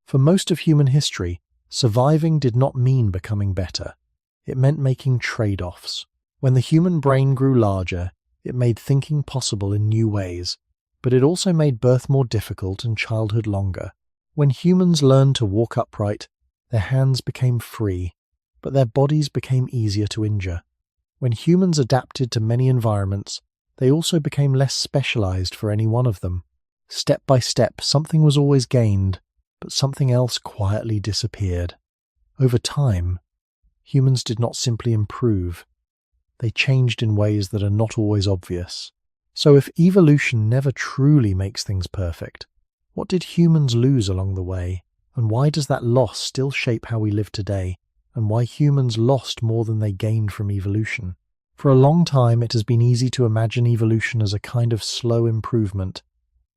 For most of human history, surviving did not mean becoming better. It meant making trade-offs. When the human brain grew larger, it made thinking possible in new ways, but it also made birth more difficult and childhood longer. When humans learned to walk upright, their hands became free, but their bodies became easier to injure. When humans adapted to many environments, they also became less specialized for any one of them. Step by step, something was always gained, but something else quietly disappeared. Over time, humans did not simply improve. They changed in ways that are not always obvious. So if evolution never truly makes things perfect, what did humans lose along the way? And why does that loss still shape how we live today? And why humans lost more than they gained from evolution? For a long time, it has been easy to imagine evolution as a kind of slow improvement,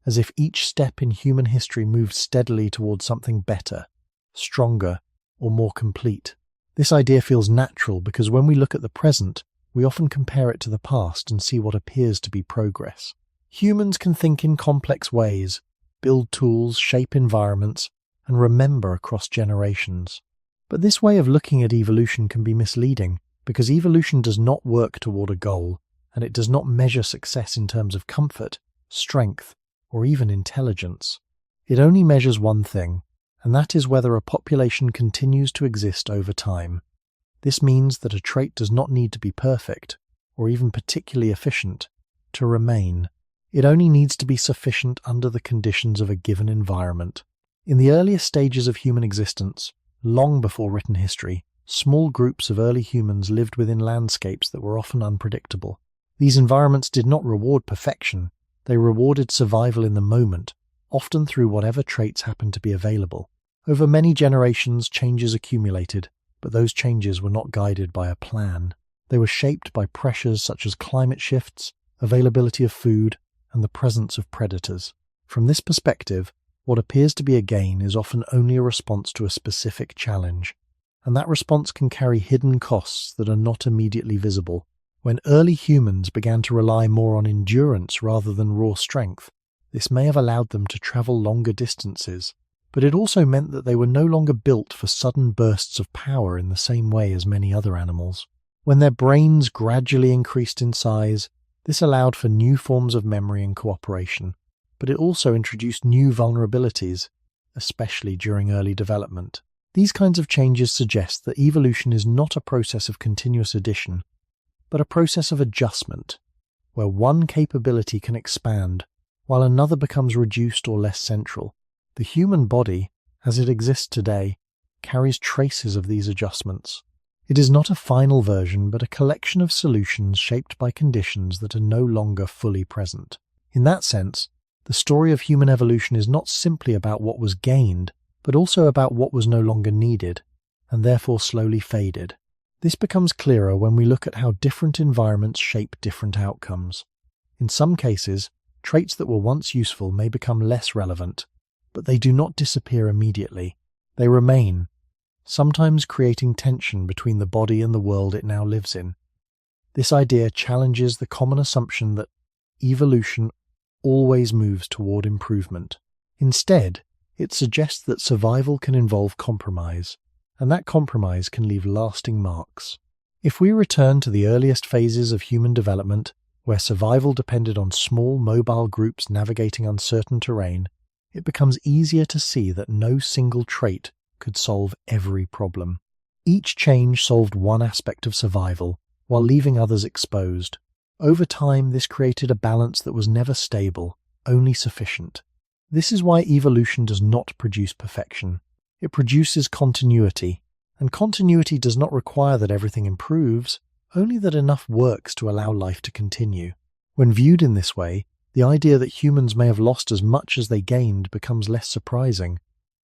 as if each step in human history moved steadily towards something better, stronger, or more complete. This idea feels natural because when we look at the present, we often compare it to the past and see what appears to be progress. Humans can think in complex ways, build tools, shape environments, and remember across generations. But this way of looking at evolution can be misleading because evolution does not work toward a goal, and it does not measure success in terms of comfort, strength, or even intelligence. It only measures one thing, and that is whether a population continues to exist over time. This means that a trait does not need to be perfect, or even particularly efficient, to remain. It only needs to be sufficient under the conditions of a given environment. In the earliest stages of human existence, long before written history, small groups of early humans lived within landscapes that were often unpredictable. These environments did not reward perfection, they rewarded survival in the moment, often through whatever traits happened to be available. Over many generations, changes accumulated, but those changes were not guided by a plan. They were shaped by pressures such as climate shifts, availability of food, and the presence of predators. From this perspective, what appears to be a gain is often only a response to a specific challenge, and that response can carry hidden costs that are not immediately visible. When early humans began to rely more on endurance rather than raw strength, this may have allowed them to travel longer distances, but it also meant that they were no longer built for sudden bursts of power in the same way as many other animals. When their brains gradually increased in size, this allowed for new forms of memory and cooperation, but it also introduced new vulnerabilities, especially during early development. These kinds of changes suggest that evolution is not a process of continuous addition, but a process of adjustment, where one capability can expand while another becomes reduced or less central. The human body, as it exists today, carries traces of these adjustments. It is not a final version, but a collection of solutions shaped by conditions that are no longer fully present. In that sense, the story of human evolution is not simply about what was gained, but also about what was no longer needed, and therefore slowly faded. This becomes clearer when we look at how different environments shape different outcomes. In some cases, traits that were once useful may become less relevant, but they do not disappear immediately. They remain, sometimes creating tension between the body and the world it now lives in. This idea challenges the common assumption that evolution always moves toward improvement. Instead, it suggests that survival can involve compromise, and that compromise can leave lasting marks. If we return to the earliest phases of human development, where survival depended on small, mobile groups navigating uncertain terrain, it becomes easier to see that no single trait could solve every problem. Each change solved one aspect of survival, while leaving others exposed. Over time, this created a balance that was never stable, only sufficient. This is why evolution does not produce perfection. It produces continuity, and continuity does not require that everything improves, only that enough works to allow life to continue. When viewed in this way, the idea that humans may have lost as much as they gained becomes less surprising,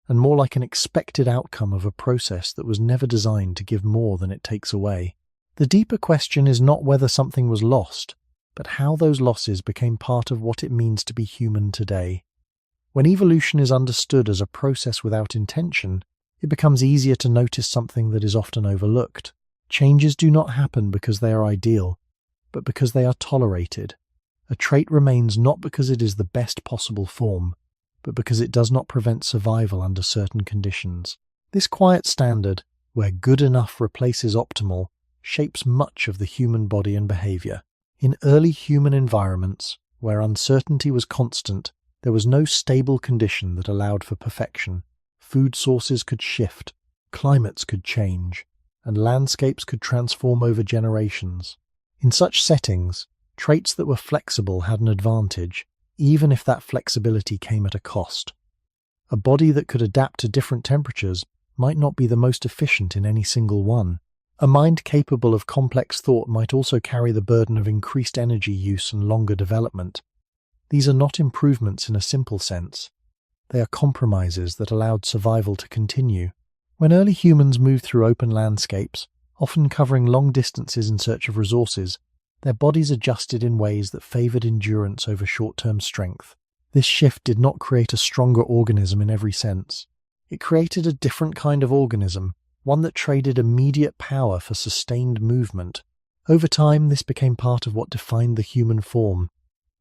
and more like an expected outcome of a process that was never designed to give more than it takes away. The deeper question is not whether something was lost, but how those losses became part of what it means to be human today. When evolution is understood as a process without intention, it becomes easier to notice something that is often overlooked. Changes do not happen because they are ideal, but because they are tolerated. A trait remains not because it is the best possible form, but because it does not prevent survival under certain conditions. This quiet standard, where good enough replaces optimal, shapes much of the human body and behavior. In early human environments, where uncertainty was constant, there was no stable condition that allowed for perfection. Food sources could shift, climates could change, and landscapes could transform over generations. In such settings, traits that were flexible had an advantage, even if that flexibility came at a cost. A body that could adapt to different temperatures might not be the most efficient in any single one. A mind capable of complex thought might also carry the burden of increased energy use and longer development. These are not improvements in a simple sense. They are compromises that allowed survival to continue. When early humans moved through open landscapes, often covering long distances in search of resources, their bodies adjusted in ways that favored endurance over short-term strength. This shift did not create a stronger organism in every sense. It created a different kind of organism, one that traded immediate power for sustained movement. Over time, this became part of what defined the human form,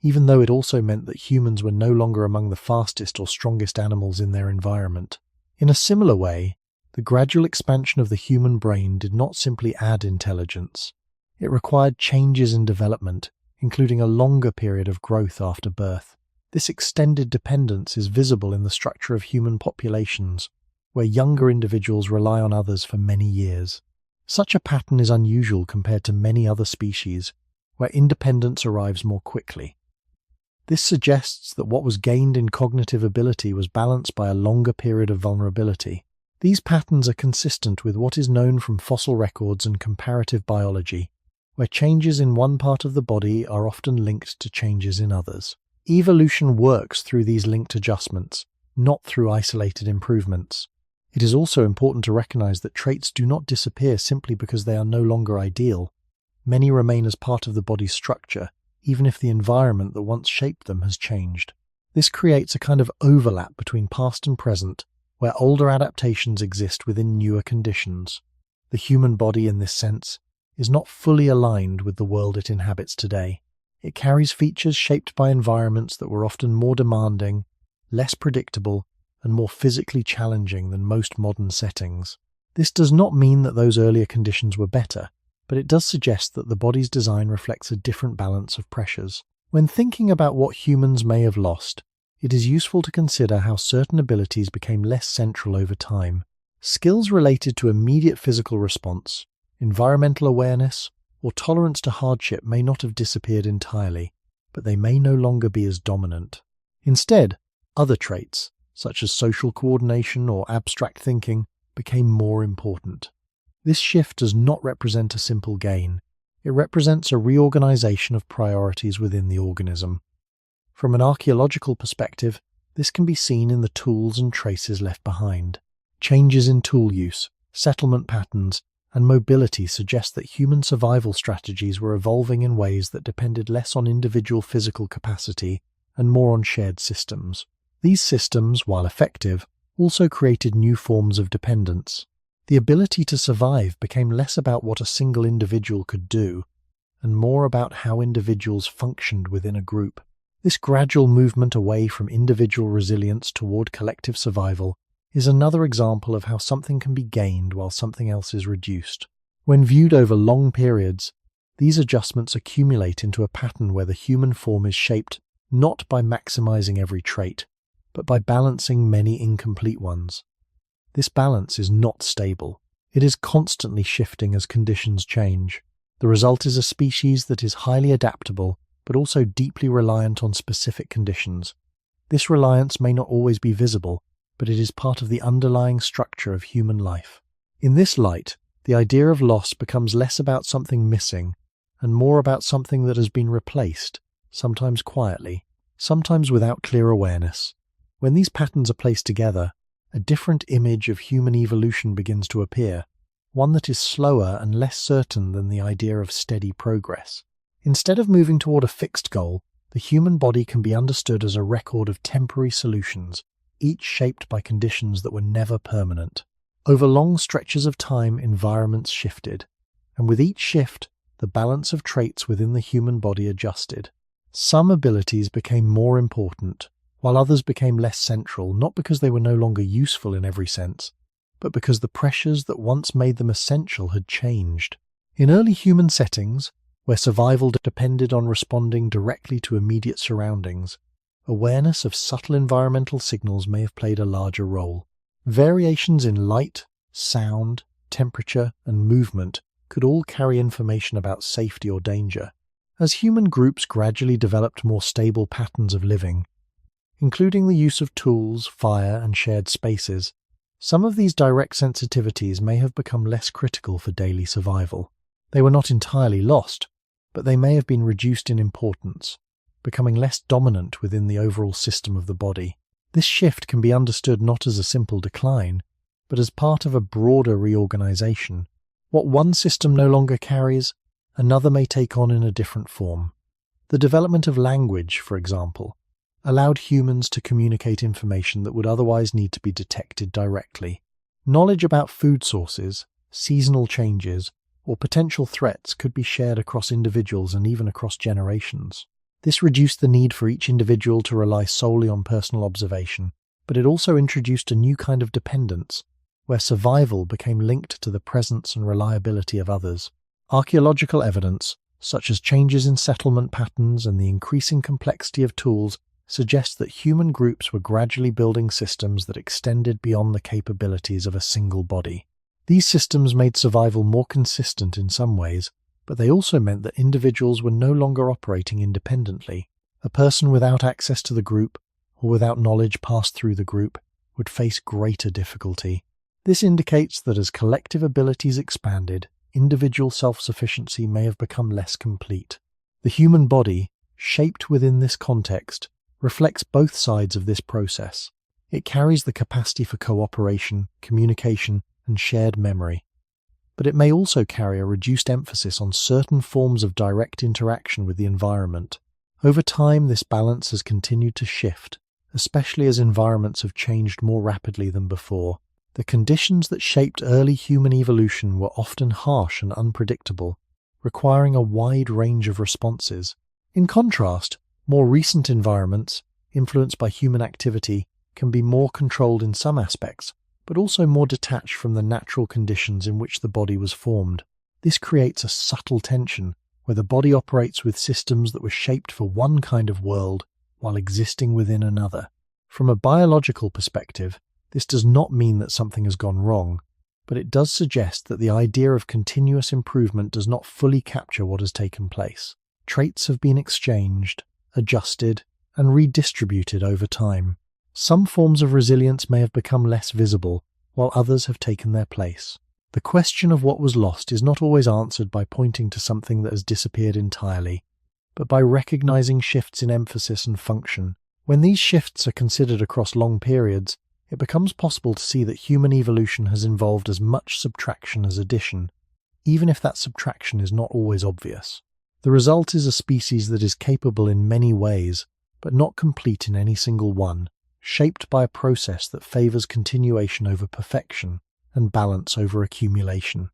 even though it also meant that humans were no longer among the fastest or strongest animals in their environment. In a similar way, the gradual expansion of the human brain did not simply add intelligence. It required changes in development, including a longer period of growth after birth. This extended dependence is visible in the structure of human populations, where younger individuals rely on others for many years. Such a pattern is unusual compared to many other species, where independence arrives more quickly. This suggests that what was gained in cognitive ability was balanced by a longer period of vulnerability. These patterns are consistent with what is known from fossil records and comparative biology, where changes in one part of the body are often linked to changes in others. Evolution works through these linked adjustments, not through isolated improvements. It is also important to recognize that traits do not disappear simply because they are no longer ideal. Many remain as part of the body's structure, even if the environment that once shaped them has changed. This creates a kind of overlap between past and present, where older adaptations exist within newer conditions. The human body, in this sense, is not fully aligned with the world it inhabits today. It carries features shaped by environments that were often more demanding, less predictable, and more physically challenging than most modern settings. This does not mean that those earlier conditions were better, but it does suggest that the body's design reflects a different balance of pressures. When thinking about what humans may have lost, it is useful to consider how certain abilities became less central over time. Skills related to immediate physical response, environmental awareness, or tolerance to hardship may not have disappeared entirely, but they may no longer be as dominant. Instead, other traits, such as social coordination or abstract thinking, became more important. This shift does not represent a simple gain. It represents a reorganization of priorities within the organism. From an archaeological perspective, this can be seen in the tools and traces left behind. Changes in tool use, settlement patterns, and mobility suggest that human survival strategies were evolving in ways that depended less on individual physical capacity and more on shared systems. These systems, while effective, also created new forms of dependence. The ability to survive became less about what a single individual could do, and more about how individuals functioned within a group. This gradual movement away from individual resilience toward collective survival is another example of how something can be gained while something else is reduced. When viewed over long periods, these adjustments accumulate into a pattern where the human form is shaped not by maximizing every trait, but by balancing many incomplete ones. This balance is not stable. It is constantly shifting as conditions change. The result is a species that is highly adaptable, but also deeply reliant on specific conditions. This reliance may not always be visible, but it is part of the underlying structure of human life. In this light, the idea of loss becomes less about something missing and more about something that has been replaced, sometimes quietly, sometimes without clear awareness. When these patterns are placed together, a different image of human evolution begins to appear, one that is slower and less certain than the idea of steady progress. Instead of moving toward a fixed goal, the human body can be understood as a record of temporary solutions, each shaped by conditions that were never permanent. Over long stretches of time, environments shifted, and with each shift, the balance of traits within the human body adjusted. Some abilities became more important, while others became less central, not because they were no longer useful in every sense, but because the pressures that once made them essential had changed. In early human settings, where survival depended on responding directly to immediate surroundings, awareness of subtle environmental signals may have played a larger role. Variations in light, sound, temperature, and movement could all carry information about safety or danger. As human groups gradually developed more stable patterns of living, including the use of tools, fire, and shared spaces, some of these direct sensitivities may have become less critical for daily survival. They were not entirely lost, but they may have been reduced in importance, becoming less dominant within the overall system of the body. This shift can be understood not as a simple decline, but as part of a broader reorganization. What one system no longer carries, another may take on in a different form. The development of language, for example, allowed humans to communicate information that would otherwise need to be detected directly. Knowledge about food sources, seasonal changes, or potential threats could be shared across individuals and even across generations. This reduced the need for each individual to rely solely on personal observation, but it also introduced a new kind of dependence, where survival became linked to the presence and reliability of others. Archaeological evidence, such as changes in settlement patterns and the increasing complexity of tools, suggests that human groups were gradually building systems that extended beyond the capabilities of a single body. These systems made survival more consistent in some ways, but they also meant that individuals were no longer operating independently. A person without access to the group, or without knowledge passed through the group, would face greater difficulty. This indicates that as collective abilities expanded, individual self-sufficiency may have become less complete. The human body, shaped within this context, reflects both sides of this process. It carries the capacity for cooperation, communication, and shared memory. But it may also carry a reduced emphasis on certain forms of direct interaction with the environment. Over time, this balance has continued to shift, especially as environments have changed more rapidly than before. The conditions that shaped early human evolution were often harsh and unpredictable, requiring a wide range of responses. In contrast, more recent environments, influenced by human activity, can be more controlled in some aspects, but also more detached from the natural conditions in which the body was formed. This creates a subtle tension, where the body operates with systems that were shaped for one kind of world while existing within another. From a biological perspective, this does not mean that something has gone wrong, but it does suggest that the idea of continuous improvement does not fully capture what has taken place. Traits have been exchanged, adjusted, and redistributed over time. Some forms of resilience may have become less visible, while others have taken their place. The question of what was lost is not always answered by pointing to something that has disappeared entirely, but by recognizing shifts in emphasis and function. When these shifts are considered across long periods, it becomes possible to see that human evolution has involved as much subtraction as addition, even if that subtraction is not always obvious. The result is a species that is capable in many ways, but not complete in any single one, shaped by a process that favors continuation over perfection and balance over accumulation.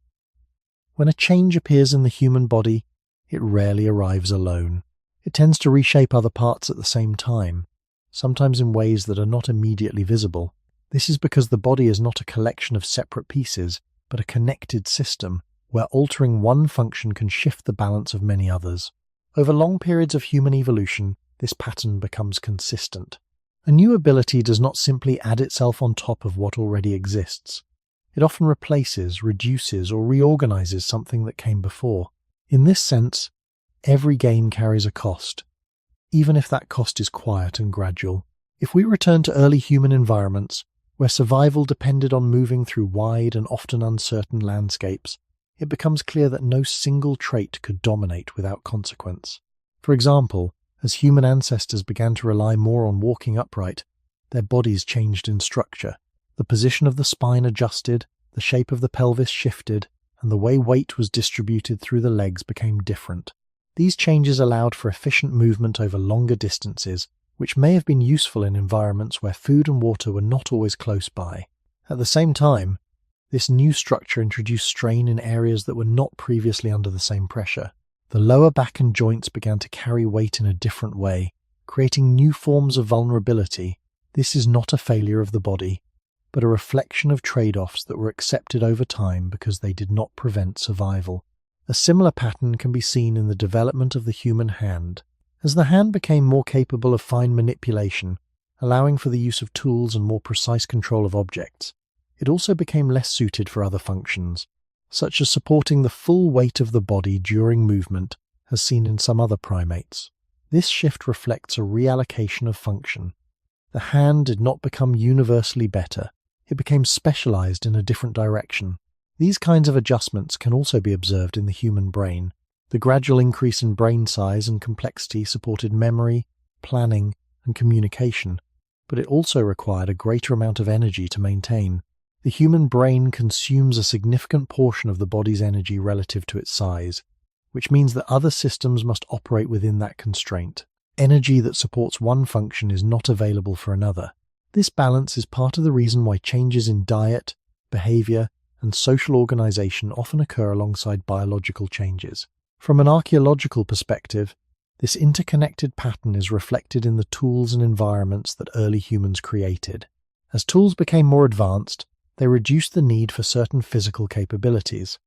When a change appears in the human body, it rarely arrives alone. It tends to reshape other parts at the same time, sometimes in ways that are not immediately visible. This is because the body is not a collection of separate pieces, but a connected system, where altering one function can shift the balance of many others. Over long periods of human evolution, this pattern becomes consistent. A new ability does not simply add itself on top of what already exists. It often replaces, reduces, or reorganizes something that came before. In this sense, every gain carries a cost, even if that cost is quiet and gradual. If we return to early human environments, where survival depended on moving through wide and often uncertain landscapes, it becomes clear that no single trait could dominate without consequence. For example, as human ancestors began to rely more on walking upright, their bodies changed in structure. The position of the spine adjusted, the shape of the pelvis shifted, and the way weight was distributed through the legs became different. These changes allowed for efficient movement over longer distances, which may have been useful in environments where food and water were not always close by. At the same time, this new structure introduced strain in areas that were not previously under the same pressure. The lower back and joints began to carry weight in a different way, creating new forms of vulnerability. This is not a failure of the body, but a reflection of trade-offs that were accepted over time because they did not prevent survival. A similar pattern can be seen in the development of the human hand. As the hand became more capable of fine manipulation, allowing for the use of tools and more precise control of objects, it also became less suited for other functions, such as supporting the full weight of the body during movement, as seen in some other primates. This shift reflects a reallocation of function. The hand did not become universally better, it became specialized in a different direction. These kinds of adjustments can also be observed in the human brain. The gradual increase in brain size and complexity supported memory, planning, and communication, but it also required a greater amount of energy to maintain. The human brain consumes a significant portion of the body's energy relative to its size, which means that other systems must operate within that constraint. Energy that supports one function is not available for another. This balance is part of the reason why changes in diet, behavior, and social organization often occur alongside biological changes. From an archaeological perspective, this interconnected pattern is reflected in the tools and environments that early humans created. As tools became more advanced, they reduced the need for certain physical capabilities.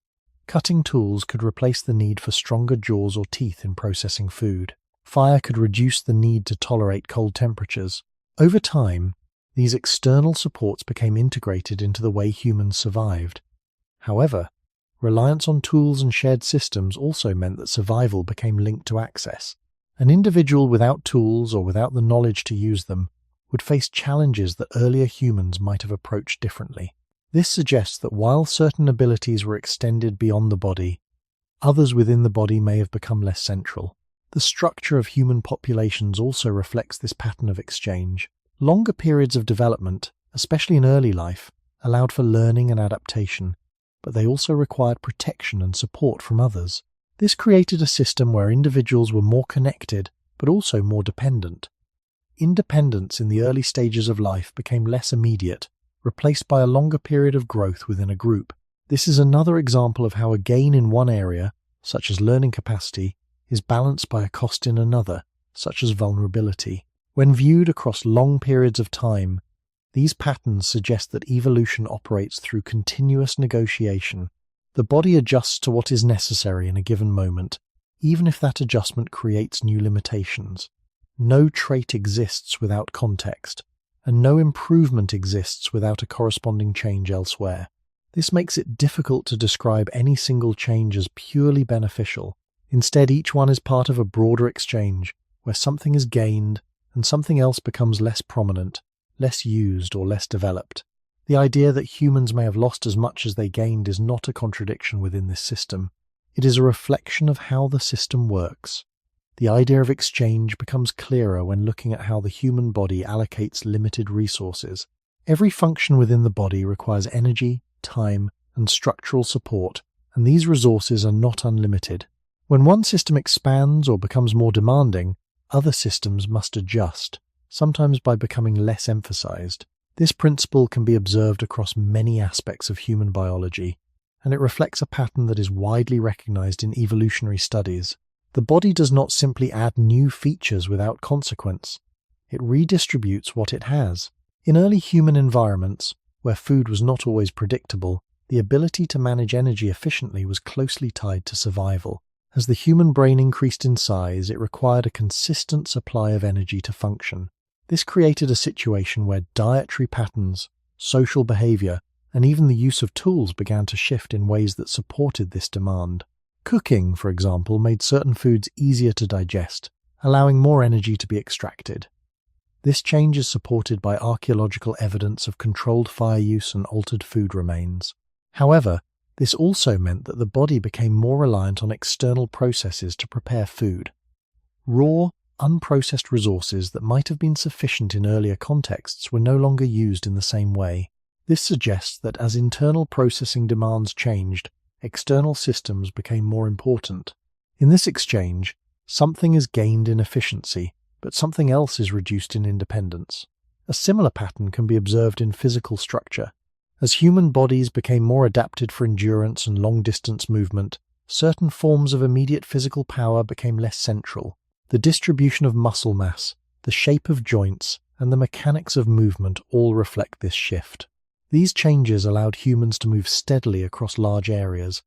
Cutting tools could replace the need for stronger jaws or teeth in processing food. Fire could reduce the need to tolerate cold temperatures. Over time, these external supports became integrated into the way humans survived. However, reliance on tools and shared systems also meant that survival became linked to access. An individual without tools or without the knowledge to use them would face challenges that earlier humans might have approached differently. This suggests that while certain abilities were extended beyond the body, others within the body may have become less central. The structure of human populations also reflects this pattern of exchange. Longer periods of development, especially in early life, allowed for learning and adaptation, but they also required protection and support from others. This created a system where individuals were more connected, but also more dependent. Independence in the early stages of life became less immediate, replaced by a longer period of growth within a group. This is another example of how a gain in one area, such as learning capacity, is balanced by a cost in another, such as vulnerability. When viewed across long periods of time, these patterns suggest that evolution operates through continuous negotiation. The body adjusts to what is necessary in a given moment, even if that adjustment creates new limitations. No trait exists without context, and no improvement exists without a corresponding change elsewhere. This makes it difficult to describe any single change as purely beneficial. Instead, each one is part of a broader exchange, where something is gained and something else becomes less prominent, less used, or less developed. The idea that humans may have lost as much as they gained is not a contradiction within this system. It is a reflection of how the system works. The idea of exchange becomes clearer when looking at how the human body allocates limited resources. Every function within the body requires energy, time, and structural support, and these resources are not unlimited. When one system expands or becomes more demanding, other systems must adjust, sometimes by becoming less emphasized. This principle can be observed across many aspects of human biology, and it reflects a pattern that is widely recognized in evolutionary studies. The body does not simply add new features without consequence. It redistributes what it has. In early human environments, where food was not always predictable, the ability to manage energy efficiently was closely tied to survival. As the human brain increased in size, it required a consistent supply of energy to function. This created a situation where dietary patterns, social behavior, and even the use of tools began to shift in ways that supported this demand. Cooking, for example, made certain foods easier to digest, allowing more energy to be extracted. This change is supported by archaeological evidence of controlled fire use and altered food remains. However, this also meant that the body became more reliant on external processes to prepare food. Raw, unprocessed resources that might have been sufficient in earlier contexts were no longer used in the same way. This suggests that as internal processing demands changed, external systems became more important. In this exchange, something is gained in efficiency, but something else is reduced in independence. A similar pattern can be observed in physical structure. As human bodies became more adapted for endurance and long-distance movement, certain forms of immediate physical power became less central. The distribution of muscle mass, the shape of joints, and the mechanics of movement all reflect this shift. These changes allowed humans to move steadily across large areas,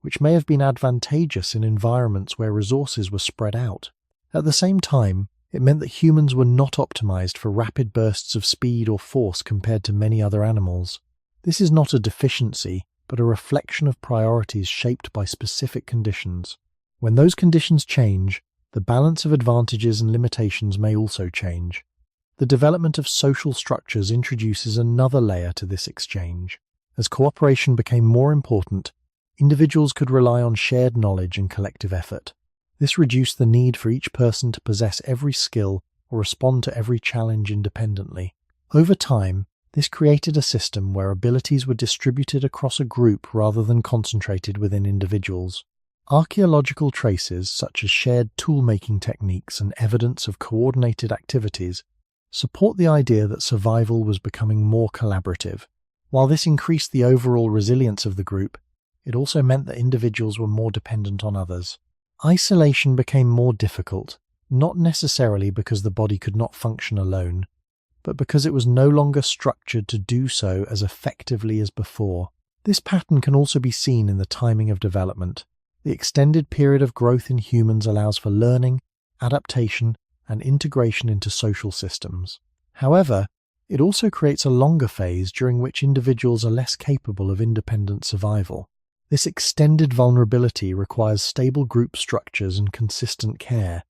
which may have been advantageous in environments where resources were spread out. At the same time, it meant that humans were not optimized for rapid bursts of speed or force compared to many other animals. This is not a deficiency, but a reflection of priorities shaped by specific conditions. When those conditions change, the balance of advantages and limitations may also change. The development of social structures introduces another layer to this exchange. As cooperation became more important, individuals could rely on shared knowledge and collective effort. This reduced the need for each person to possess every skill or respond to every challenge independently. Over time, this created a system where abilities were distributed across a group rather than concentrated within individuals. Archaeological traces, such as shared tool-making techniques and evidence of coordinated activities, support the idea that survival was becoming more collaborative. While this increased the overall resilience of the group, it also meant that individuals were more dependent on others. Isolation became more difficult, not necessarily because the body could not function alone, but because it was no longer structured to do so as effectively as before. This pattern can also be seen in the timing of development. The extended period of growth in humans allows for learning, adaptation, and integration into social systems. However, it also creates a longer phase during which individuals are less capable of independent survival. This extended vulnerability requires stable group structures and consistent care.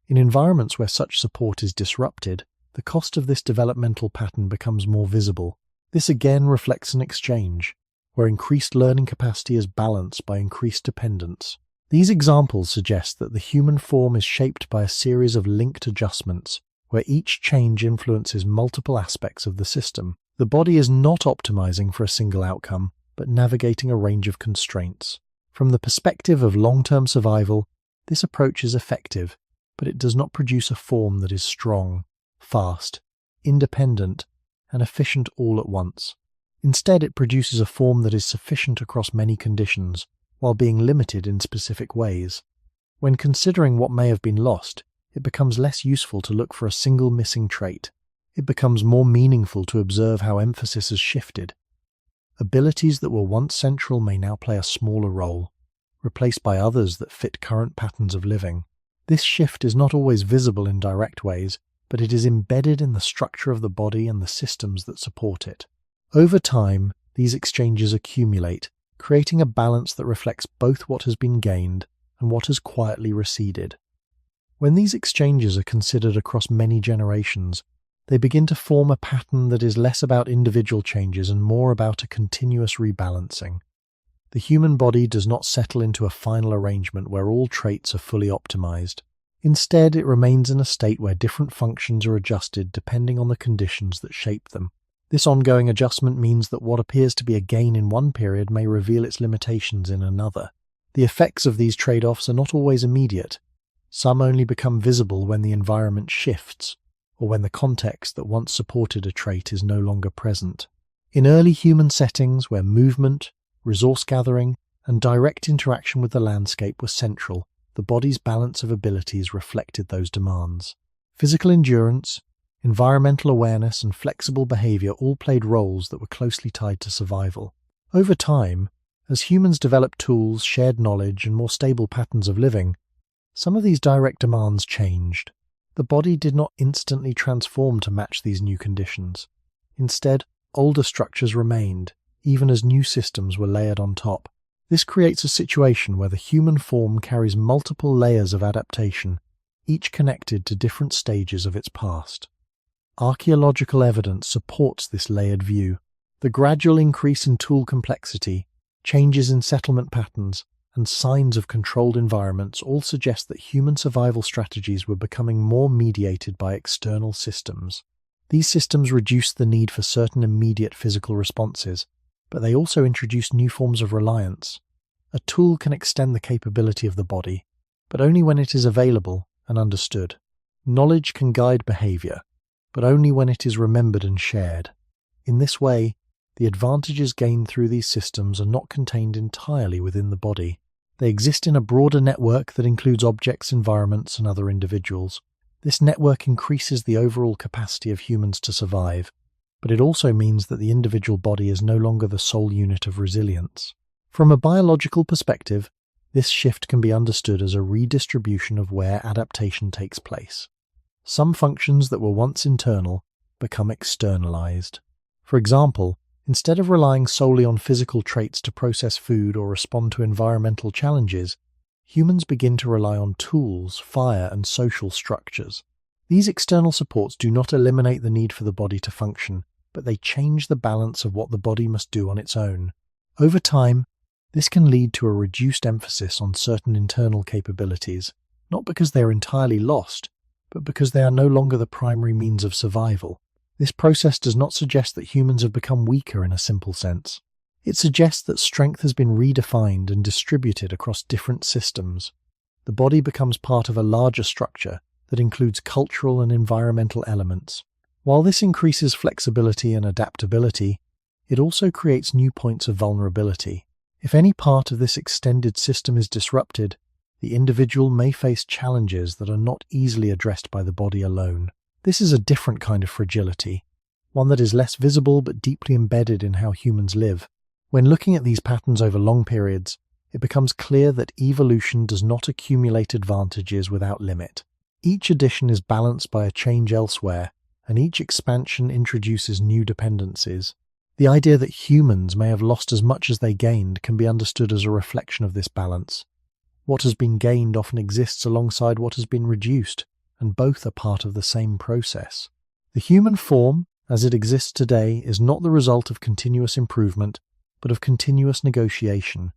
In environments where such support is disrupted, the cost of this developmental pattern becomes more visible. This again reflects an exchange, where increased learning capacity is balanced by increased dependence. These examples suggest that the human form is shaped by a series of linked adjustments, where each change influences multiple aspects of the system. The body is not optimizing for a single outcome, but navigating a range of constraints. From the perspective of long-term survival, this approach is effective, but it does not produce a form that is strong, fast, independent, and efficient all at once. Instead, it produces a form that is sufficient across many conditions, while being limited in specific ways. When considering what may have been lost, it becomes less useful to look for a single missing trait. It becomes more meaningful to observe how emphasis has shifted. Abilities that were once central may now play a smaller role, replaced by others that fit current patterns of living. This shift is not always visible in direct ways, but it is embedded in the structure of the body and the systems that support it. Over time, these exchanges accumulate, creating a balance that reflects both what has been gained and what has quietly receded. When these exchanges are considered across many generations, they begin to form a pattern that is less about individual changes and more about a continuous rebalancing. The human body does not settle into a final arrangement where all traits are fully optimized. Instead, it remains in a state where different functions are adjusted depending on the conditions that shape them. This ongoing adjustment means that what appears to be a gain in one period may reveal its limitations in another. The effects of these trade-offs are not always immediate. Some only become visible when the environment shifts, or when the context that once supported a trait is no longer present. In early human settings where movement, resource gathering, and direct interaction with the landscape were central, the body's balance of abilities reflected those demands. Physical endurance, environmental awareness, and flexible behavior all played roles that were closely tied to survival. Over time, as humans developed tools, shared knowledge, and more stable patterns of living, some of these direct demands changed. The body did not instantly transform to match these new conditions. Instead, older structures remained, even as new systems were layered on top. This creates a situation where the human form carries multiple layers of adaptation, each connected to different stages of its past. Archaeological evidence supports this layered view. The gradual increase in tool complexity, changes in settlement patterns, and signs of controlled environments all suggest that human survival strategies were becoming more mediated by external systems. These systems reduced the need for certain immediate physical responses, but they also introduced new forms of reliance. A tool can extend the capability of the body, but only when it is available and understood. Knowledge can guide behavior, but only when it is remembered and shared. In this way, the advantages gained through these systems are not contained entirely within the body. They exist in a broader network that includes objects, environments, and other individuals. This network increases the overall capacity of humans to survive, but it also means that the individual body is no longer the sole unit of resilience. From a biological perspective, this shift can be understood as a redistribution of where adaptation takes place. Some functions that were once internal become externalized. For example, instead of relying solely on physical traits to process food or respond to environmental challenges, humans begin to rely on tools, fire, and social structures. These external supports do not eliminate the need for the body to function, but they change the balance of what the body must do on its own. Over time, this can lead to a reduced emphasis on certain internal capabilities, not because they are entirely lost, but because they are no longer the primary means of survival. This process does not suggest that humans have become weaker in a simple sense. It suggests that strength has been redefined and distributed across different systems. The body becomes part of a larger structure that includes cultural and environmental elements. While this increases flexibility and adaptability, it also creates new points of vulnerability. If any part of this extended system is disrupted, the individual may face challenges that are not easily addressed by the body alone. This is a different kind of fragility, one that is less visible but deeply embedded in how humans live. When looking at these patterns over long periods, it becomes clear that evolution does not accumulate advantages without limit. Each addition is balanced by a change elsewhere, and each expansion introduces new dependencies. The idea that humans may have lost as much as they gained can be understood as a reflection of this balance. What has been gained often exists alongside what has been reduced, and both are part of the same process. The human form, as it exists today, is not the result of continuous improvement, but of continuous negotiation,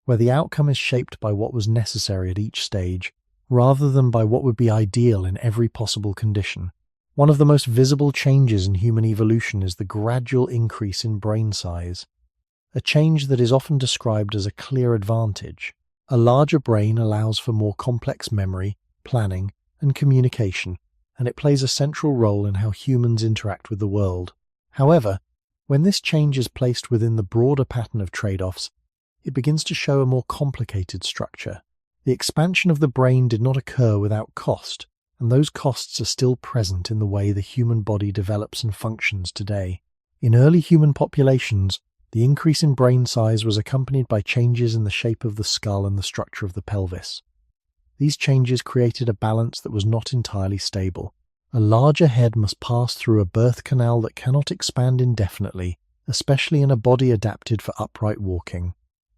where the outcome is shaped by what was necessary at each stage, rather than by what would be ideal in every possible condition. One of the most visible changes in human evolution is the gradual increase in brain size, a change that is often described as a clear advantage. A larger brain allows for more complex memory, planning, and communication, and it plays a central role in how humans interact with the world. However, when this change is placed within the broader pattern of trade-offs, it begins to show a more complicated structure. The expansion of the brain did not occur without cost, and those costs are still present in the way the human body develops and functions today. In early human populations, the increase in brain size was accompanied by changes in the shape of the skull and the structure of the pelvis. These changes created a balance that was not entirely stable. A larger head must pass through a birth canal that cannot expand indefinitely, especially in a body adapted for upright walking.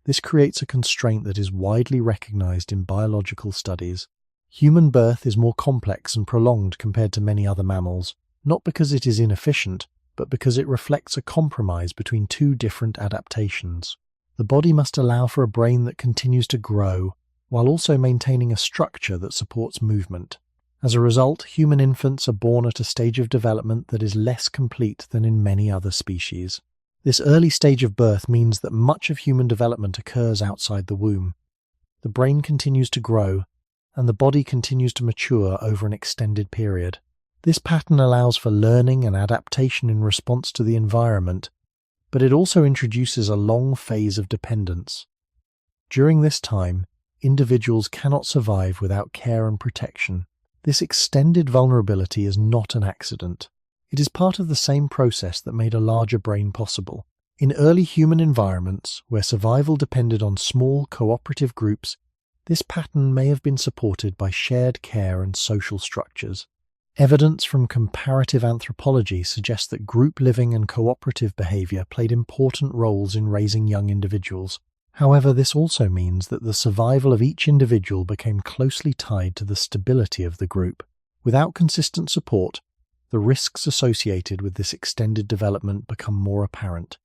This creates a constraint that is widely recognized in biological studies. Human birth is more complex and prolonged compared to many other mammals, not because it is inefficient, but because it reflects a compromise between two different adaptations. The body must allow for a brain that continues to grow, while also maintaining a structure that supports movement. As a result, human infants are born at a stage of development that is less complete than in many other species. This early stage of birth means that much of human development occurs outside the womb. The brain continues to grow, and the body continues to mature over an extended period. This pattern allows for learning and adaptation in response to the environment, but it also introduces a long phase of dependence. During this time, individuals cannot survive without care and protection. This extended vulnerability is not an accident. It is part of the same process that made a larger brain possible. In early human environments, where survival depended on small cooperative groups, this pattern may have been supported by shared care and social structures. Evidence from comparative anthropology suggests that group living and cooperative behavior played important roles in raising young individuals. However, this also means that the survival of each individual became closely tied to the stability of the group. Without consistent support, the risks associated with this extended development become more apparent.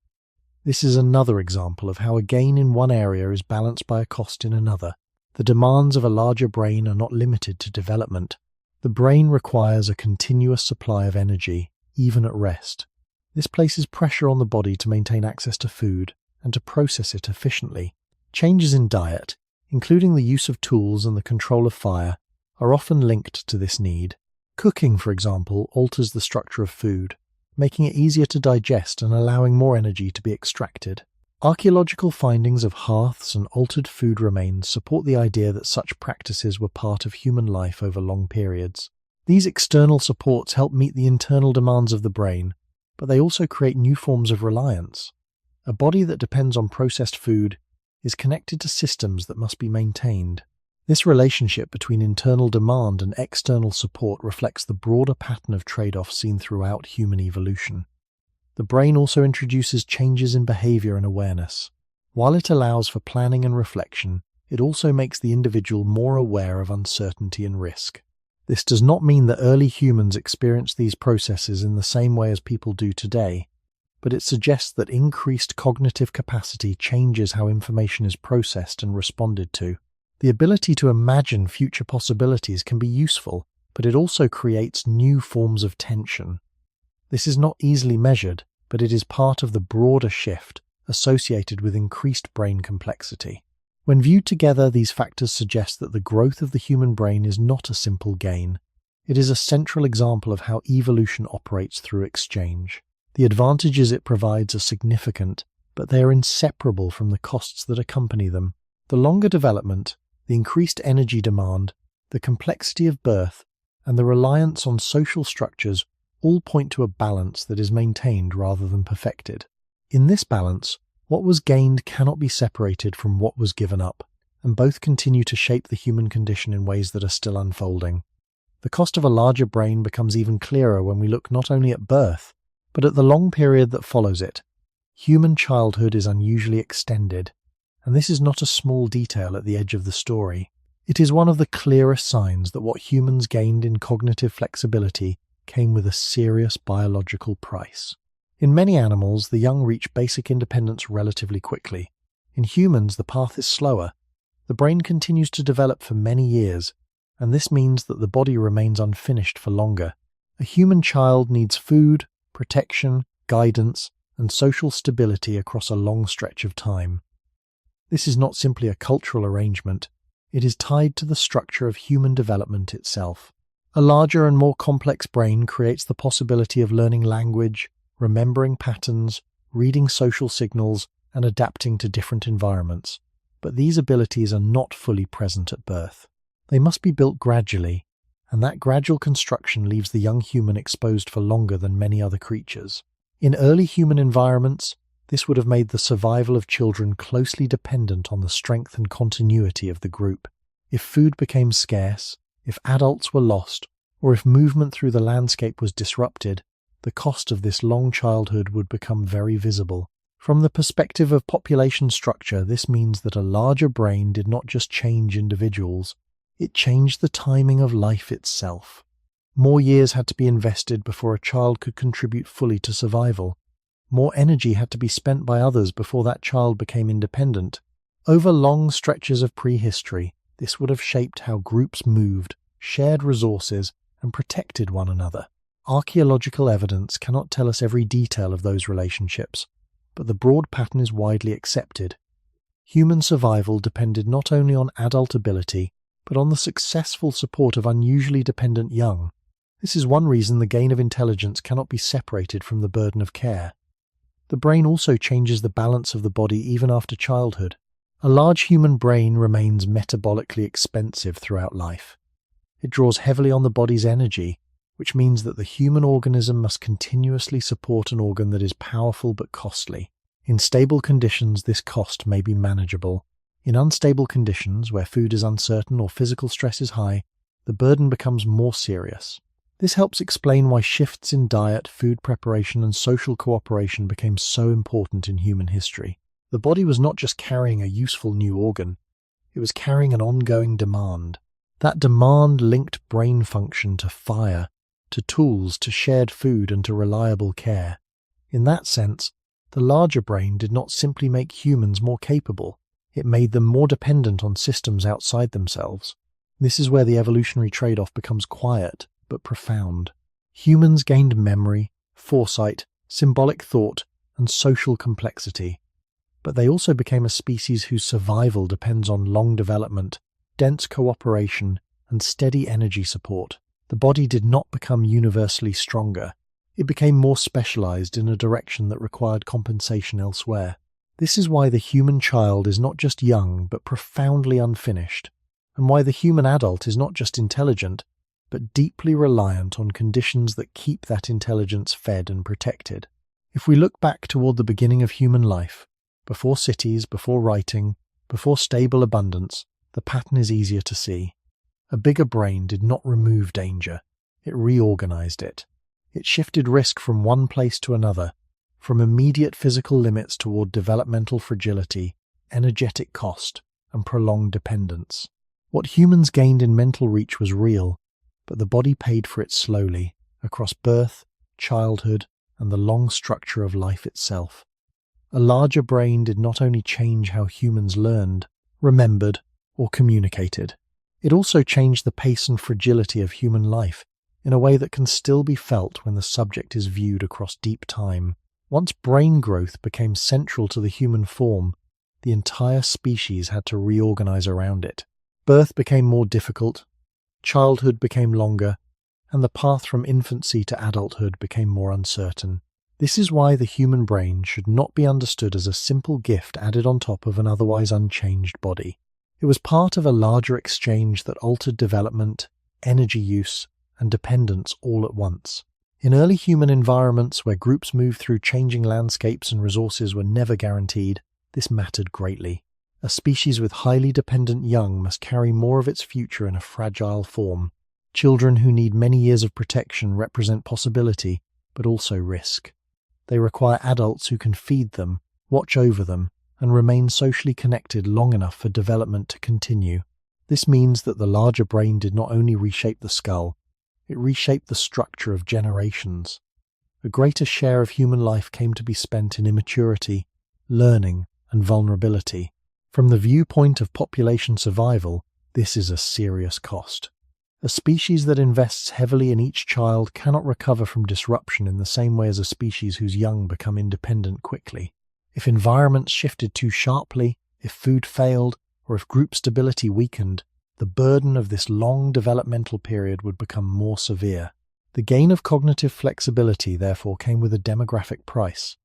This is another example of how a gain in one area is balanced by a cost in another. The demands of a larger brain are not limited to development. The brain requires a continuous supply of energy, even at rest. This places pressure on the body to maintain access to food and to process it efficiently. Changes in diet, including the use of tools and the control of fire, are often linked to this need. Cooking, for example, alters the structure of food, making it easier to digest and allowing more energy to be extracted. Archaeological findings of hearths and altered food remains support the idea that such practices were part of human life over long periods. These external supports help meet the internal demands of the brain, but they also create new forms of reliance. A body that depends on processed food is connected to systems that must be maintained. This relationship between internal demand and external support reflects the broader pattern of trade-offs seen throughout human evolution. The brain also introduces changes in behavior and awareness. While it allows for planning and reflection, it also makes the individual more aware of uncertainty and risk. This does not mean that early humans experienced these processes in the same way as people do today, but it suggests that increased cognitive capacity changes how information is processed and responded to. The ability to imagine future possibilities can be useful, but it also creates new forms of tension. This is not easily measured, but it is part of the broader shift associated with increased brain complexity. When viewed together, these factors suggest that the growth of the human brain is not a simple gain. It is a central example of how evolution operates through exchange. The advantages it provides are significant, but they are inseparable from the costs that accompany them. The longer development, the increased energy demand, the complexity of birth, and the reliance on social structures all point to a balance that is maintained rather than perfected. In this balance, what was gained cannot be separated from what was given up, and both continue to shape the human condition in ways that are still unfolding. The cost of a larger brain becomes even clearer when we look not only at birth, but at the long period that follows it. Human childhood is unusually extended, and this is not a small detail at the edge of the story. It is one of the clearest signs that what humans gained in cognitive flexibility came with a serious biological price. In many animals, the young reach basic independence relatively quickly. In humans, the path is slower. The brain continues to develop for many years, and this means that the body remains unfinished for longer. A human child needs food, protection, guidance, and social stability across a long stretch of time. This is not simply a cultural arrangement, it is tied to the structure of human development itself. A larger and more complex brain creates the possibility of learning language, remembering patterns, reading social signals, and adapting to different environments. But these abilities are not fully present at birth. They must be built gradually, and that gradual construction leaves the young human exposed for longer than many other creatures. In early human environments, this would have made the survival of children closely dependent on the strength and continuity of the group. If food became scarce, if adults were lost, or if movement through the landscape was disrupted, the cost of this long childhood would become very visible. From the perspective of population structure, this means that a larger brain did not just change individuals, it changed the timing of life itself. More years had to be invested before a child could contribute fully to survival. More energy had to be spent by others before that child became independent. Over long stretches of prehistory, this would have shaped how groups moved, shared resources, and protected one another. Archaeological evidence cannot tell us every detail of those relationships, but the broad pattern is widely accepted. Human survival depended not only on adult ability, but on the successful support of unusually dependent young. This is one reason the gain of intelligence cannot be separated from the burden of care. The brain also changes the balance of the body even after childhood. A large human brain remains metabolically expensive throughout life. It draws heavily on the body's energy, which means that the human organism must continuously support an organ that is powerful but costly. In stable conditions, this cost may be manageable. In unstable conditions, where food is uncertain or physical stress is high, the burden becomes more serious. This helps explain why shifts in diet, food preparation, and social cooperation became so important in human history. The body was not just carrying a useful new organ, it was carrying an ongoing demand. That demand linked brain function to fire, to tools, to shared food, and to reliable care. In that sense, the larger brain did not simply make humans more capable, it made them more dependent on systems outside themselves. This is where the evolutionary trade-off becomes quiet, but profound. Humans gained memory, foresight, symbolic thought, and social complexity. But they also became a species whose survival depends on long development, dense cooperation, and steady energy support. The body did not become universally stronger. It became more specialized in a direction that required compensation elsewhere. This is why the human child is not just young, but profoundly unfinished, and why the human adult is not just intelligent, but deeply reliant on conditions that keep that intelligence fed and protected. If we look back toward the beginning of human life, before cities, before writing, before stable abundance, the pattern is easier to see. A bigger brain did not remove danger, it reorganized it. It shifted risk from one place to another, from immediate physical limits toward developmental fragility, energetic cost, and prolonged dependence. What humans gained in mental reach was real, but the body paid for it slowly, across birth, childhood, and the long structure of life itself. A larger brain did not only change how humans learned, remembered, or communicated. It also changed the pace and fragility of human life in a way that can still be felt when the subject is viewed across deep time. Once brain growth became central to the human form, the entire species had to reorganize around it. Birth became more difficult, childhood became longer, and the path from infancy to adulthood became more uncertain. This is why the human brain should not be understood as a simple gift added on top of an otherwise unchanged body. It was part of a larger exchange that altered development, energy use, and dependence all at once. In early human environments where groups moved through changing landscapes and resources were never guaranteed, this mattered greatly. A species with highly dependent young must carry more of its future in a fragile form. Children who need many years of protection represent possibility, but also risk. They require adults who can feed them, watch over them, and remain socially connected long enough for development to continue. This means that the larger brain did not only reshape the skull, it reshaped the structure of generations. A greater share of human life came to be spent in immaturity, learning, and vulnerability. From the viewpoint of population survival, this is a serious cost. A species that invests heavily in each child cannot recover from disruption in the same way as a species whose young become independent quickly. If environments shifted too sharply, if food failed, or if group stability weakened, the burden of this long developmental period would become more severe. The gain of cognitive flexibility, therefore, came with a demographic price.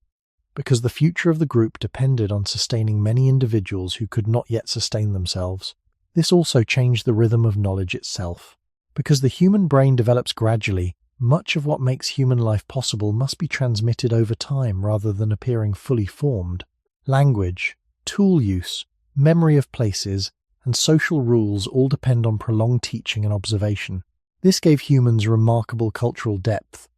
Because the future of the group depended on sustaining many individuals who could not yet sustain themselves, this also changed the rhythm of knowledge itself. Because the human brain develops gradually, much of what makes human life possible must be transmitted over time rather than appearing fully formed. Language, tool use, memory of places, and social rules all depend on prolonged teaching and observation. This gave humans remarkable cultural depth,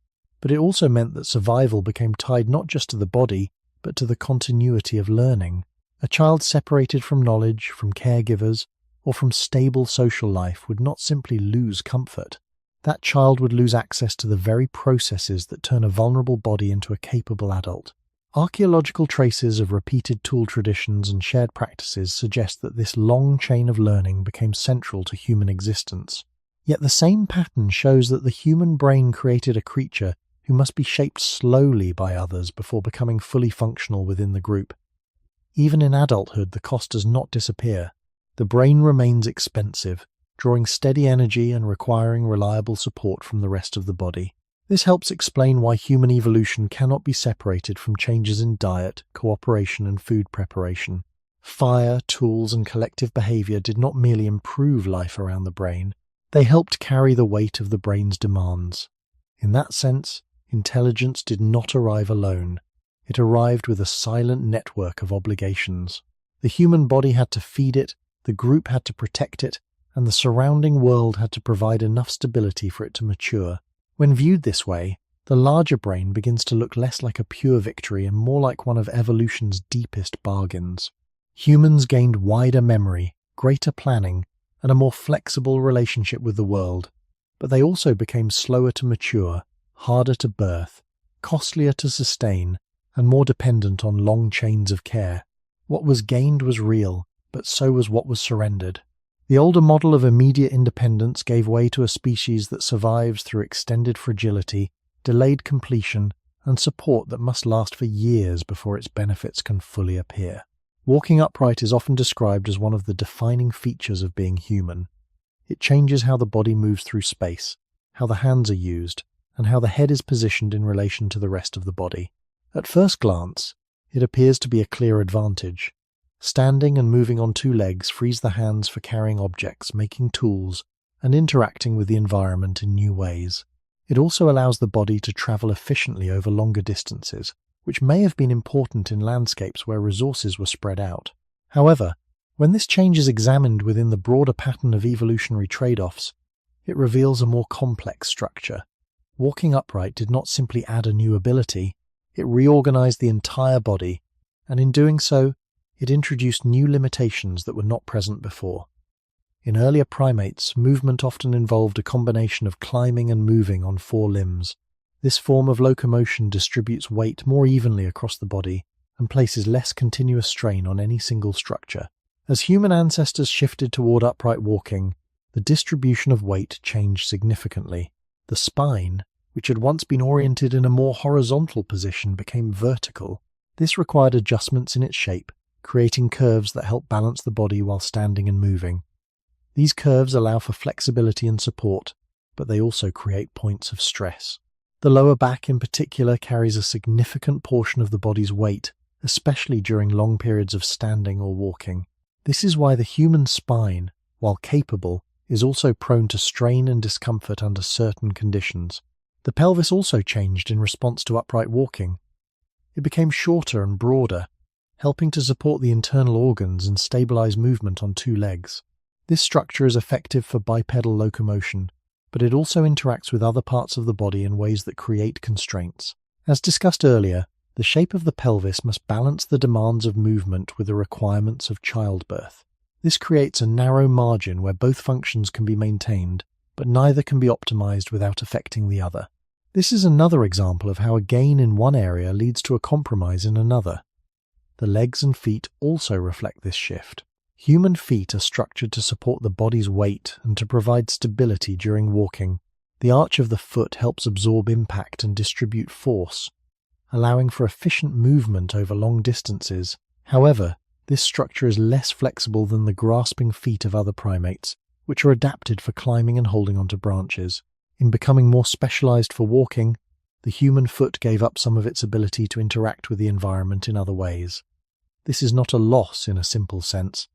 but it also meant that survival became tied not just to the body, but to the continuity of learning. A child separated from knowledge, from caregivers, or from stable social life would not simply lose comfort. That child would lose access to the very processes that turn a vulnerable body into a capable adult. Archaeological traces of repeated tool traditions and shared practices suggest that this long chain of learning became central to human existence. Yet the same pattern shows that the human brain created a creature who must be shaped slowly by others before becoming fully functional within the group. Even in adulthood, the cost does not disappear. The brain remains expensive, drawing steady energy and requiring reliable support from the rest of the body. This helps explain why human evolution cannot be separated from changes in diet, cooperation, and food preparation. Fire, tools, and collective behavior did not merely improve life around the brain, they helped carry the weight of the brain's demands. In that sense, intelligence did not arrive alone. It arrived with a silent network of obligations. The human body had to feed it, the group had to protect it, and the surrounding world had to provide enough stability for it to mature. When viewed this way, the larger brain begins to look less like a pure victory and more like one of evolution's deepest bargains. Humans gained wider memory, greater planning, and a more flexible relationship with the world, but they also became slower to mature, harder to birth, costlier to sustain, and more dependent on long chains of care. What was gained was real, but so was what was surrendered. The older model of immediate independence gave way to a species that survives through extended fragility, delayed completion, and support that must last for years before its benefits can fully appear. Walking upright is often described as one of the defining features of being human. It changes how the body moves through space, how the hands are used, and how the head is positioned in relation to the rest of the body. At first glance, it appears to be a clear advantage. Standing and moving on two legs frees the hands for carrying objects, making tools, and interacting with the environment in new ways. It also allows the body to travel efficiently over longer distances, which may have been important in landscapes where resources were spread out. However, when this change is examined within the broader pattern of evolutionary trade-offs, it reveals a more complex structure. Walking upright did not simply add a new ability, it reorganized the entire body, and in doing so, it introduced new limitations that were not present before. In earlier primates, movement often involved a combination of climbing and moving on four limbs. This form of locomotion distributes weight more evenly across the body and places less continuous strain on any single structure. As human ancestors shifted toward upright walking, the distribution of weight changed significantly. The spine, which had once been oriented in a more horizontal position, became vertical. This required adjustments in its shape, creating curves that help balance the body while standing and moving. These curves allow for flexibility and support, but they also create points of stress. The lower back in particular carries a significant portion of the body's weight, especially during long periods of standing or walking. This is why the human spine, while capable, is also prone to strain and discomfort under certain conditions. The pelvis also changed in response to upright walking. It became shorter and broader, helping to support the internal organs and stabilize movement on two legs. This structure is effective for bipedal locomotion, but it also interacts with other parts of the body in ways that create constraints. As discussed earlier, the shape of the pelvis must balance the demands of movement with the requirements of childbirth. This creates a narrow margin where both functions can be maintained, but neither can be optimized without affecting the other. This is another example of how a gain in one area leads to a compromise in another. The legs and feet also reflect this shift. Human feet are structured to support the body's weight and to provide stability during walking. The arch of the foot helps absorb impact and distribute force, allowing for efficient movement over long distances. However, this structure is less flexible than the grasping feet of other primates, which are adapted for climbing and holding onto branches. In becoming more specialized for walking, the human foot gave up some of its ability to interact with the environment in other ways. This is not a loss in a simple sense,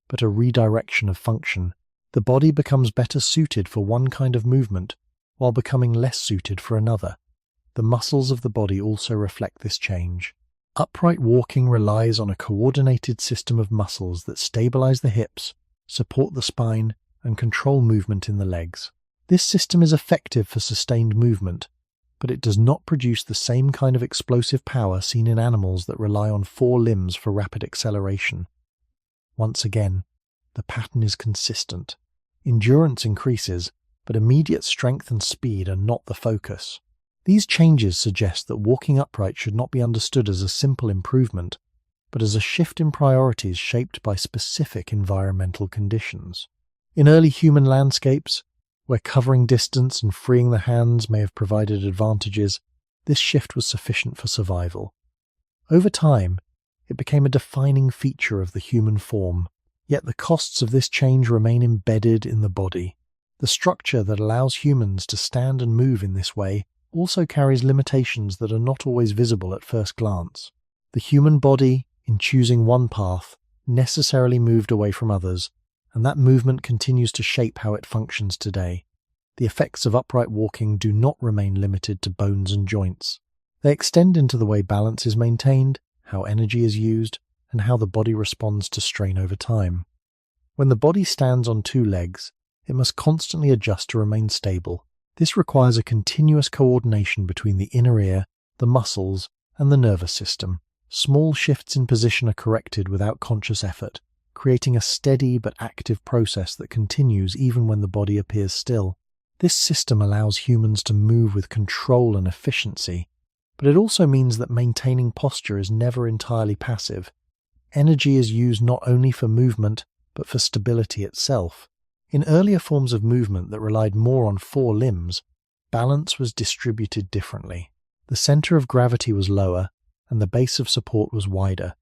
but a redirection of function. The body becomes better suited for one kind of movement, while becoming less suited for another. The muscles of the body also reflect this change. Upright walking relies on a coordinated system of muscles that stabilize the hips, support the spine, and control movement in the legs. This system is effective for sustained movement, but it does not produce the same kind of explosive power seen in animals that rely on four limbs for rapid acceleration. Once again, the pattern is consistent. Endurance increases, but immediate strength and speed are not the focus. These changes suggest that walking upright should not be understood as a simple improvement, but as a shift in priorities shaped by specific environmental conditions. In early human landscapes, where covering distance and freeing the hands may have provided advantages, this shift was sufficient for survival. Over time, it became a defining feature of the human form, yet the costs of this change remain embedded in the body. The structure that allows humans to stand and move in this way also carries limitations that are not always visible at first glance. The human body, in choosing one path, necessarily moved away from others, and that movement continues to shape how it functions today. The effects of upright walking do not remain limited to bones and joints. They extend into the way balance is maintained, how energy is used, and how the body responds to strain over time. When the body stands on two legs, it must constantly adjust to remain stable. This requires a continuous coordination between the inner ear, the muscles, and the nervous system. Small shifts in position are corrected without conscious effort, creating a steady but active process that continues even when the body appears still. This system allows humans to move with control and efficiency, but it also means that maintaining posture is never entirely passive. Energy is used not only for movement, but for stability itself. In earlier forms of movement that relied more on four limbs, balance was distributed differently. The center of gravity was lower, and the base of support was wider.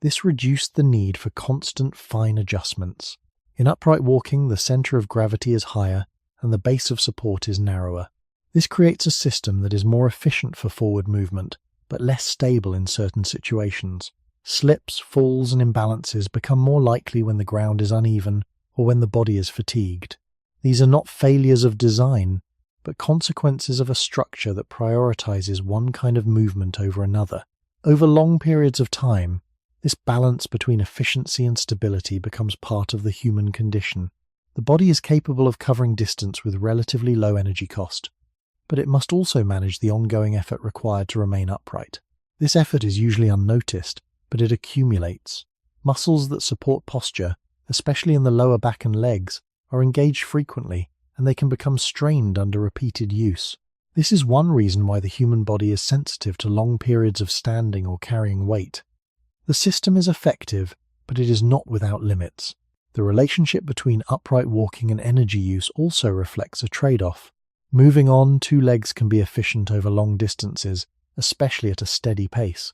This reduced the need for constant fine adjustments. In upright walking, the center of gravity is higher, and the base of support is narrower. This creates a system that is more efficient for forward movement, but less stable in certain situations. Slips, falls, and imbalances become more likely when the ground is uneven or when the body is fatigued. These are not failures of design, but consequences of a structure that prioritizes one kind of movement over another. Over long periods of time, this balance between efficiency and stability becomes part of the human condition. The body is capable of covering distance with relatively low energy cost, but it must also manage the ongoing effort required to remain upright. This effort is usually unnoticed, but it accumulates. Muscles that support posture, especially in the lower back and legs, are engaged frequently, and they can become strained under repeated use. This is one reason why the human body is sensitive to long periods of standing or carrying weight. The system is effective, but it is not without limits. The relationship between upright walking and energy use also reflects a trade-off. Moving on two legs can be efficient over long distances, especially at a steady pace.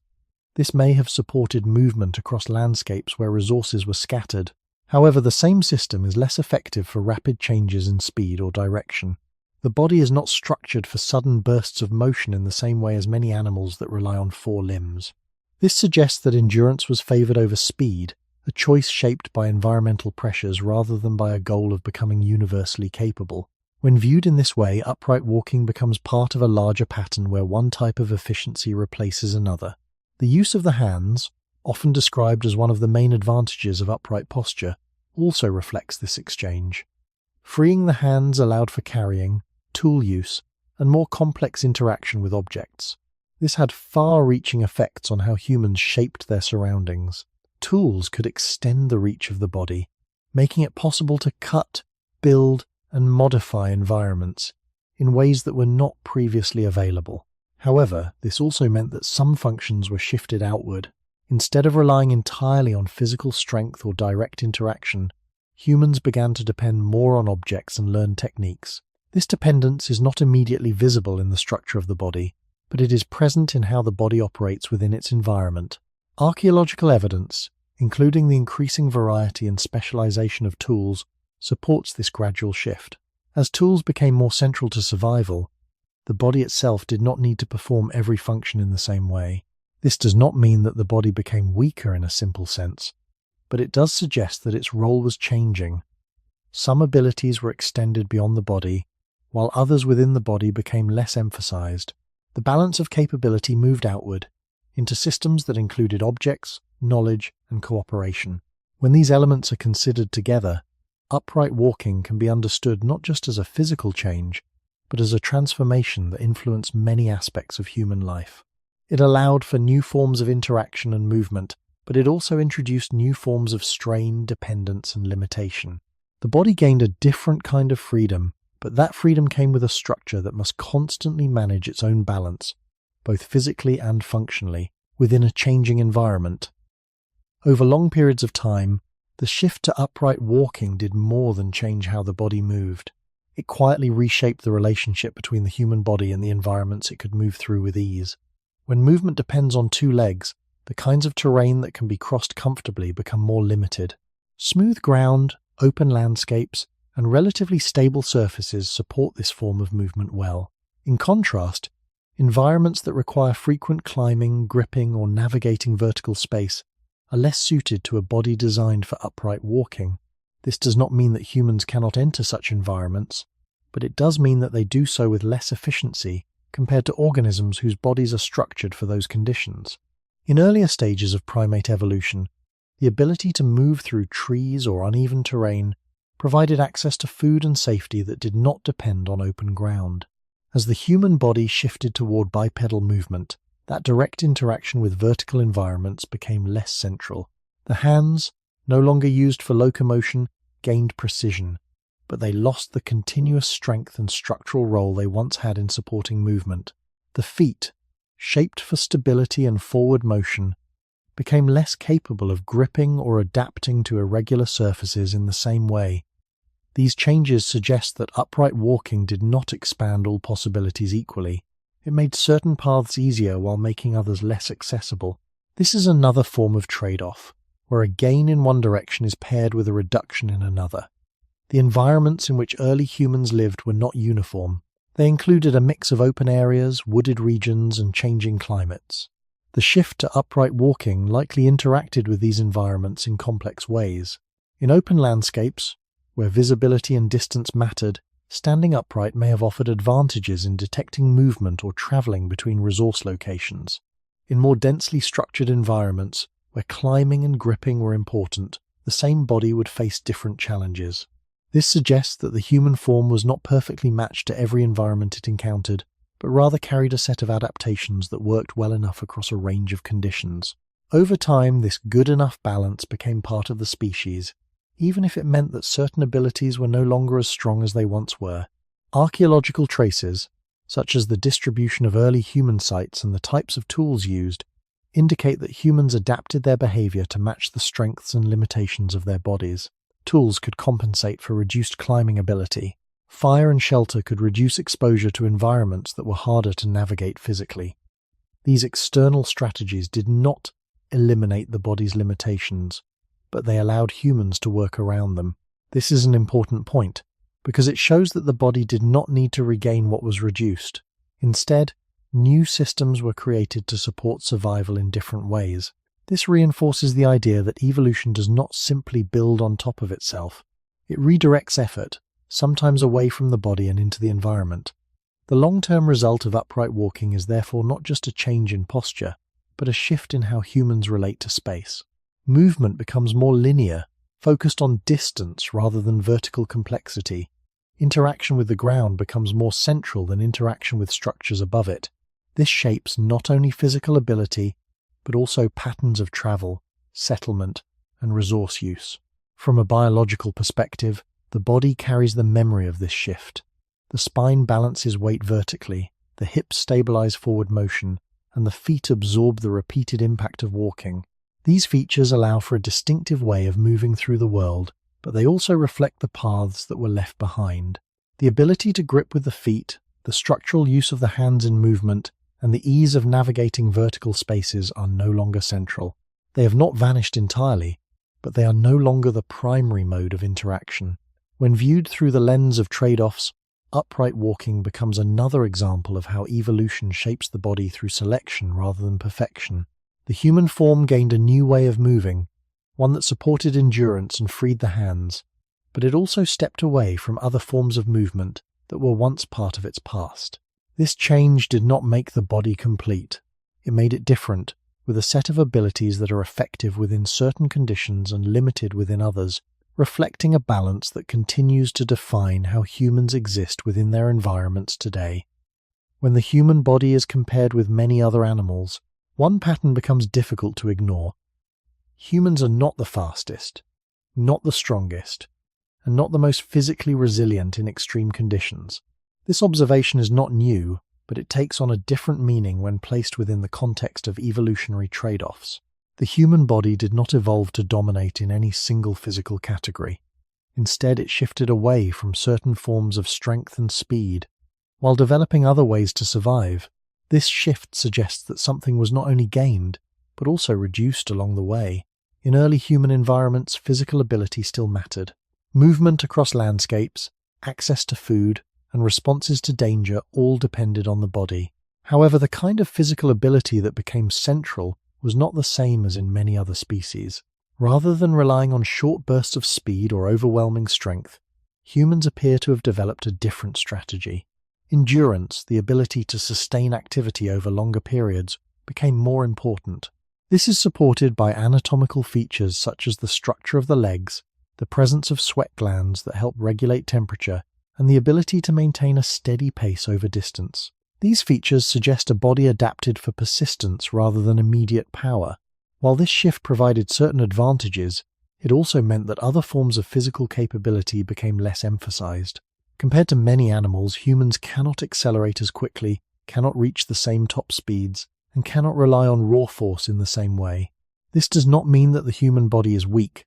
This may have supported movement across landscapes where resources were scattered. However, the same system is less effective for rapid changes in speed or direction. The body is not structured for sudden bursts of motion in the same way as many animals that rely on four limbs. This suggests that endurance was favored over speed, a choice shaped by environmental pressures rather than by a goal of becoming universally capable. When viewed in this way, upright walking becomes part of a larger pattern where one type of efficiency replaces another. The use of the hands, often described as one of the main advantages of upright posture, also reflects this exchange. Freeing the hands allowed for carrying, tool use, and more complex interaction with objects. This had far-reaching effects on how humans shaped their surroundings. Tools could extend the reach of the body, making it possible to cut, build, and modify environments in ways that were not previously available. However, this also meant that some functions were shifted outward. Instead of relying entirely on physical strength or direct interaction, humans began to depend more on objects and learn techniques. This dependence is not immediately visible in the structure of the body, but it is present in how the body operates within its environment. Archaeological evidence, including the increasing variety and specialization of tools, supports this gradual shift. As tools became more central to survival, the body itself did not need to perform every function in the same way. This does not mean that the body became weaker in a simple sense, but it does suggest that its role was changing. Some abilities were extended beyond the body, while others within the body became less emphasized. The balance of capability moved outward, into systems that included objects, knowledge, and cooperation. When these elements are considered together, upright walking can be understood not just as a physical change, but as a transformation that influenced many aspects of human life. It allowed for new forms of interaction and movement, but it also introduced new forms of strain, dependence, and limitation. The body gained a different kind of freedom, but that freedom came with a structure that must constantly manage its own balance, both physically and functionally, within a changing environment. Over long periods of time, the shift to upright walking did more than change how the body moved. It quietly reshaped the relationship between the human body and the environments it could move through with ease. When movement depends on two legs, the kinds of terrain that can be crossed comfortably become more limited. Smooth ground, open landscapes, and relatively stable surfaces support this form of movement well. In contrast, environments that require frequent climbing, gripping, or navigating vertical space are less suited to a body designed for upright walking. This does not mean that humans cannot enter such environments, but it does mean that they do so with less efficiency compared to organisms whose bodies are structured for those conditions. In earlier stages of primate evolution, the ability to move through trees or uneven terrain provided access to food and safety that did not depend on open ground. As the human body shifted toward bipedal movement, that direct interaction with vertical environments became less central. The hands, no longer used for locomotion, gained precision, but they lost the continuous strength and structural role they once had in supporting movement. The feet, shaped for stability and forward motion, became less capable of gripping or adapting to irregular surfaces in the same way. These changes suggest that upright walking did not expand all possibilities equally. It made certain paths easier while making others less accessible. This is another form of trade-off, where a gain in one direction is paired with a reduction in another. The environments in which early humans lived were not uniform. They included a mix of open areas, wooded regions, and changing climates. The shift to upright walking likely interacted with these environments in complex ways. In open landscapes, Where visibility and distance mattered, standing upright may have offered advantages in detecting movement or traveling between resource locations. In more densely structured environments, where climbing and gripping were important, the same body would face different challenges. This suggests that the human form was not perfectly matched to every environment it encountered, but rather carried a set of adaptations that worked well enough across a range of conditions. Over time, this good enough balance became part of the species, even if it meant that certain abilities were no longer as strong as they once were. Archaeological traces, such as the distribution of early human sites and the types of tools used, indicate that humans adapted their behavior to match the strengths and limitations of their bodies. Tools could compensate for reduced climbing ability. Fire and shelter could reduce exposure to environments that were harder to navigate physically. These external strategies did not eliminate the body's limitations, but they allowed humans to work around them. This is an important point, because it shows that the body did not need to regain what was reduced. Instead, new systems were created to support survival in different ways. This reinforces the idea that evolution does not simply build on top of itself. It redirects effort, sometimes away from the body and into the environment. The long-term result of upright walking is therefore not just a change in posture, but a shift in how humans relate to space. Movement becomes more linear, focused on distance rather than vertical complexity. Interaction with the ground becomes more central than interaction with structures above it. This shapes not only physical ability, but also patterns of travel, settlement, and resource use. From a biological perspective, the body carries the memory of this shift. The spine balances weight vertically, the hips stabilize forward motion, and the feet absorb the repeated impact of walking. These features allow for a distinctive way of moving through the world, but they also reflect the paths that were left behind. The ability to grip with the feet, the structural use of the hands in movement, and the ease of navigating vertical spaces are no longer central. They have not vanished entirely, but they are no longer the primary mode of interaction. When viewed through the lens of trade-offs, upright walking becomes another example of how evolution shapes the body through selection rather than perfection. The human form gained a new way of moving, one that supported endurance and freed the hands, but it also stepped away from other forms of movement that were once part of its past. This change did not make the body complete. It made it different, with a set of abilities that are effective within certain conditions and limited within others, reflecting a balance that continues to define how humans exist within their environments today. When the human body is compared with many other animals, one pattern becomes difficult to ignore. Humans are not the fastest, not the strongest, and not the most physically resilient in extreme conditions. This observation is not new, but it takes on a different meaning when placed within the context of evolutionary trade-offs. The human body did not evolve to dominate in any single physical category. Instead, it shifted away from certain forms of strength and speed, while developing other ways to survive. This shift suggests that something was not only gained, but also reduced along the way. In early human environments, physical ability still mattered. Movement across landscapes, access to food, and responses to danger all depended on the body. However, the kind of physical ability that became central was not the same as in many other species. Rather than relying on short bursts of speed or overwhelming strength, humans appear to have developed a different strategy. Endurance, the ability to sustain activity over longer periods, became more important. This is supported by anatomical features such as the structure of the legs, the presence of sweat glands that help regulate temperature, and the ability to maintain a steady pace over distance. These features suggest a body adapted for persistence rather than immediate power. While this shift provided certain advantages, it also meant that other forms of physical capability became less emphasized. Compared to many animals, humans cannot accelerate as quickly, cannot reach the same top speeds, and cannot rely on raw force in the same way. This does not mean that the human body is weak,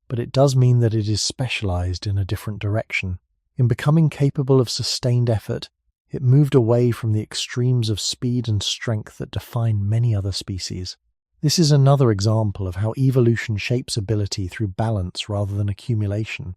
but it does mean that it is specialized in a different direction. In becoming capable of sustained effort, it moved away from the extremes of speed and strength that define many other species. This is another example of how evolution shapes ability through balance rather than accumulation.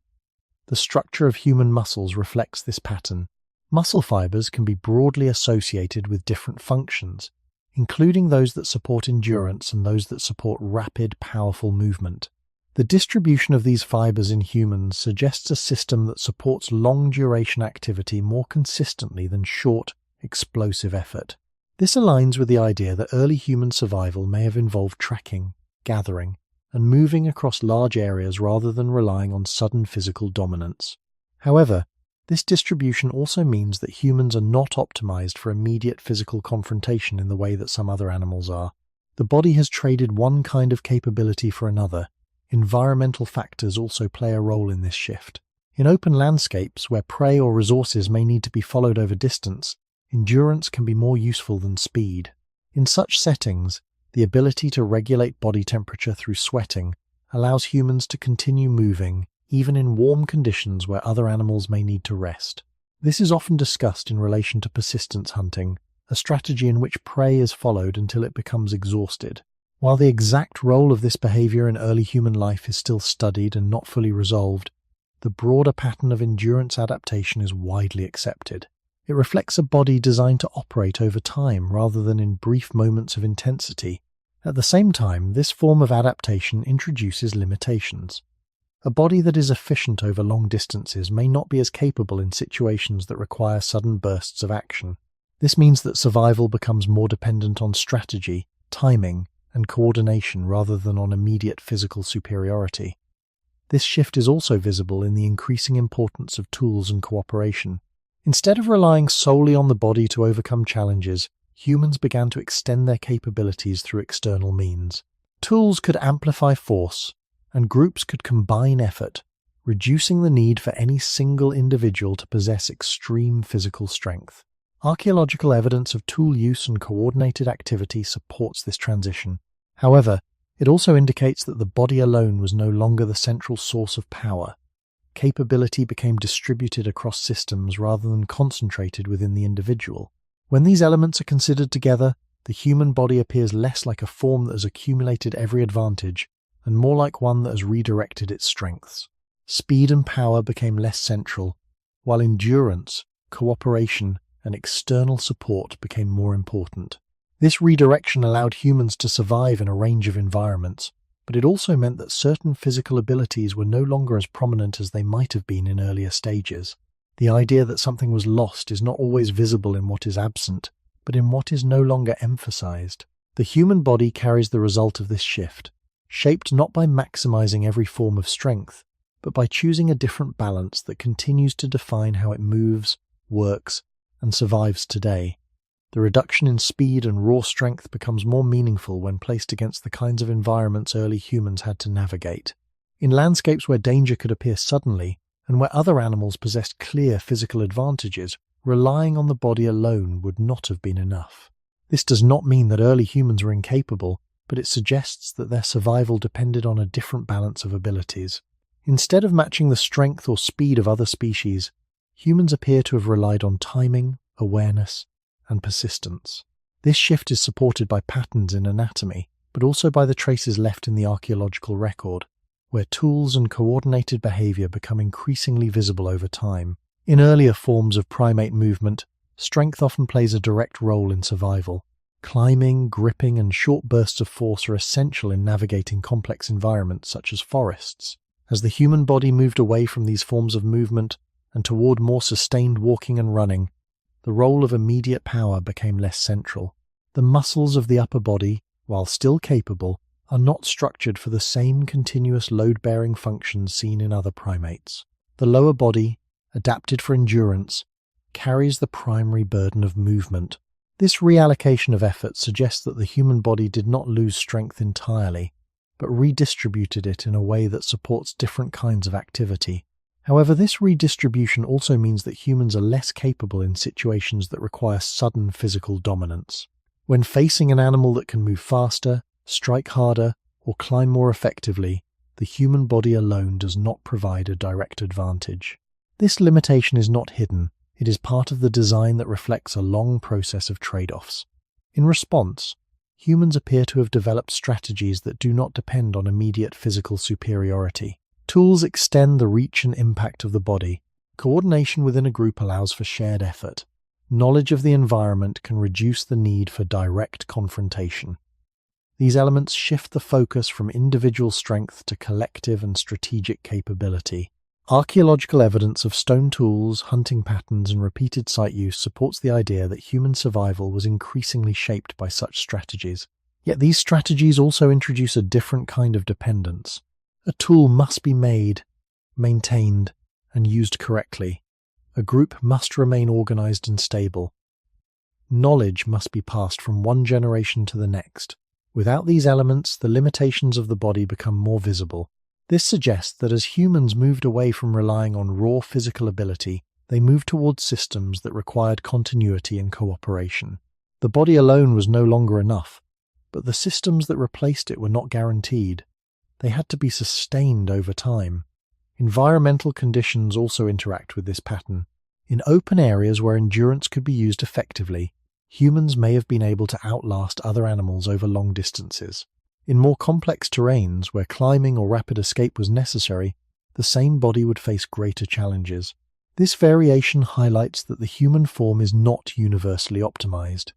The structure of human muscles reflects this pattern. Muscle fibers can be broadly associated with different functions, including those that support endurance and those that support rapid, powerful movement. The distribution of these fibers in humans suggests a system that supports long-duration activity more consistently than short, explosive effort. This aligns with the idea that early human survival may have involved tracking, gathering, and moving across large areas rather than relying on sudden physical dominance. However, this distribution also means that humans are not optimized for immediate physical confrontation in the way that some other animals are. The body has traded one kind of capability for another. Environmental factors also play a role in this shift. In open landscapes where prey or resources may need to be followed over distance, endurance can be more useful than speed. In such settings, the ability to regulate body temperature through sweating allows humans to continue moving, even in warm conditions where other animals may need to rest. This is often discussed in relation to persistence hunting, a strategy in which prey is followed until it becomes exhausted. While the exact role of this behavior in early human life is still studied and not fully resolved, the broader pattern of endurance adaptation is widely accepted. It reflects a body designed to operate over time rather than in brief moments of intensity. At the same time, this form of adaptation introduces limitations. A body that is efficient over long distances may not be as capable in situations that require sudden bursts of action. This means that survival becomes more dependent on strategy, timing, and coordination rather than on immediate physical superiority. This shift is also visible in the increasing importance of tools and cooperation. Instead of relying solely on the body to overcome challenges, humans began to extend their capabilities through external means. Tools could amplify force, and groups could combine effort, reducing the need for any single individual to possess extreme physical strength. Archaeological evidence of tool use and coordinated activity supports this transition. However, it also indicates that the body alone was no longer the central source of power. Capability became distributed across systems rather than concentrated within the individual. When these elements are considered together, the human body appears less like a form that has accumulated every advantage and more like one that has redirected its strengths. Speed and power became less central, while endurance, cooperation, and external support became more important. This redirection allowed humans to survive in a range of environments, but it also meant that certain physical abilities were no longer as prominent as they might have been in earlier stages. The idea that something was lost is not always visible in what is absent, but in what is no longer emphasized. The human body carries the result of this shift, shaped not by maximizing every form of strength, but by choosing a different balance that continues to define how it moves, works, and survives today. The reduction in speed and raw strength becomes more meaningful when placed against the kinds of environments early humans had to navigate. In landscapes where danger could appear suddenly, and where other animals possessed clear physical advantages, relying on the body alone would not have been enough. This does not mean that early humans were incapable, but it suggests that their survival depended on a different balance of abilities. Instead of matching the strength or speed of other species, humans appear to have relied on timing, awareness, and persistence. This shift is supported by patterns in anatomy, but also by the traces left in the archaeological record, where tools and coordinated behavior become increasingly visible over time. In earlier forms of primate movement, strength often plays a direct role in survival. Climbing, gripping, and short bursts of force are essential in navigating complex environments such as forests. As the human body moved away from these forms of movement and toward more sustained walking and running, the role of immediate power became less central. The muscles of the upper body, while still capable, are not structured for the same continuous load-bearing functions seen in other primates. The lower body, adapted for endurance, carries the primary burden of movement. This reallocation of effort suggests that the human body did not lose strength entirely, but redistributed it in a way that supports different kinds of activity. However, this redistribution also means that humans are less capable in situations that require sudden physical dominance. When facing an animal that can move faster, strike harder, or climb more effectively, the human body alone does not provide a direct advantage. This limitation is not hidden. It is part of the design that reflects a long process of trade-offs. In response, humans appear to have developed strategies that do not depend on immediate physical superiority. Tools extend the reach and impact of the body. Coordination within a group allows for shared effort. Knowledge of the environment can reduce the need for direct confrontation. These elements shift the focus from individual strength to collective and strategic capability. Archaeological evidence of stone tools, hunting patterns, and repeated site use supports the idea that human survival was increasingly shaped by such strategies. Yet these strategies also introduce a different kind of dependence. A tool must be made, maintained, and used correctly. A group must remain organized and stable. Knowledge must be passed from one generation to the next. Without these elements, the limitations of the body become more visible. This suggests that as humans moved away from relying on raw physical ability, they moved towards systems that required continuity and cooperation. The body alone was no longer enough, but the systems that replaced it were not guaranteed. They had to be sustained over time. Environmental conditions also interact with this pattern. In open areas where endurance could be used effectively, humans may have been able to outlast other animals over long distances. In more complex terrains, where climbing or rapid escape was necessary, the same body would face greater challenges. This variation highlights that the human form is not universally optimized.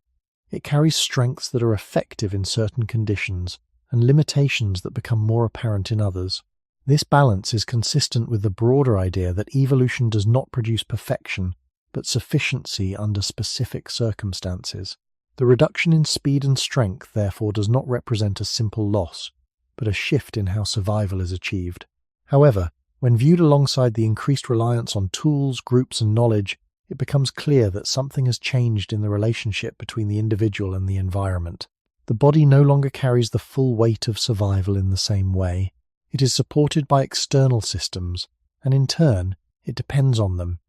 It carries strengths that are effective in certain conditions and limitations that become more apparent in others. This balance is consistent with the broader idea that evolution does not produce perfection, but sufficiency under specific circumstances. The reduction in speed and strength, therefore, does not represent a simple loss, but a shift in how survival is achieved. However, when viewed alongside the increased reliance on tools, groups, and knowledge, it becomes clear that something has changed in the relationship between the individual and the environment. The body no longer carries the full weight of survival in the same way. It is supported by external systems, and in turn, it depends on them.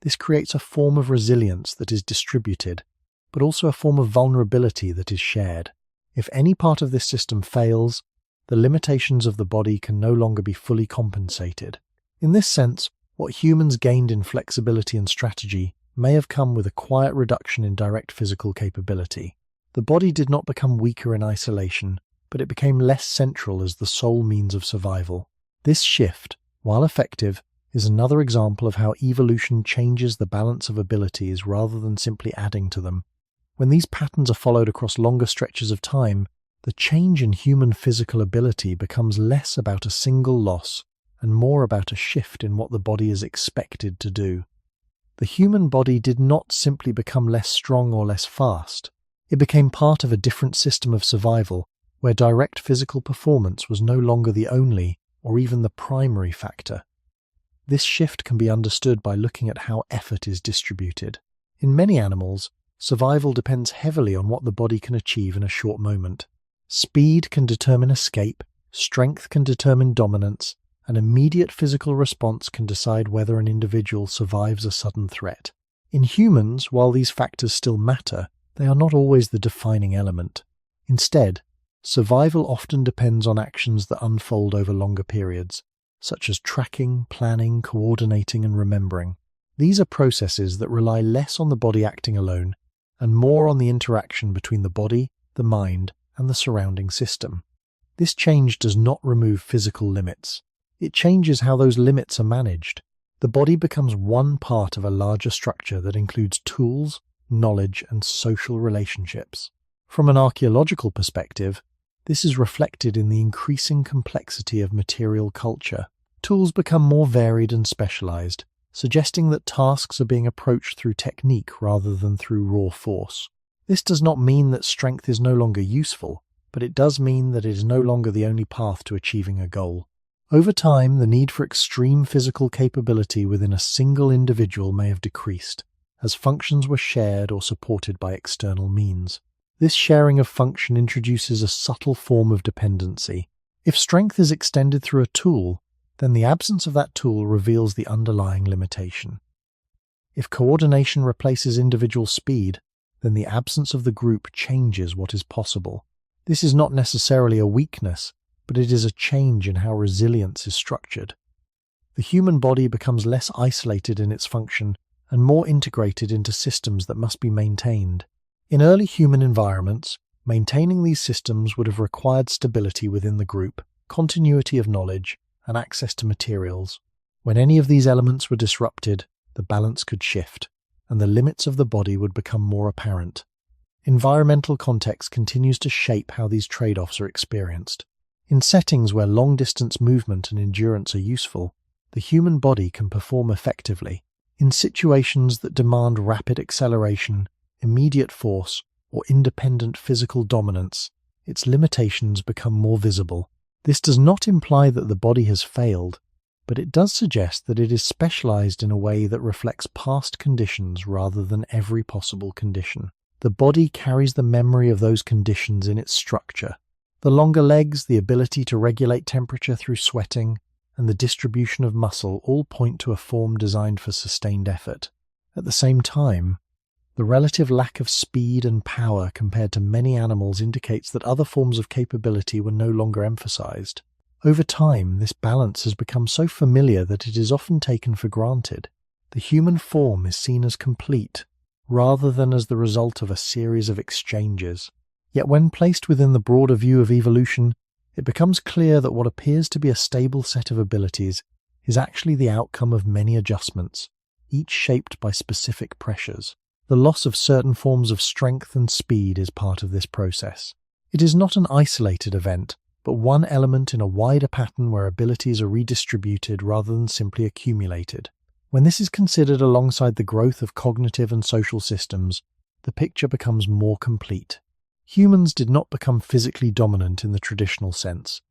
This creates a form of resilience that is distributed, but also a form of vulnerability that is shared. If any part of this system fails, the limitations of the body can no longer be fully compensated. In this sense, what humans gained in flexibility and strategy may have come with a quiet reduction in direct physical capability. The body did not become weaker in isolation, but it became less central as the sole means of survival. This shift, while effective, is another example of how evolution changes the balance of abilities rather than simply adding to them. When these patterns are followed across longer stretches of time, the change in human physical ability becomes less about a single loss and more about a shift in what the body is expected to do. The human body did not simply become less strong or less fast. It became part of a different system of survival, where direct physical performance was no longer the only or even the primary factor. This shift can be understood by looking at how effort is distributed. In many animals, survival depends heavily on what the body can achieve in a short moment. Speed can determine escape, strength can determine dominance, and immediate physical response can decide whether an individual survives a sudden threat. In humans, while these factors still matter, they are not always the defining element. Instead, survival often depends on actions that unfold over longer periods, such as tracking, planning, coordinating, and remembering. These are processes that rely less on the body acting alone and more on the interaction between the body, the mind, and the surrounding system. This change does not remove physical limits. It changes how those limits are managed. The body becomes one part of a larger structure that includes tools, knowledge, and social relationships. From an archaeological perspective, this is reflected in the increasing complexity of material culture. Tools become more varied and specialized, suggesting that tasks are being approached through technique rather than through raw force. This does not mean that strength is no longer useful, but it does mean that it is no longer the only path to achieving a goal. Over time, the need for extreme physical capability within a single individual may have decreased, as functions were shared or supported by external means. This sharing of function introduces a subtle form of dependency. If strength is extended through a tool, then the absence of that tool reveals the underlying limitation. If coordination replaces individual speed, then the absence of the group changes what is possible. This is not necessarily a weakness, but it is a change in how resilience is structured. The human body becomes less isolated in its function and more integrated into systems that must be maintained. In early human environments, maintaining these systems would have required stability within the group, continuity of knowledge, and access to materials. When any of these elements were disrupted, the balance could shift, and the limits of the body would become more apparent. Environmental context continues to shape how these trade-offs are experienced. In settings where long-distance movement and endurance are useful, the human body can perform effectively. In situations that demand rapid acceleration, immediate force, or independent physical dominance, its limitations become more visible. This does not imply that the body has failed, but it does suggest that it is specialized in a way that reflects past conditions rather than every possible condition. The body carries the memory of those conditions in its structure. The longer legs, the ability to regulate temperature through sweating, and the distribution of muscle all point to a form designed for sustained effort. At the same time, the relative lack of speed and power compared to many animals indicates that other forms of capability were no longer emphasized. Over time, this balance has become so familiar that it is often taken for granted. The human form is seen as complete, rather than as the result of a series of exchanges. Yet when placed within the broader view of evolution, it becomes clear that what appears to be a stable set of abilities is actually the outcome of many adjustments, each shaped by specific pressures. The loss of certain forms of strength and speed is part of this process. It is not an isolated event, but one element in a wider pattern where abilities are redistributed rather than simply accumulated. When this is considered alongside the growth of cognitive and social systems, the picture becomes more complete. Humans did not become physically dominant in the traditional sense.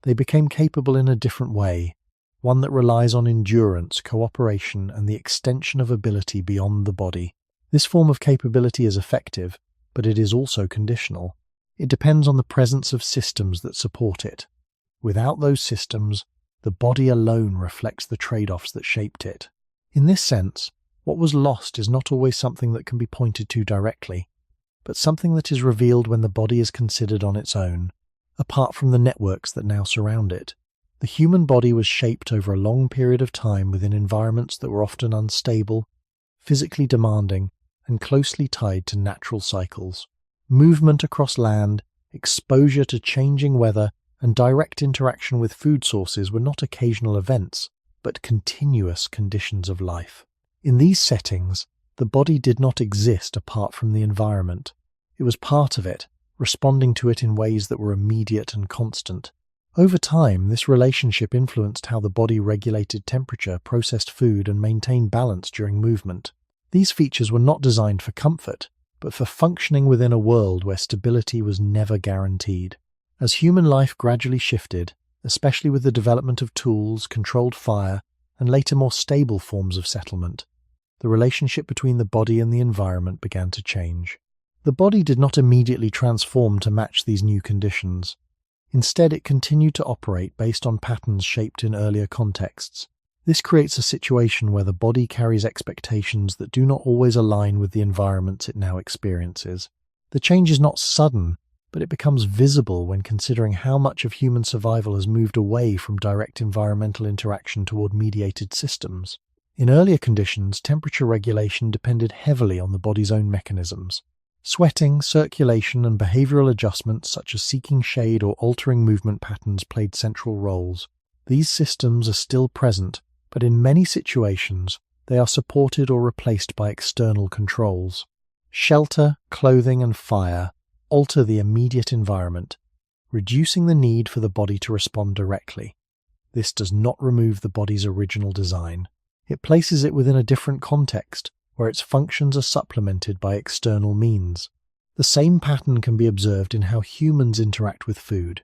They became capable in a different way, one that relies on endurance, cooperation, and the extension of ability beyond the body. This form of capability is effective, but it is also conditional. It depends on the presence of systems that support it. Without those systems, the body alone reflects the trade-offs that shaped it. In this sense, what was lost is not always something that can be pointed to directly, but something that is revealed when the body is considered on its own, apart from the networks that now surround it. The human body was shaped over a long period of time within environments that were often unstable, physically demanding, and closely tied to natural cycles. Movement across land, exposure to changing weather, and direct interaction with food sources were not occasional events, but continuous conditions of life. In these settings, the body did not exist apart from the environment. It was part of it, responding to it in ways that were immediate and constant. Over time, this relationship influenced how the body regulated temperature, processed food, and maintained balance during movement. These features were not designed for comfort, but for functioning within a world where stability was never guaranteed. As human life gradually shifted, especially with the development of tools, controlled fire, and later more stable forms of settlement, the relationship between the body and the environment began to change. The body did not immediately transform to match these new conditions. Instead, it continued to operate based on patterns shaped in earlier contexts. This creates a situation where the body carries expectations that do not always align with the environments it now experiences. The change is not sudden, but it becomes visible when considering how much of human survival has moved away from direct environmental interaction toward mediated systems. In earlier conditions, temperature regulation depended heavily on the body's own mechanisms. Sweating, circulation, and behavioral adjustments such as seeking shade or altering movement patterns played central roles. These systems are still present, but in many situations, they are supported or replaced by external controls. Shelter, clothing, and fire alter the immediate environment, reducing the need for the body to respond directly. This does not remove the body's original design. It places it within a different context, where its functions are supplemented by external means. The same pattern can be observed in how humans interact with food.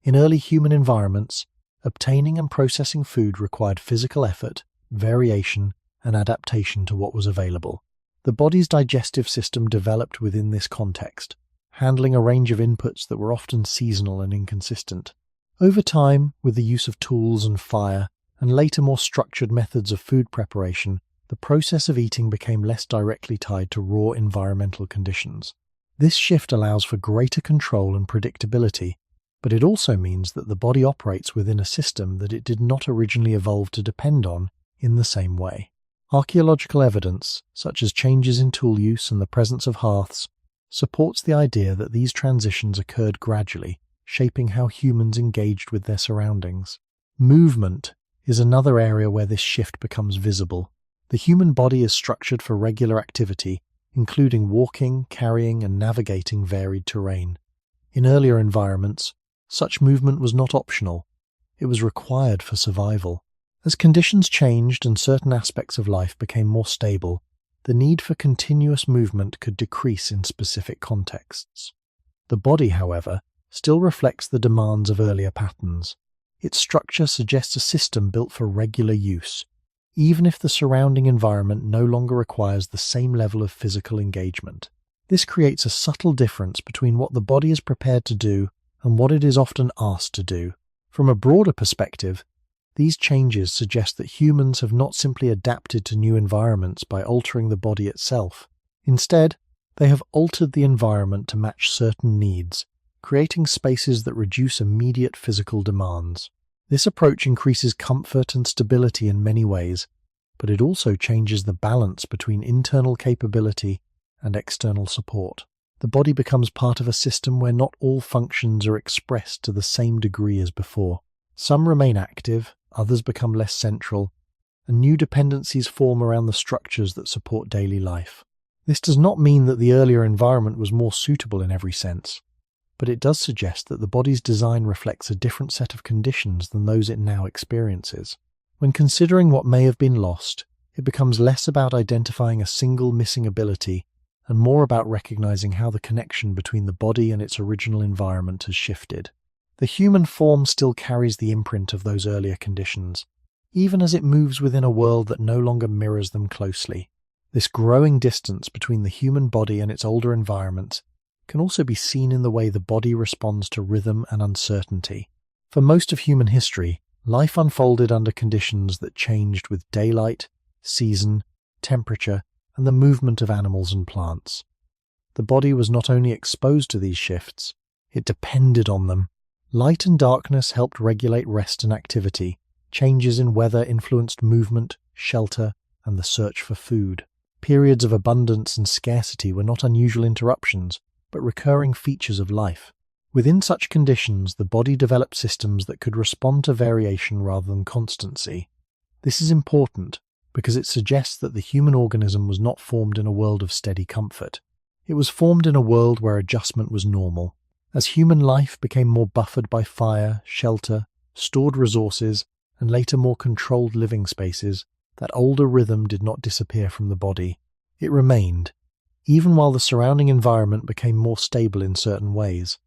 In early human environments, obtaining and processing food required physical effort, variation, and adaptation to what was available. The body's digestive system developed within this context, handling a range of inputs that were often seasonal and inconsistent. Over time, with the use of tools and fire, and later more structured methods of food preparation, the process of eating became less directly tied to raw environmental conditions. This shift allows for greater control and predictability, but it also means that the body operates within a system that it did not originally evolve to depend on in the same way. Archaeological evidence, such as changes in tool use and the presence of hearths, supports the idea that these transitions occurred gradually, shaping how humans engaged with their surroundings. Movement is another area where this shift becomes visible. The human body is structured for regular activity, including walking, carrying, and navigating varied terrain. In earlier environments, such movement was not optional. It was required for survival. As conditions changed and certain aspects of life became more stable, the need for continuous movement could decrease in specific contexts. The body, however, still reflects the demands of earlier patterns. Its structure suggests a system built for regular use, even if the surrounding environment no longer requires the same level of physical engagement. This creates a subtle difference between what the body is prepared to do and what it is often asked to do. From a broader perspective, these changes suggest that humans have not simply adapted to new environments by altering the body itself. Instead, they have altered the environment to match certain needs, creating spaces that reduce immediate physical demands. This approach increases comfort and stability in many ways, but it also changes the balance between internal capability and external support. The body becomes part of a system where not all functions are expressed to the same degree as before. Some remain active, others become less central, and new dependencies form around the structures that support daily life. This does not mean that the earlier environment was more suitable in every sense, but it does suggest that the body's design reflects a different set of conditions than those it now experiences. When considering what may have been lost, it becomes less about identifying a single missing ability and more about recognizing how the connection between the body and its original environment has shifted. The human form still carries the imprint of those earlier conditions, even as it moves within a world that no longer mirrors them closely. This growing distance between the human body and its older environment can also be seen in the way the body responds to rhythm and uncertainty. For most of human history, life unfolded under conditions that changed with daylight, season, temperature, and the movement of animals and plants. The body was not only exposed to these shifts, it depended on them. Light and darkness helped regulate rest and activity. Changes in weather influenced movement, shelter, and the search for food. Periods of abundance and scarcity were not unusual interruptions, but recurring features of life. Within such conditions, the body developed systems that could respond to variation rather than constancy. This is important because it suggests that the human organism was not formed in a world of steady comfort. It was formed in a world where adjustment was normal. As human life became more buffered by fire, shelter, stored resources, and later more controlled living spaces, that older rhythm did not disappear from the body. It remained, even while the surrounding environment became more stable in certain ways.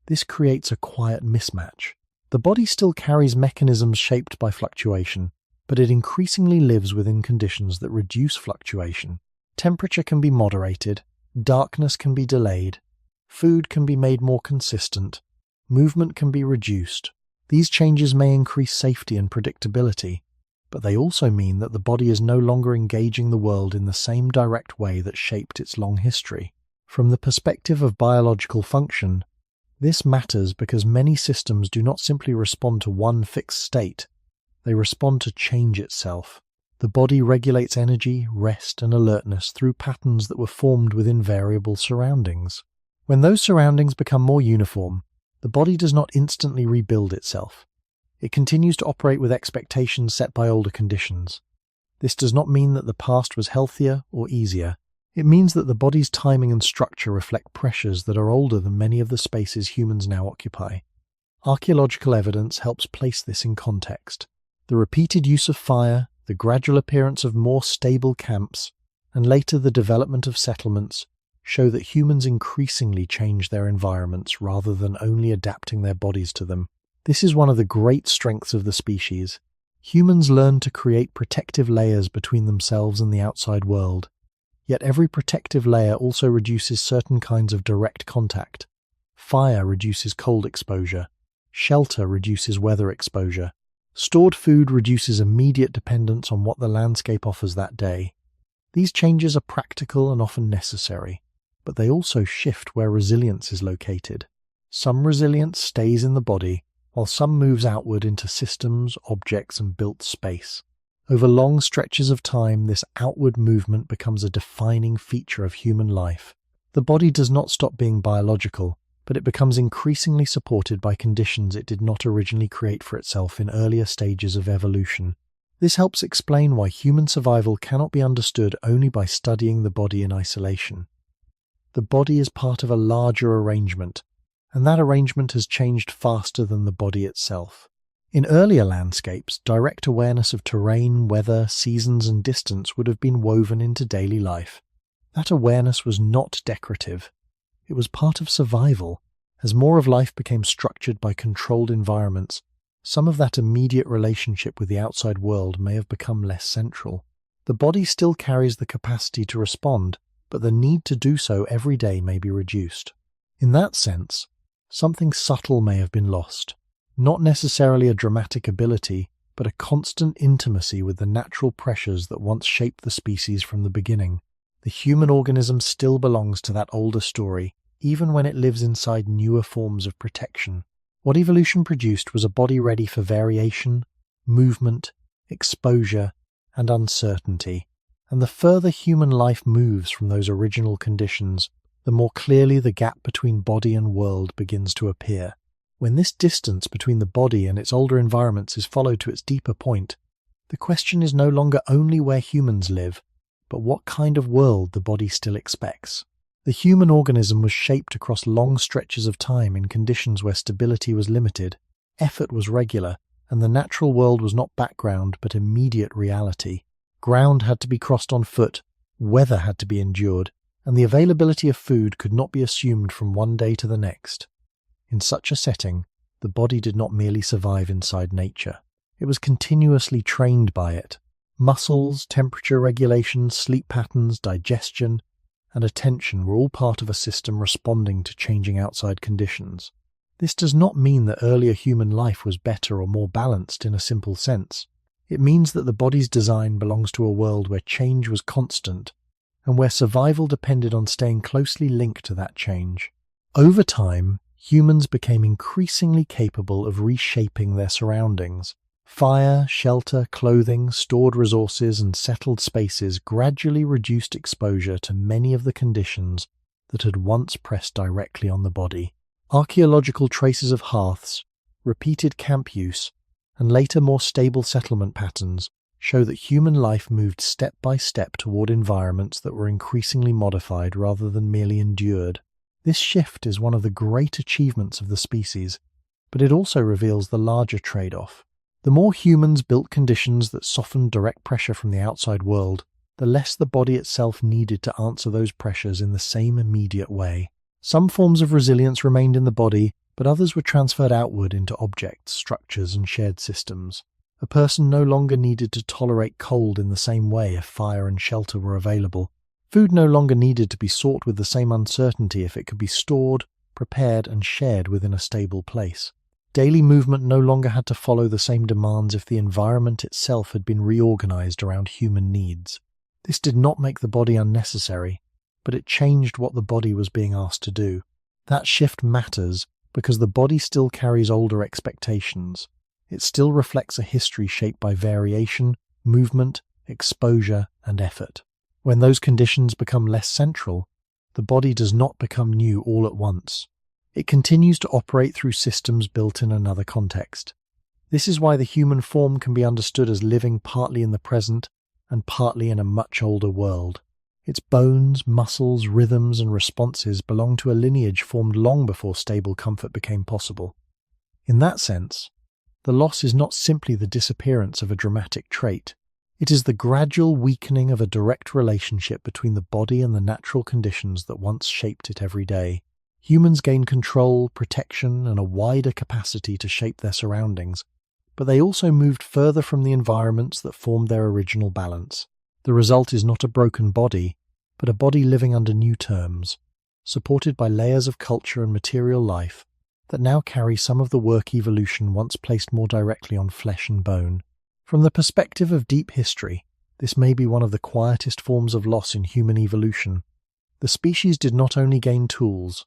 This creates a quiet mismatch. The body still carries mechanisms shaped by fluctuation, but it increasingly lives within conditions that reduce fluctuation. Temperature can be moderated, darkness can be delayed, food can be made more consistent, movement can be reduced. These changes may increase safety and predictability, but they also mean that the body is no longer engaging the world in the same direct way that shaped its long history. From the perspective of biological function, this matters because many systems do not simply respond to one fixed state, they respond to change itself. The body regulates energy, rest, and alertness through patterns that were formed within variable surroundings. When those surroundings become more uniform, the body does not instantly rebuild itself. It continues to operate with expectations set by older conditions. This does not mean that the past was healthier or easier. It means that the body's timing and structure reflect pressures that are older than many of the spaces humans now occupy. Archaeological evidence helps place this in context. The repeated use of fire, the gradual appearance of more stable camps, and later the development of settlements show that humans increasingly change their environments rather than only adapting their bodies to them. This is one of the great strengths of the species. Humans learn to create protective layers between themselves and the outside world, yet every protective layer also reduces certain kinds of direct contact. Fire reduces cold exposure, shelter reduces weather exposure, stored food reduces immediate dependence on what the landscape offers that day. These changes are practical and often necessary, but they also shift where resilience is located. Some resilience stays in the body, while some moves outward into systems, objects, and built space. Over long stretches of time, this outward movement becomes a defining feature of human life. The body does not stop being biological, but it becomes increasingly supported by conditions it did not originally create for itself in earlier stages of evolution. This helps explain why human survival cannot be understood only by studying the body in isolation. The body is part of a larger arrangement, and that arrangement has changed faster than the body itself. In earlier landscapes, direct awareness of terrain, weather, seasons, and distance would have been woven into daily life. That awareness was not decorative. It was part of survival. As more of life became structured by controlled environments, some of that immediate relationship with the outside world may have become less central. The body still carries the capacity to respond, but the need to do so every day may be reduced. In that sense, something subtle may have been lost. Not necessarily a dramatic ability, but a constant intimacy with the natural pressures that once shaped the species from the beginning. The human organism still belongs to that older story, even when it lives inside newer forms of protection. What evolution produced was a body ready for variation, movement, exposure, and uncertainty. And the further human life moves from those original conditions, the more clearly the gap between body and world begins to appear. When this distance between the body and its older environments is followed to its deeper point, the question is no longer only where humans live, but what kind of world the body still expects. The human organism was shaped across long stretches of time in conditions where stability was limited, effort was regular, and the natural world was not background but immediate reality. Ground had to be crossed on foot, weather had to be endured, and the availability of food could not be assumed from one day to the next. In such a setting, the body did not merely survive inside nature. It was continuously trained by it. Muscles, temperature regulation, sleep patterns, digestion, and attention were all part of a system responding to changing outside conditions. This does not mean that earlier human life was better or more balanced in a simple sense. It means that the body's design belongs to a world where change was constant and where survival depended on staying closely linked to that change. Over time, humans became increasingly capable of reshaping their surroundings. Fire, shelter, clothing, stored resources, and settled spaces gradually reduced exposure to many of the conditions that had once pressed directly on the body. Archaeological traces of hearths, repeated camp use, and later more stable settlement patterns show that human life moved step by step toward environments that were increasingly modified rather than merely endured. This shift is one of the great achievements of the species, but it also reveals the larger trade-off. The more humans built conditions that softened direct pressure from the outside world, the less the body itself needed to answer those pressures in the same immediate way. Some forms of resilience remained in the body, but others were transferred outward into objects, structures, and shared systems. A person no longer needed to tolerate cold in the same way if fire and shelter were available. Food no longer needed to be sought with the same uncertainty if it could be stored, prepared, and shared within a stable place. Daily movement no longer had to follow the same demands if the environment itself had been reorganized around human needs. This did not make the body unnecessary, but it changed what the body was being asked to do. That shift matters because the body still carries older expectations. It still reflects a history shaped by variation, movement, exposure, and effort. When those conditions become less central, the body does not become new all at once. It continues to operate through systems built in another context. This is why the human form can be understood as living partly in the present and partly in a much older world. Its bones, muscles, rhythms, and responses belong to a lineage formed long before stable comfort became possible. In that sense, the loss is not simply the disappearance of a dramatic trait. It is the gradual weakening of a direct relationship between the body and the natural conditions that once shaped it every day. Humans gain control, protection, and a wider capacity to shape their surroundings, but they also moved further from the environments that formed their original balance. The result is not a broken body, but a body living under new terms, supported by layers of culture and material life that now carry some of the work evolution once placed more directly on flesh and bone. From the perspective of deep history, this may be one of the quietest forms of loss in human evolution. The species did not only gain tools,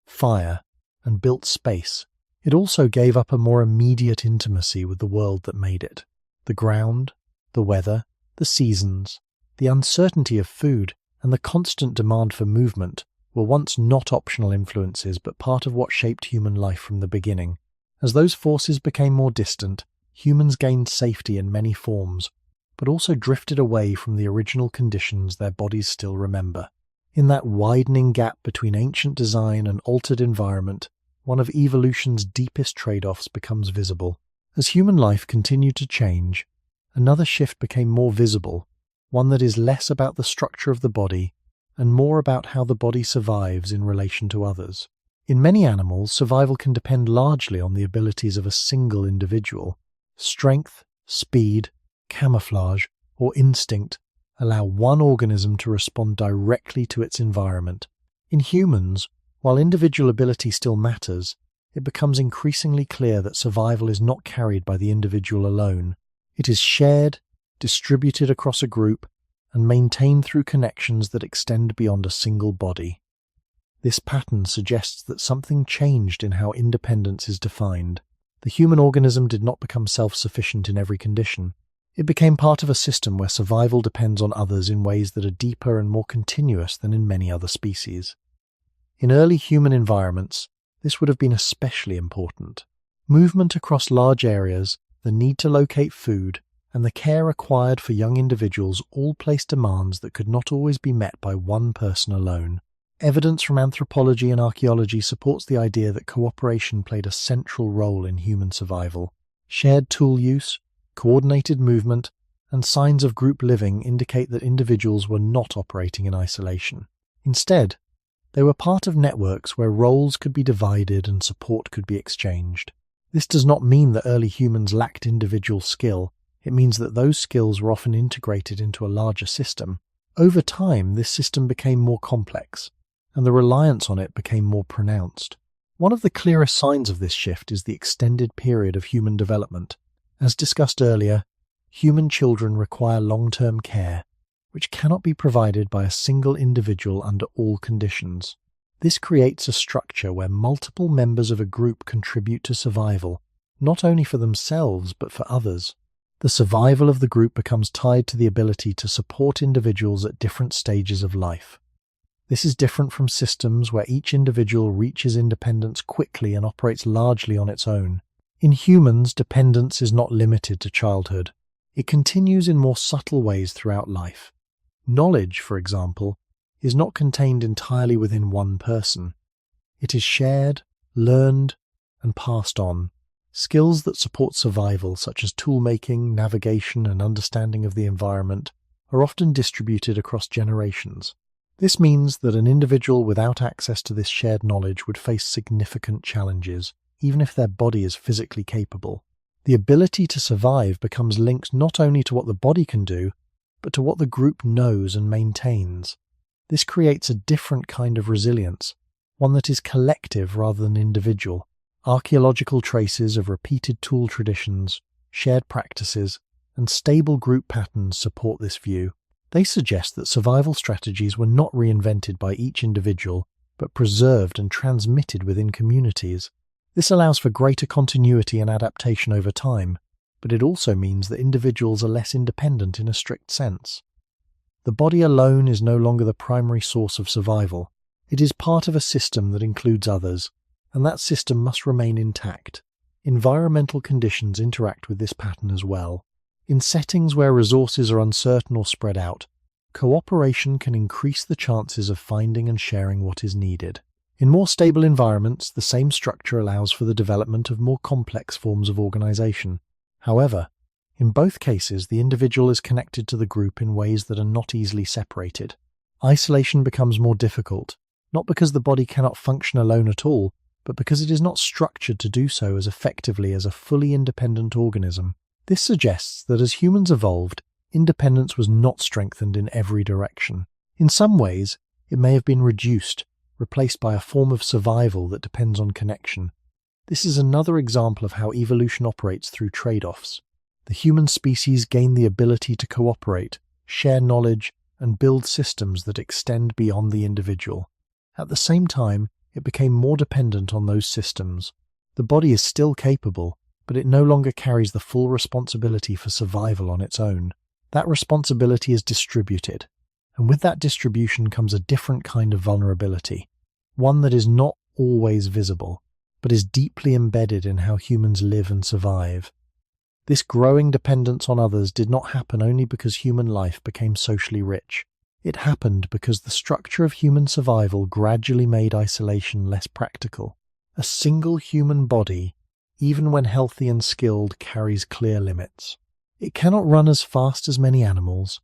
fire, and built space, it also gave up a more immediate intimacy with the world that made it. The ground, the weather, the seasons, the uncertainty of food, and the constant demand for movement were once not optional influences but part of what shaped human life from the beginning. As those forces became more distant, humans gained safety in many forms, but also drifted away from the original conditions their bodies still remember. In that widening gap between ancient design and altered environment, one of evolution's deepest trade-offs becomes visible. As human life continued to change, another shift became more visible, one that is less about the structure of the body and more about how the body survives in relation to others. In many animals, survival can depend largely on the abilities of a single individual. Strength, speed, camouflage, or instinct allow one organism to respond directly to its environment. In humans, while individual ability still matters, it becomes increasingly clear that survival is not carried by the individual alone. It is shared, distributed across a group, and maintained through connections that extend beyond a single body. This pattern suggests that something changed in how independence is defined. The human organism did not become self-sufficient in every condition. It became part of a system where survival depends on others in ways that are deeper and more continuous than in many other species. In early human environments, this would have been especially important. Movement across large areas, the need to locate food, and the care required for young individuals all placed demands that could not always be met by one person alone. Evidence from anthropology and archaeology supports the idea that cooperation played a central role in human survival. Shared tool use, coordinated movement, and signs of group living indicate that individuals were not operating in isolation. Instead, they were part of networks where roles could be divided and support could be exchanged. This does not mean that early humans lacked individual skill. It means that those skills were often integrated into a larger system. Over time, this system became more complex, and the reliance on it became more pronounced. One of the clearest signs of this shift is the extended period of human development. As discussed earlier, human children require long-term care, which cannot be provided by a single individual under all conditions. This creates a structure where multiple members of a group contribute to survival, not only for themselves but for others. The survival of the group becomes tied to the ability to support individuals at different stages of life. This is different from systems where each individual reaches independence quickly and operates largely on its own. In humans, dependence is not limited to childhood. It continues in more subtle ways throughout life. Knowledge, for example, is not contained entirely within one person. It is shared, learned, and passed on. Skills that support survival, such as tool-making, navigation, and understanding of the environment, are often distributed across generations. This means that an individual without access to this shared knowledge would face significant challenges, even if their body is physically capable. The ability to survive becomes linked not only to what the body can do, but to what the group knows and maintains. This creates a different kind of resilience, one that is collective rather than individual. Archaeological traces of repeated tool traditions, shared practices, and stable group patterns support this view. They suggest that survival strategies were not reinvented by each individual, but preserved and transmitted within communities. This allows for greater continuity and adaptation over time, but it also means that individuals are less independent in a strict sense. The body alone is no longer the primary source of survival. It is part of a system that includes others, and that system must remain intact. Environmental conditions interact with this pattern as well. In settings where resources are uncertain or spread out, cooperation can increase the chances of finding and sharing what is needed. In more stable environments, the same structure allows for the development of more complex forms of organization. However, in both cases, the individual is connected to the group in ways that are not easily separated. Isolation becomes more difficult, not because the body cannot function alone at all, but because it is not structured to do so as effectively as a fully independent organism. This suggests that as humans evolved, independence was not strengthened in every direction. In some ways, it may have been reduced, replaced by a form of survival that depends on connection. This is another example of how evolution operates through trade-offs. The human species gained the ability to cooperate, share knowledge, and build systems that extend beyond the individual. At the same time, it became more dependent on those systems. The body is still capable, but it no longer carries the full responsibility for survival on its own. That responsibility is distributed, and with that distribution comes a different kind of vulnerability, one that is not always visible, but is deeply embedded in how humans live and survive. This growing dependence on others did not happen only because human life became socially rich. It happened because the structure of human survival gradually made isolation less practical. A single human body, even when healthy and skilled, carries clear limits. It cannot run as fast as many animals,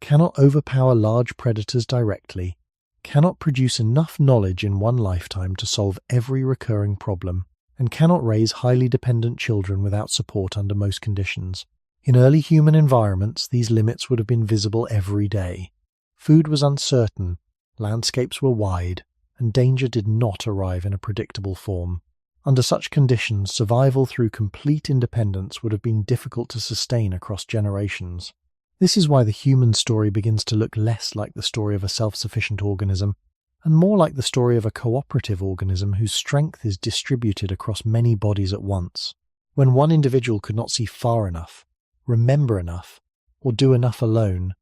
cannot overpower large predators directly, cannot produce enough knowledge in one lifetime to solve every recurring problem, and cannot raise highly dependent children without support under most conditions. In early human environments, these limits would have been visible every day. Food was uncertain, landscapes were wide, and danger did not arrive in a predictable form. Under such conditions, survival through complete independence would have been difficult to sustain across generations. This is why the human story begins to look less like the story of a self-sufficient organism, and more like the story of a cooperative organism whose strength is distributed across many bodies at once. When one individual could not see far enough, remember enough, or do enough alone,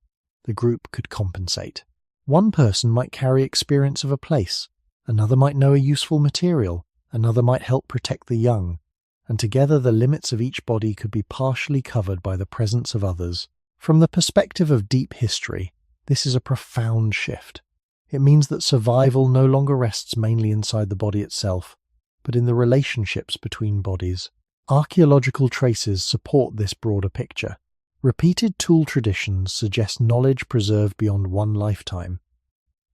the group could compensate. One person might carry experience of a place, another might know a useful material, another might help protect the young, and together the limits of each body could be partially covered by the presence of others. From the perspective of deep history, this is a profound shift. It means that survival no longer rests mainly inside the body itself, but in the relationships between bodies. Archaeological traces support this broader picture. Repeated tool traditions suggest knowledge preserved beyond one lifetime.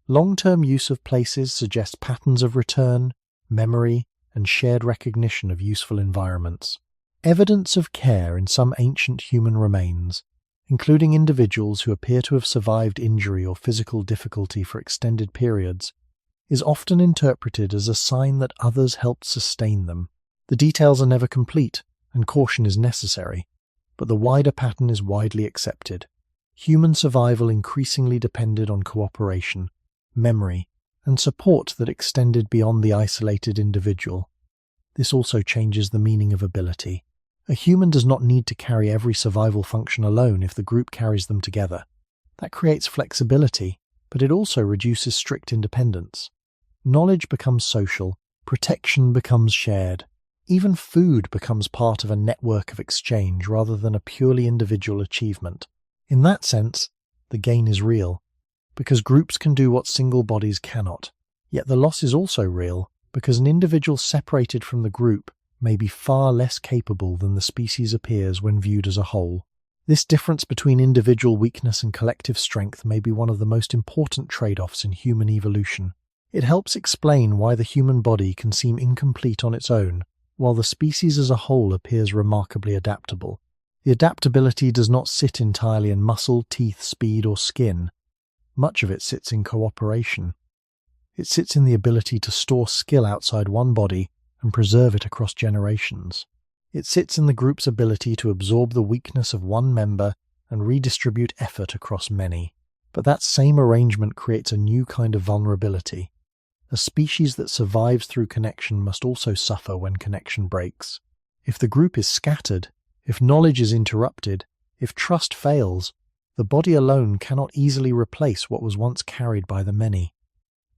Long-term use of places suggests patterns of return, memory, and shared recognition of useful environments. Evidence of care in some ancient human remains, including individuals who appear to have survived injury or physical difficulty for extended periods, is often interpreted as a sign that others helped sustain them. The details are never complete, and caution is necessary, but the wider pattern is widely accepted. Human survival increasingly depended on cooperation, memory, and support that extended beyond the isolated individual. This also changes the meaning of ability. A human does not need to carry every survival function alone if the group carries them together. That creates flexibility, but it also reduces strict independence. Knowledge becomes social, protection becomes shared. Even food becomes part of a network of exchange rather than a purely individual achievement. In that sense, the gain is real, because groups can do what single bodies cannot. Yet the loss is also real, because an individual separated from the group may be far less capable than the species appears when viewed as a whole. This difference between individual weakness and collective strength may be one of the most important trade-offs in human evolution. It helps explain why the human body can seem incomplete on its own, while the species as a whole appears remarkably adaptable. The adaptability does not sit entirely in muscle, teeth, speed, or skin. Much of it sits in cooperation. It sits in the ability to store skill outside one body and preserve it across generations. It sits in the group's ability to absorb the weakness of one member and redistribute effort across many. But that same arrangement creates a new kind of vulnerability. A species that survives through connection must also suffer when connection breaks. If the group is scattered, if knowledge is interrupted, if trust fails, the body alone cannot easily replace what was once carried by the many.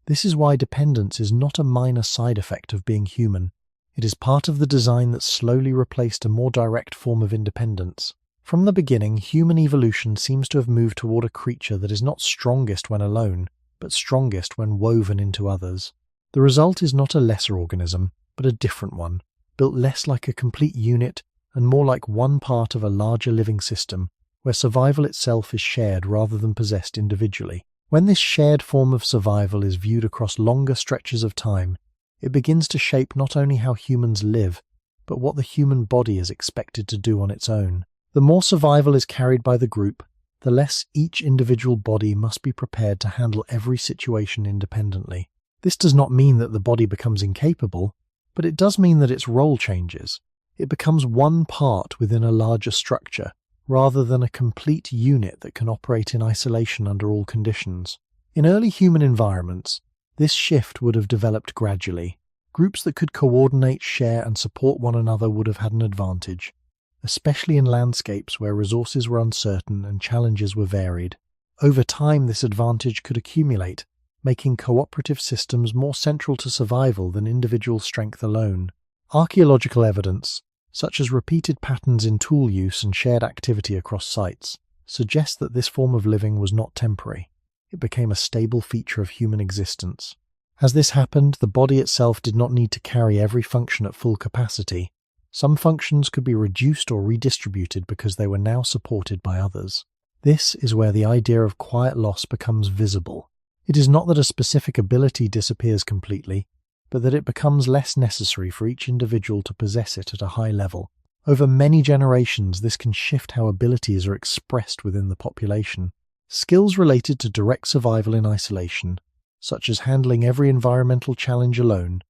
This is why dependence is not a minor side effect of being human. It is part of the design that slowly replaced a more direct form of independence. From the beginning, human evolution seems to have moved toward a creature that is not strongest when alone, but strongest when woven into others. The result is not a lesser organism, but a different one, built less like a complete unit and more like one part of a larger living system, where survival itself is shared rather than possessed individually. When this shared form of survival is viewed across longer stretches of time, it begins to shape not only how humans live, but what the human body is expected to do on its own. The more survival is carried by the group, the less each individual body must be prepared to handle every situation independently. This does not mean that the body becomes incapable, but it does mean that its role changes. It becomes one part within a larger structure, rather than a complete unit that can operate in isolation under all conditions. In early human environments, this shift would have developed gradually. Groups that could coordinate, share, and support one another would have had an advantage, especially in landscapes where resources were uncertain and challenges were varied. Over time, this advantage could accumulate, making cooperative systems more central to survival than individual strength alone. Archaeological evidence such as repeated patterns in tool use and shared activity across sites, suggest that this form of living was not temporary. It became a stable feature of human existence. As this happened, the body itself did not need to carry every function at full capacity. Some functions could be reduced or redistributed because they were now supported by others. This is where the idea of quiet loss becomes visible. It is not that a specific ability disappears completely, but that it becomes less necessary for each individual to possess it at a high level. Over many generations, this can shift how abilities are expressed within the population. Skills related to direct survival in isolation, such as handling every environmental challenge alone,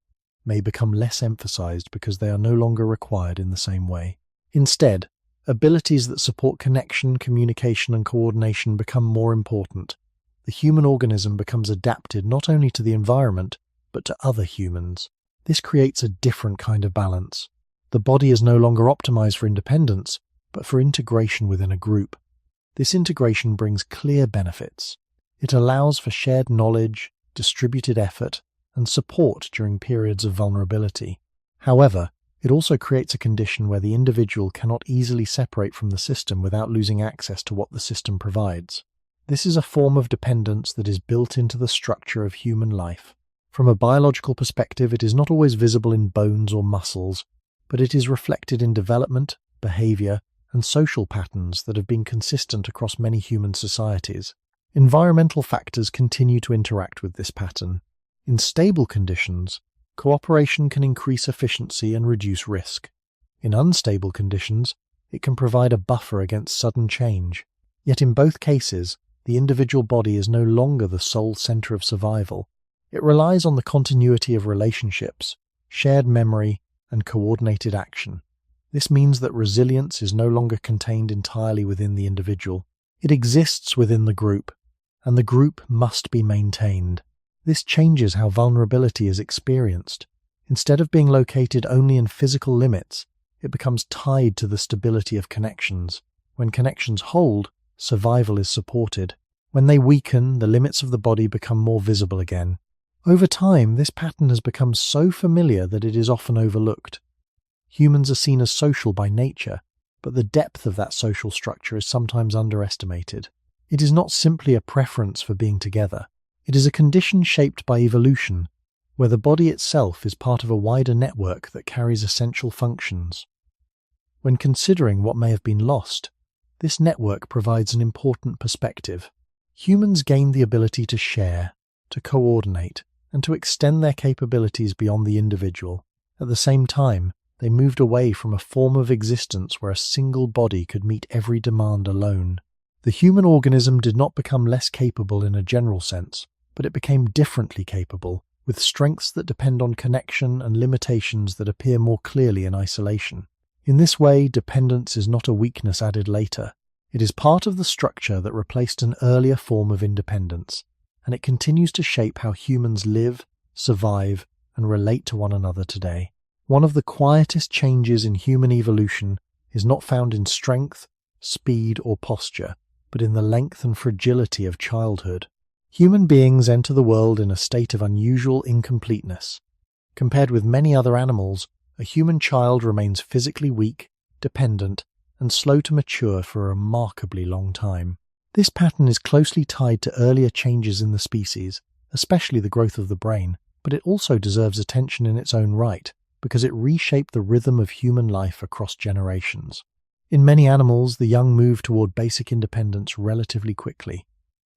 may become less emphasized because they are no longer required in the same way. Instead, abilities that support connection, communication, and coordination become more important. The human organism becomes adapted not only to the environment, but to other humans. This creates a different kind of balance. The body is no longer optimized for independence, but for integration within a group. This integration brings clear benefits. It allows for shared knowledge, distributed effort, and support during periods of vulnerability. However, it also creates a condition where the individual cannot easily separate from the system without losing access to what the system provides. This is a form of dependence that is built into the structure of human life. From a biological perspective, it is not always visible in bones or muscles, but it is reflected in development, behavior, and social patterns that have been consistent across many human societies. Environmental factors continue to interact with this pattern. In stable conditions, cooperation can increase efficiency and reduce risk. In unstable conditions, it can provide a buffer against sudden change. Yet in both cases, the individual body is no longer the sole center of survival. It relies on the continuity of relationships, shared memory, and coordinated action. This means that resilience is no longer contained entirely within the individual. It exists within the group, and the group must be maintained. This changes how vulnerability is experienced. Instead of being located only in physical limits, it becomes tied to the stability of connections. When connections hold, survival is supported. When they weaken, the limits of the body become more visible again. Over time, this pattern has become so familiar that it is often overlooked. Humans are seen as social by nature, but the depth of that social structure is sometimes underestimated. It is not simply a preference for being together. It is a condition shaped by evolution, where the body itself is part of a wider network that carries essential functions. When considering what may have been lost, this network provides an important perspective. Humans gained the ability to share, to coordinate, and to extend their capabilities beyond the individual. At the same time, they moved away from a form of existence where a single body could meet every demand alone. The human organism did not become less capable in a general sense, but it became differently capable, with strengths that depend on connection and limitations that appear more clearly in isolation. In this way, dependence is not a weakness added later. It is part of the structure that replaced an earlier form of independence, and it continues to shape how humans live, survive, and relate to one another today. One of the quietest changes in human evolution is not found in strength, speed, or posture, but in the length and fragility of childhood. Human beings enter the world in a state of unusual incompleteness. Compared with many other animals, a human child remains physically weak, dependent, and slow to mature for a remarkably long time. This pattern is closely tied to earlier changes in the species, especially the growth of the brain, but it also deserves attention in its own right, because it reshaped the rhythm of human life across generations. In many animals, the young move toward basic independence relatively quickly.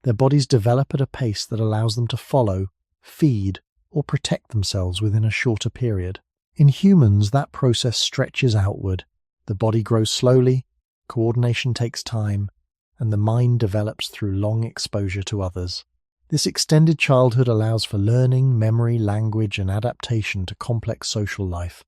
Their bodies develop at a pace that allows them to follow, feed, or protect themselves within a shorter period. In humans, that process stretches outward. The body grows slowly, coordination takes time, and the mind develops through long exposure to others. This extended childhood allows for learning, memory, language, and adaptation to complex social life.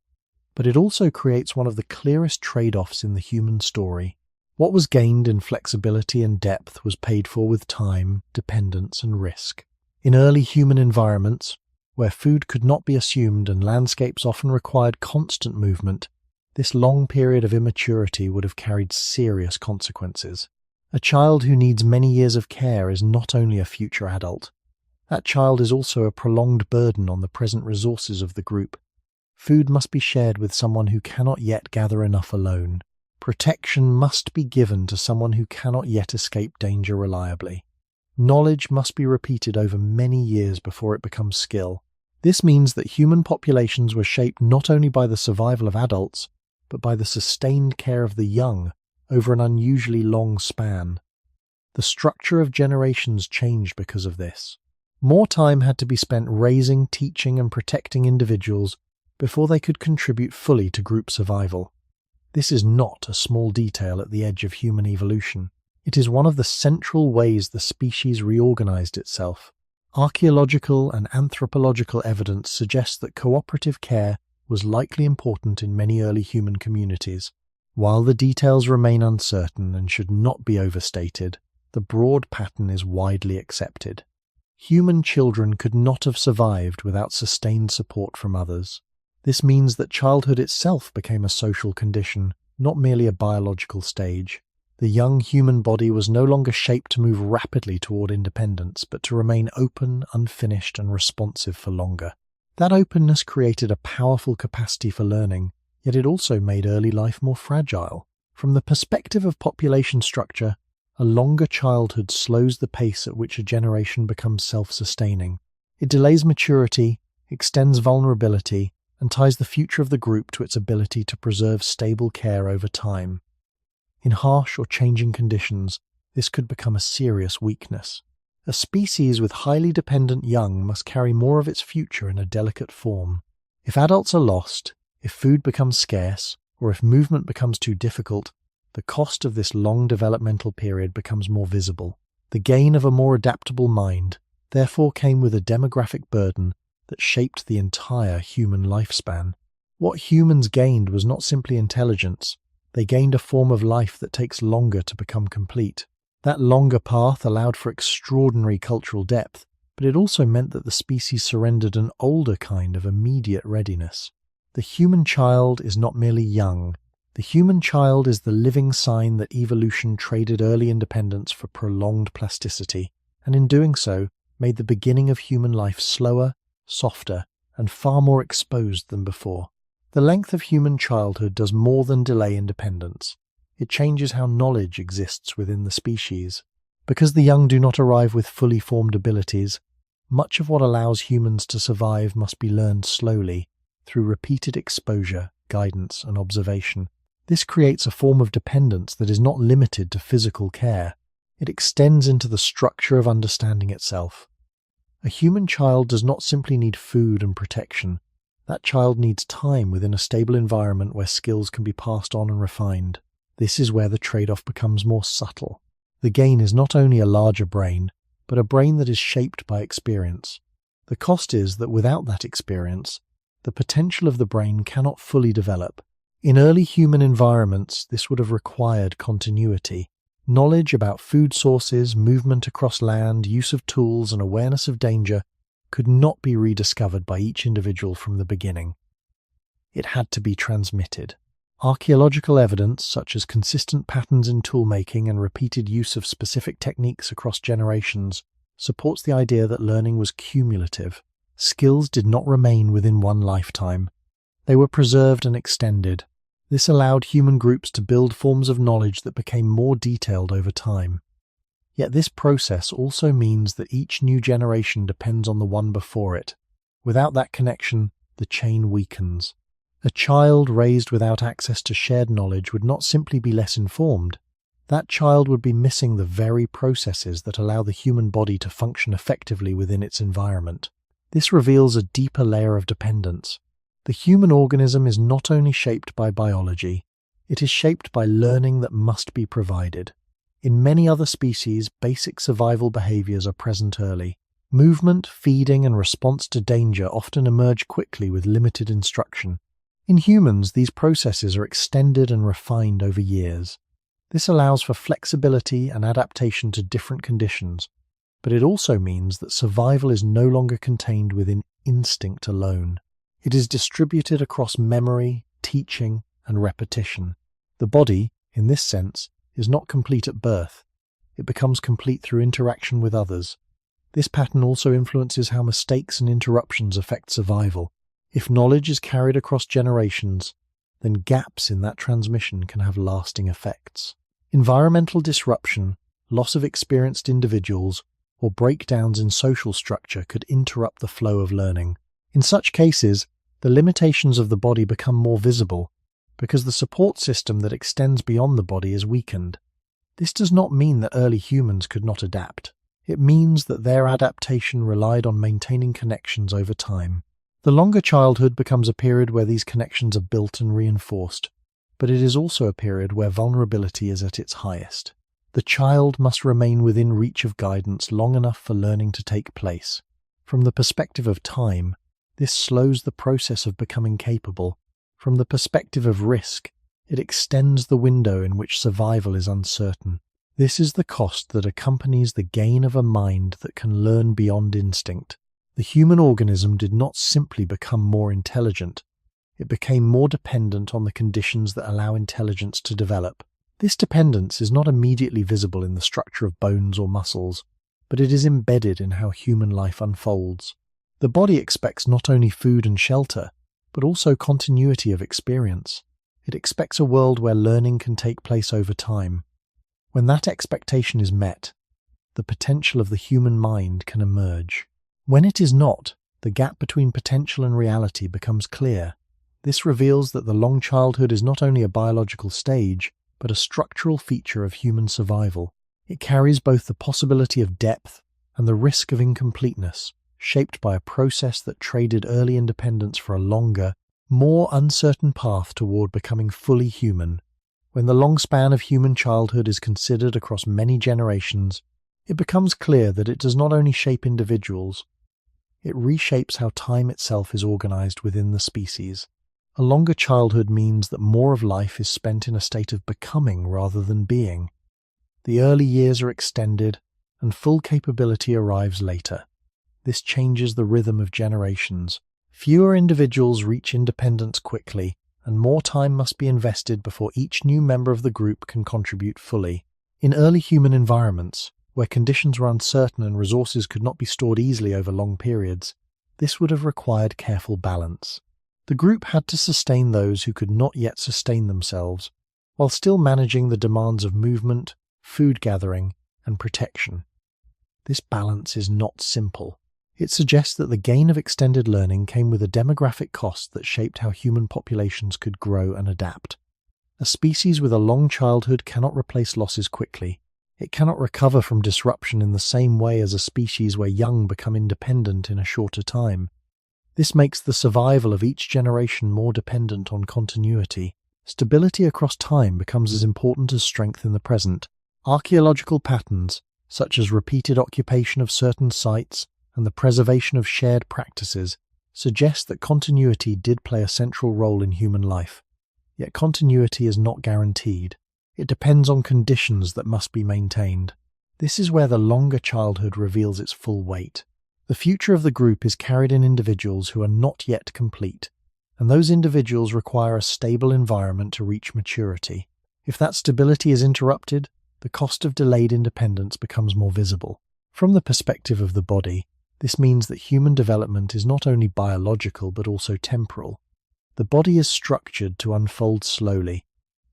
But it also creates one of the clearest trade-offs in the human story. What was gained in flexibility and depth was paid for with time, dependence, and risk. In early human environments, where food could not be assumed and landscapes often required constant movement, this long period of immaturity would have carried serious consequences. A child who needs many years of care is not only a future adult. That child is also a prolonged burden on the present resources of the group. Food must be shared with someone who cannot yet gather enough alone. Protection must be given to someone who cannot yet escape danger reliably. Knowledge must be repeated over many years before it becomes skill. This means that human populations were shaped not only by the survival of adults, but by the sustained care of the young over an unusually long span. The structure of generations changed because of this. More time had to be spent raising, teaching, and protecting individuals before they could contribute fully to group survival. This is not a small detail at the edge of human evolution. It is one of the central ways the species reorganized itself. Archaeological and anthropological evidence suggests that cooperative care was likely important in many early human communities. While the details remain uncertain and should not be overstated, the broad pattern is widely accepted. Human children could not have survived without sustained support from others. This means that childhood itself became a social condition, not merely a biological stage. The young human body was no longer shaped to move rapidly toward independence, but to remain open, unfinished, and responsive for longer. That openness created a powerful capacity for learning, yet it also made early life more fragile. From the perspective of population structure, a longer childhood slows the pace at which a generation becomes self-sustaining. It delays maturity, extends vulnerability, and ties the future of the group to its ability to preserve stable care over time. In harsh or changing conditions, this could become a serious weakness. A species with highly dependent young must carry more of its future in a delicate form. If adults are lost, if food becomes scarce, or if movement becomes too difficult, the cost of this long developmental period becomes more visible. The gain of a more adaptable mind, therefore, came with a demographic burden that shaped the entire human lifespan. What humans gained was not simply intelligence. They gained a form of life that takes longer to become complete. That longer path allowed for extraordinary cultural depth, but it also meant that the species surrendered an older kind of immediate readiness. The human child is not merely young. The human child is the living sign that evolution traded early independence for prolonged plasticity, and in doing so, made the beginning of human life slower, softer, and far more exposed than before. The length of human childhood does more than delay independence. It changes how knowledge exists within the species. Because the young do not arrive with fully formed abilities, much of what allows humans to survive must be learned slowly, through repeated exposure, guidance, and observation. This creates a form of dependence that is not limited to physical care. It extends into the structure of understanding itself. A human child does not simply need food and protection. That child needs time within a stable environment where skills can be passed on and refined. This is where the trade-off becomes more subtle. The gain is not only a larger brain, but a brain that is shaped by experience. The cost is that without that experience, the potential of the brain cannot fully develop. In early human environments, this would have required continuity. Knowledge about food sources, movement across land, use of tools, and awareness of danger could not be rediscovered by each individual from the beginning. It had to be transmitted. Archaeological evidence, such as consistent patterns in toolmaking and repeated use of specific techniques across generations, supports the idea that learning was cumulative. Skills did not remain within one lifetime. They were preserved and extended. This allowed human groups to build forms of knowledge that became more detailed over time. Yet this process also means that each new generation depends on the one before it. Without that connection, the chain weakens. A child raised without access to shared knowledge would not simply be less informed. That child would be missing the very processes that allow the human body to function effectively within its environment. This reveals a deeper layer of dependence. The human organism is not only shaped by biology, it is shaped by learning that must be provided. In many other species, basic survival behaviors are present early. Movement, feeding, and response to danger often emerge quickly with limited instruction. In humans, these processes are extended and refined over years. This allows for flexibility and adaptation to different conditions, but it also means that survival is no longer contained within instinct alone. It is distributed across memory, teaching, and repetition. The body, in this sense, is not complete at birth. It becomes complete through interaction with others. This pattern also influences how mistakes and interruptions affect survival. If knowledge is carried across generations, then gaps in that transmission can have lasting effects. Environmental disruption, loss of experienced individuals, or breakdowns in social structure could interrupt the flow of learning. In such cases, the limitations of the body become more visible because the support system that extends beyond the body is weakened. This does not mean that early humans could not adapt. It means that their adaptation relied on maintaining connections over time. The longer childhood becomes a period where these connections are built and reinforced, but it is also a period where vulnerability is at its highest. The child must remain within reach of guidance long enough for learning to take place. From the perspective of time, this slows the process of becoming capable. From the perspective of risk, it extends the window in which survival is uncertain. This is the cost that accompanies the gain of a mind that can learn beyond instinct. The human organism did not simply become more intelligent. It became more dependent on the conditions that allow intelligence to develop. This dependence is not immediately visible in the structure of bones or muscles, but it is embedded in how human life unfolds. The body expects not only food and shelter, but also continuity of experience. It expects a world where learning can take place over time. When that expectation is met, the potential of the human mind can emerge. When it is not, the gap between potential and reality becomes clear. This reveals that the long childhood is not only a biological stage, but a structural feature of human survival. It carries both the possibility of depth and the risk of incompleteness, shaped by a process that traded early independence for a longer, more uncertain path toward becoming fully human. When the long span of human childhood is considered across many generations, it becomes clear that it does not only shape individuals, it reshapes how time itself is organized within the species. A longer childhood means that more of life is spent in a state of becoming rather than being. The early years are extended, and full capability arrives later. This changes the rhythm of generations. Fewer individuals reach independence quickly, and more time must be invested before each new member of the group can contribute fully. In early human environments, where conditions were uncertain and resources could not be stored easily over long periods, this would have required careful balance. The group had to sustain those who could not yet sustain themselves, while still managing the demands of movement, food gathering, and protection. This balance is not simple. It suggests that the gain of extended learning came with a demographic cost that shaped how human populations could grow and adapt. A species with a long childhood cannot replace losses quickly. It cannot recover from disruption in the same way as a species where young become independent in a shorter time. This makes the survival of each generation more dependent on continuity. Stability across time becomes as important as strength in the present. Archaeological patterns, such as repeated occupation of certain sites and the preservation of shared practices, suggest that continuity did play a central role in human life. Yet continuity is not guaranteed. It depends on conditions that must be maintained. This is where the longer childhood reveals its full weight. The future of the group is carried in individuals who are not yet complete, and those individuals require a stable environment to reach maturity. If that stability is interrupted, the cost of delayed independence becomes more visible. From the perspective of the body, this means that human development is not only biological but also temporal. The body is structured to unfold slowly,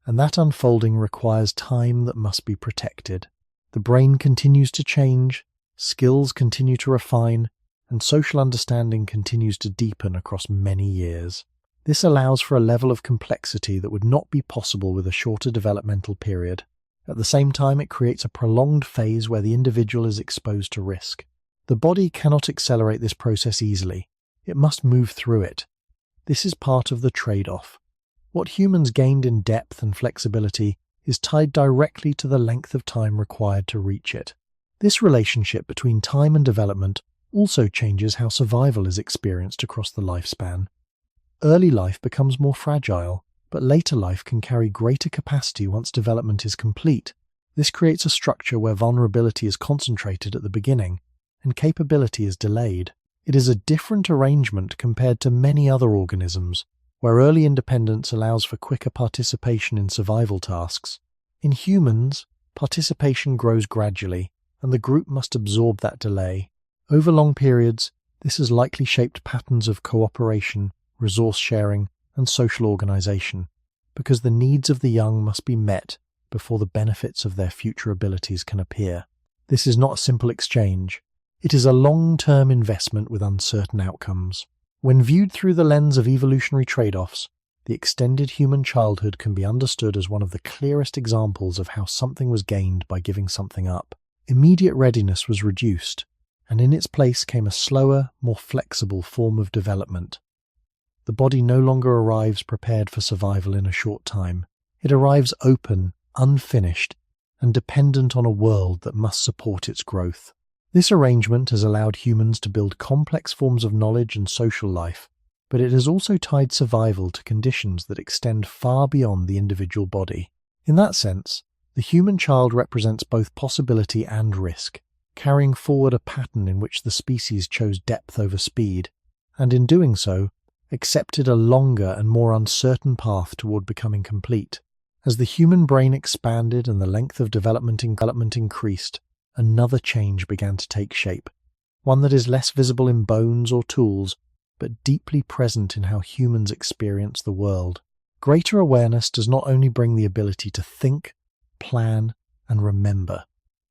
and that unfolding requires time that must be protected. The brain continues to change, skills continue to refine, and social understanding continues to deepen across many years. This allows for a level of complexity that would not be possible with a shorter developmental period. At the same time, it creates a prolonged phase where the individual is exposed to risk. The body cannot accelerate this process easily. It must move through it. This is part of the trade-off. What humans gained in depth and flexibility is tied directly to the length of time required to reach it. This relationship between time and development also changes how survival is experienced across the lifespan. Early life becomes more fragile, but later life can carry greater capacity once development is complete. This creates a structure where vulnerability is concentrated at the beginning, and capability is delayed. It is a different arrangement compared to many other organisms, where early independence allows for quicker participation in survival tasks. In humans, participation grows gradually, and the group must absorb that delay. Over long periods, this has likely shaped patterns of cooperation resource sharing, and social organization, because the needs of the young must be met before the benefits of their future abilities can appear. This is not a simple exchange. It is a long-term investment with uncertain outcomes. When viewed through the lens of evolutionary trade-offs, the extended human childhood can be understood as one of the clearest examples of how something was gained by giving something up. Immediate readiness was reduced, and in its place came a slower, more flexible form of development. The body no longer arrives prepared for survival in a short time. It arrives open, unfinished, and dependent on a world that must support its growth. This arrangement has allowed humans to build complex forms of knowledge and social life, but it has also tied survival to conditions that extend far beyond the individual body. In that sense, the human child represents both possibility and risk, carrying forward a pattern in which the species chose depth over speed, and in doing so, accepted a longer and more uncertain path toward becoming complete. As the human brain expanded and the length of development increased, another change began to take shape, one that is less visible in bones or tools, but deeply present in how humans experience the world. Greater awareness does not only bring the ability to think, plan, and remember.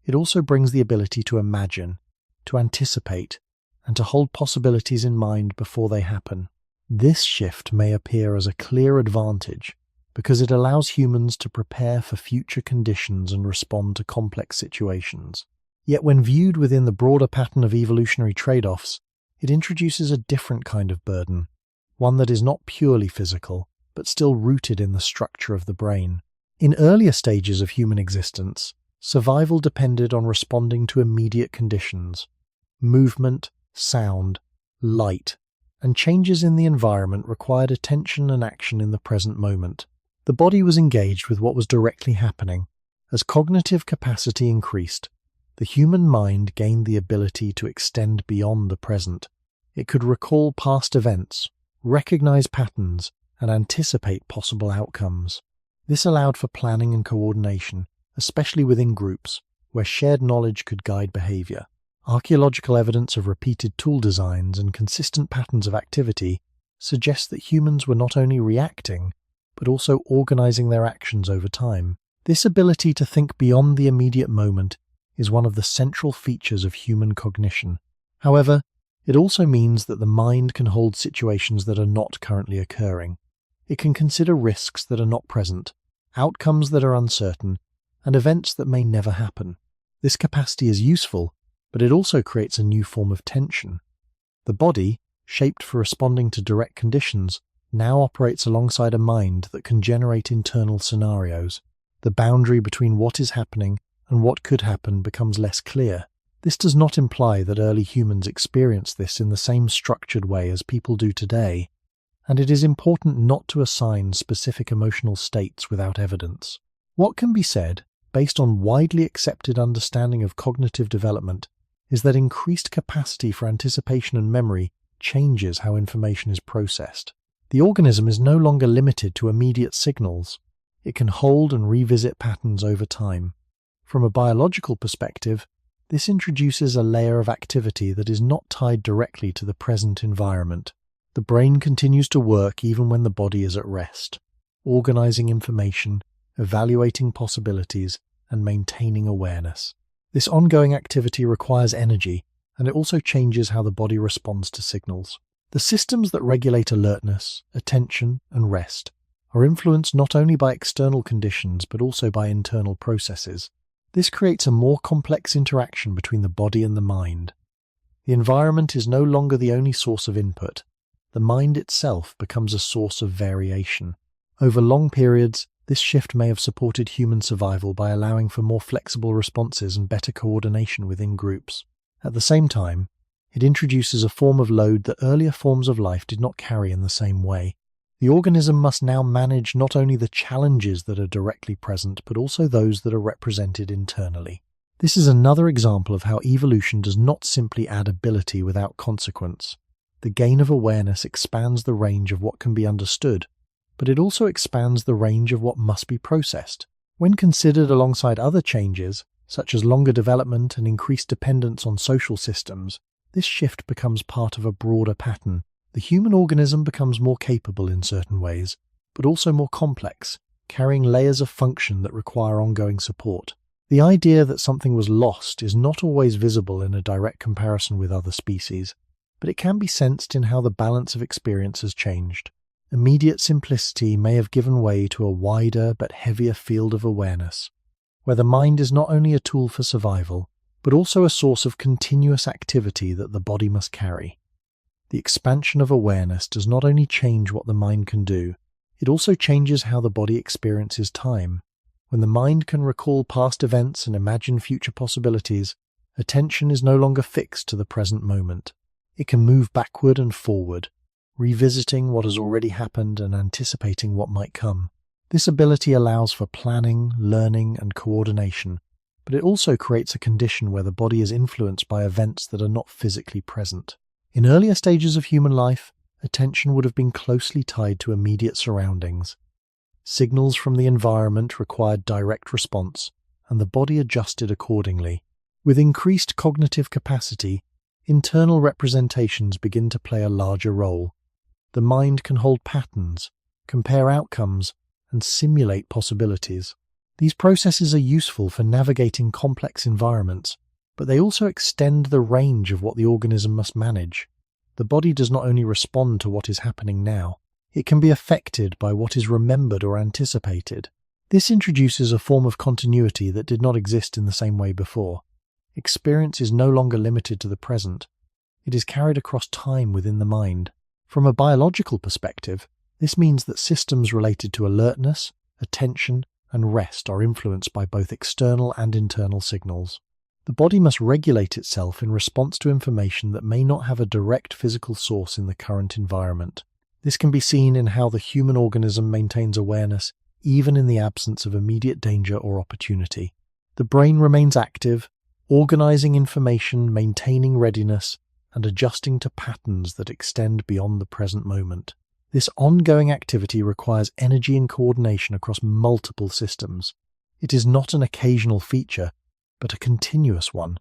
It also brings the ability to imagine, to anticipate, and to hold possibilities in mind before they happen. This shift may appear as a clear advantage because it allows humans to prepare for future conditions and respond to complex situations. Yet when viewed within the broader pattern of evolutionary trade-offs, it introduces a different kind of burden, one that is not purely physical, but still rooted in the structure of the brain. In earlier stages of human existence, survival depended on responding to immediate conditions. Movement, sound, light, and changes in the environment required attention and action in the present moment. The body was engaged with what was directly happening. As cognitive capacity increased, the human mind gained the ability to extend beyond the present. It could recall past events, recognize patterns, and anticipate possible outcomes. This allowed for planning and coordination, especially within groups, where shared knowledge could guide behavior. Archaeological evidence of repeated tool designs and consistent patterns of activity suggests that humans were not only reacting, but also organizing their actions over time. This ability to think beyond the immediate moment is one of the central features of human cognition. However, it also means that the mind can hold situations that are not currently occurring. It can consider risks that are not present, outcomes that are uncertain, and events that may never happen. This capacity is useful, but it also creates a new form of tension. The body, shaped for responding to direct conditions, now operates alongside a mind that can generate internal scenarios. The boundary between what is happening and what could happen becomes less clear. This does not imply that early humans experienced this in the same structured way as people do today, and it is important not to assign specific emotional states without evidence. What can be said, based on widely accepted understanding of cognitive development, is that increased capacity for anticipation and memory changes how information is processed. The organism is no longer limited to immediate signals. It can hold and revisit patterns over time. From a biological perspective, this introduces a layer of activity that is not tied directly to the present environment. The brain continues to work even when the body is at rest, organizing information, evaluating possibilities, and maintaining awareness. This ongoing activity requires energy, and it also changes how the body responds to signals. The systems that regulate alertness, attention, and rest are influenced not only by external conditions but also by internal processes. This creates a more complex interaction between the body and the mind. The environment is no longer the only source of input. The mind itself becomes a source of variation. Over long periods, this shift may have supported human survival by allowing for more flexible responses and better coordination within groups. At the same time, it introduces a form of load that earlier forms of life did not carry in the same way. The organism must now manage not only the challenges that are directly present, but also those that are represented internally. This is another example of how evolution does not simply add ability without consequence. The gain of awareness expands the range of what can be understood, but it also expands the range of what must be processed. When considered alongside other changes, such as longer development and increased dependence on social systems, this shift becomes part of a broader pattern. The human organism becomes more capable in certain ways, but also more complex, carrying layers of function that require ongoing support. The idea that something was lost is not always visible in a direct comparison with other species, but it can be sensed in how the balance of experience has changed. Immediate simplicity may have given way to a wider but heavier field of awareness, where the mind is not only a tool for survival, but also a source of continuous activity that the body must carry. The expansion of awareness does not only change what the mind can do, it also changes how the body experiences time. When the mind can recall past events and imagine future possibilities, attention is no longer fixed to the present moment. It can move backward and forward, revisiting what has already happened and anticipating what might come. This ability allows for planning, learning, and coordination, but it also creates a condition where the body is influenced by events that are not physically present. In earlier stages of human life, attention would have been closely tied to immediate surroundings. Signals from the environment required direct response, and the body adjusted accordingly. With increased cognitive capacity, internal representations begin to play a larger role. The mind can hold patterns, compare outcomes, and simulate possibilities. These processes are useful for navigating complex environments, but they also extend the range of what the organism must manage. The body does not only respond to what is happening now, it can be affected by what is remembered or anticipated. This introduces a form of continuity that did not exist in the same way before. Experience is no longer limited to the present. It is carried across time within the mind. From a biological perspective, this means that systems related to alertness, attention, and rest are influenced by both external and internal signals. The body must regulate itself in response to information that may not have a direct physical source in the current environment. This can be seen in how the human organism maintains awareness even in the absence of immediate danger or opportunity. The brain remains active, organizing information, maintaining readiness, and adjusting to patterns that extend beyond the present moment. This ongoing activity requires energy and coordination across multiple systems. It is not an occasional feature, but a continuous one.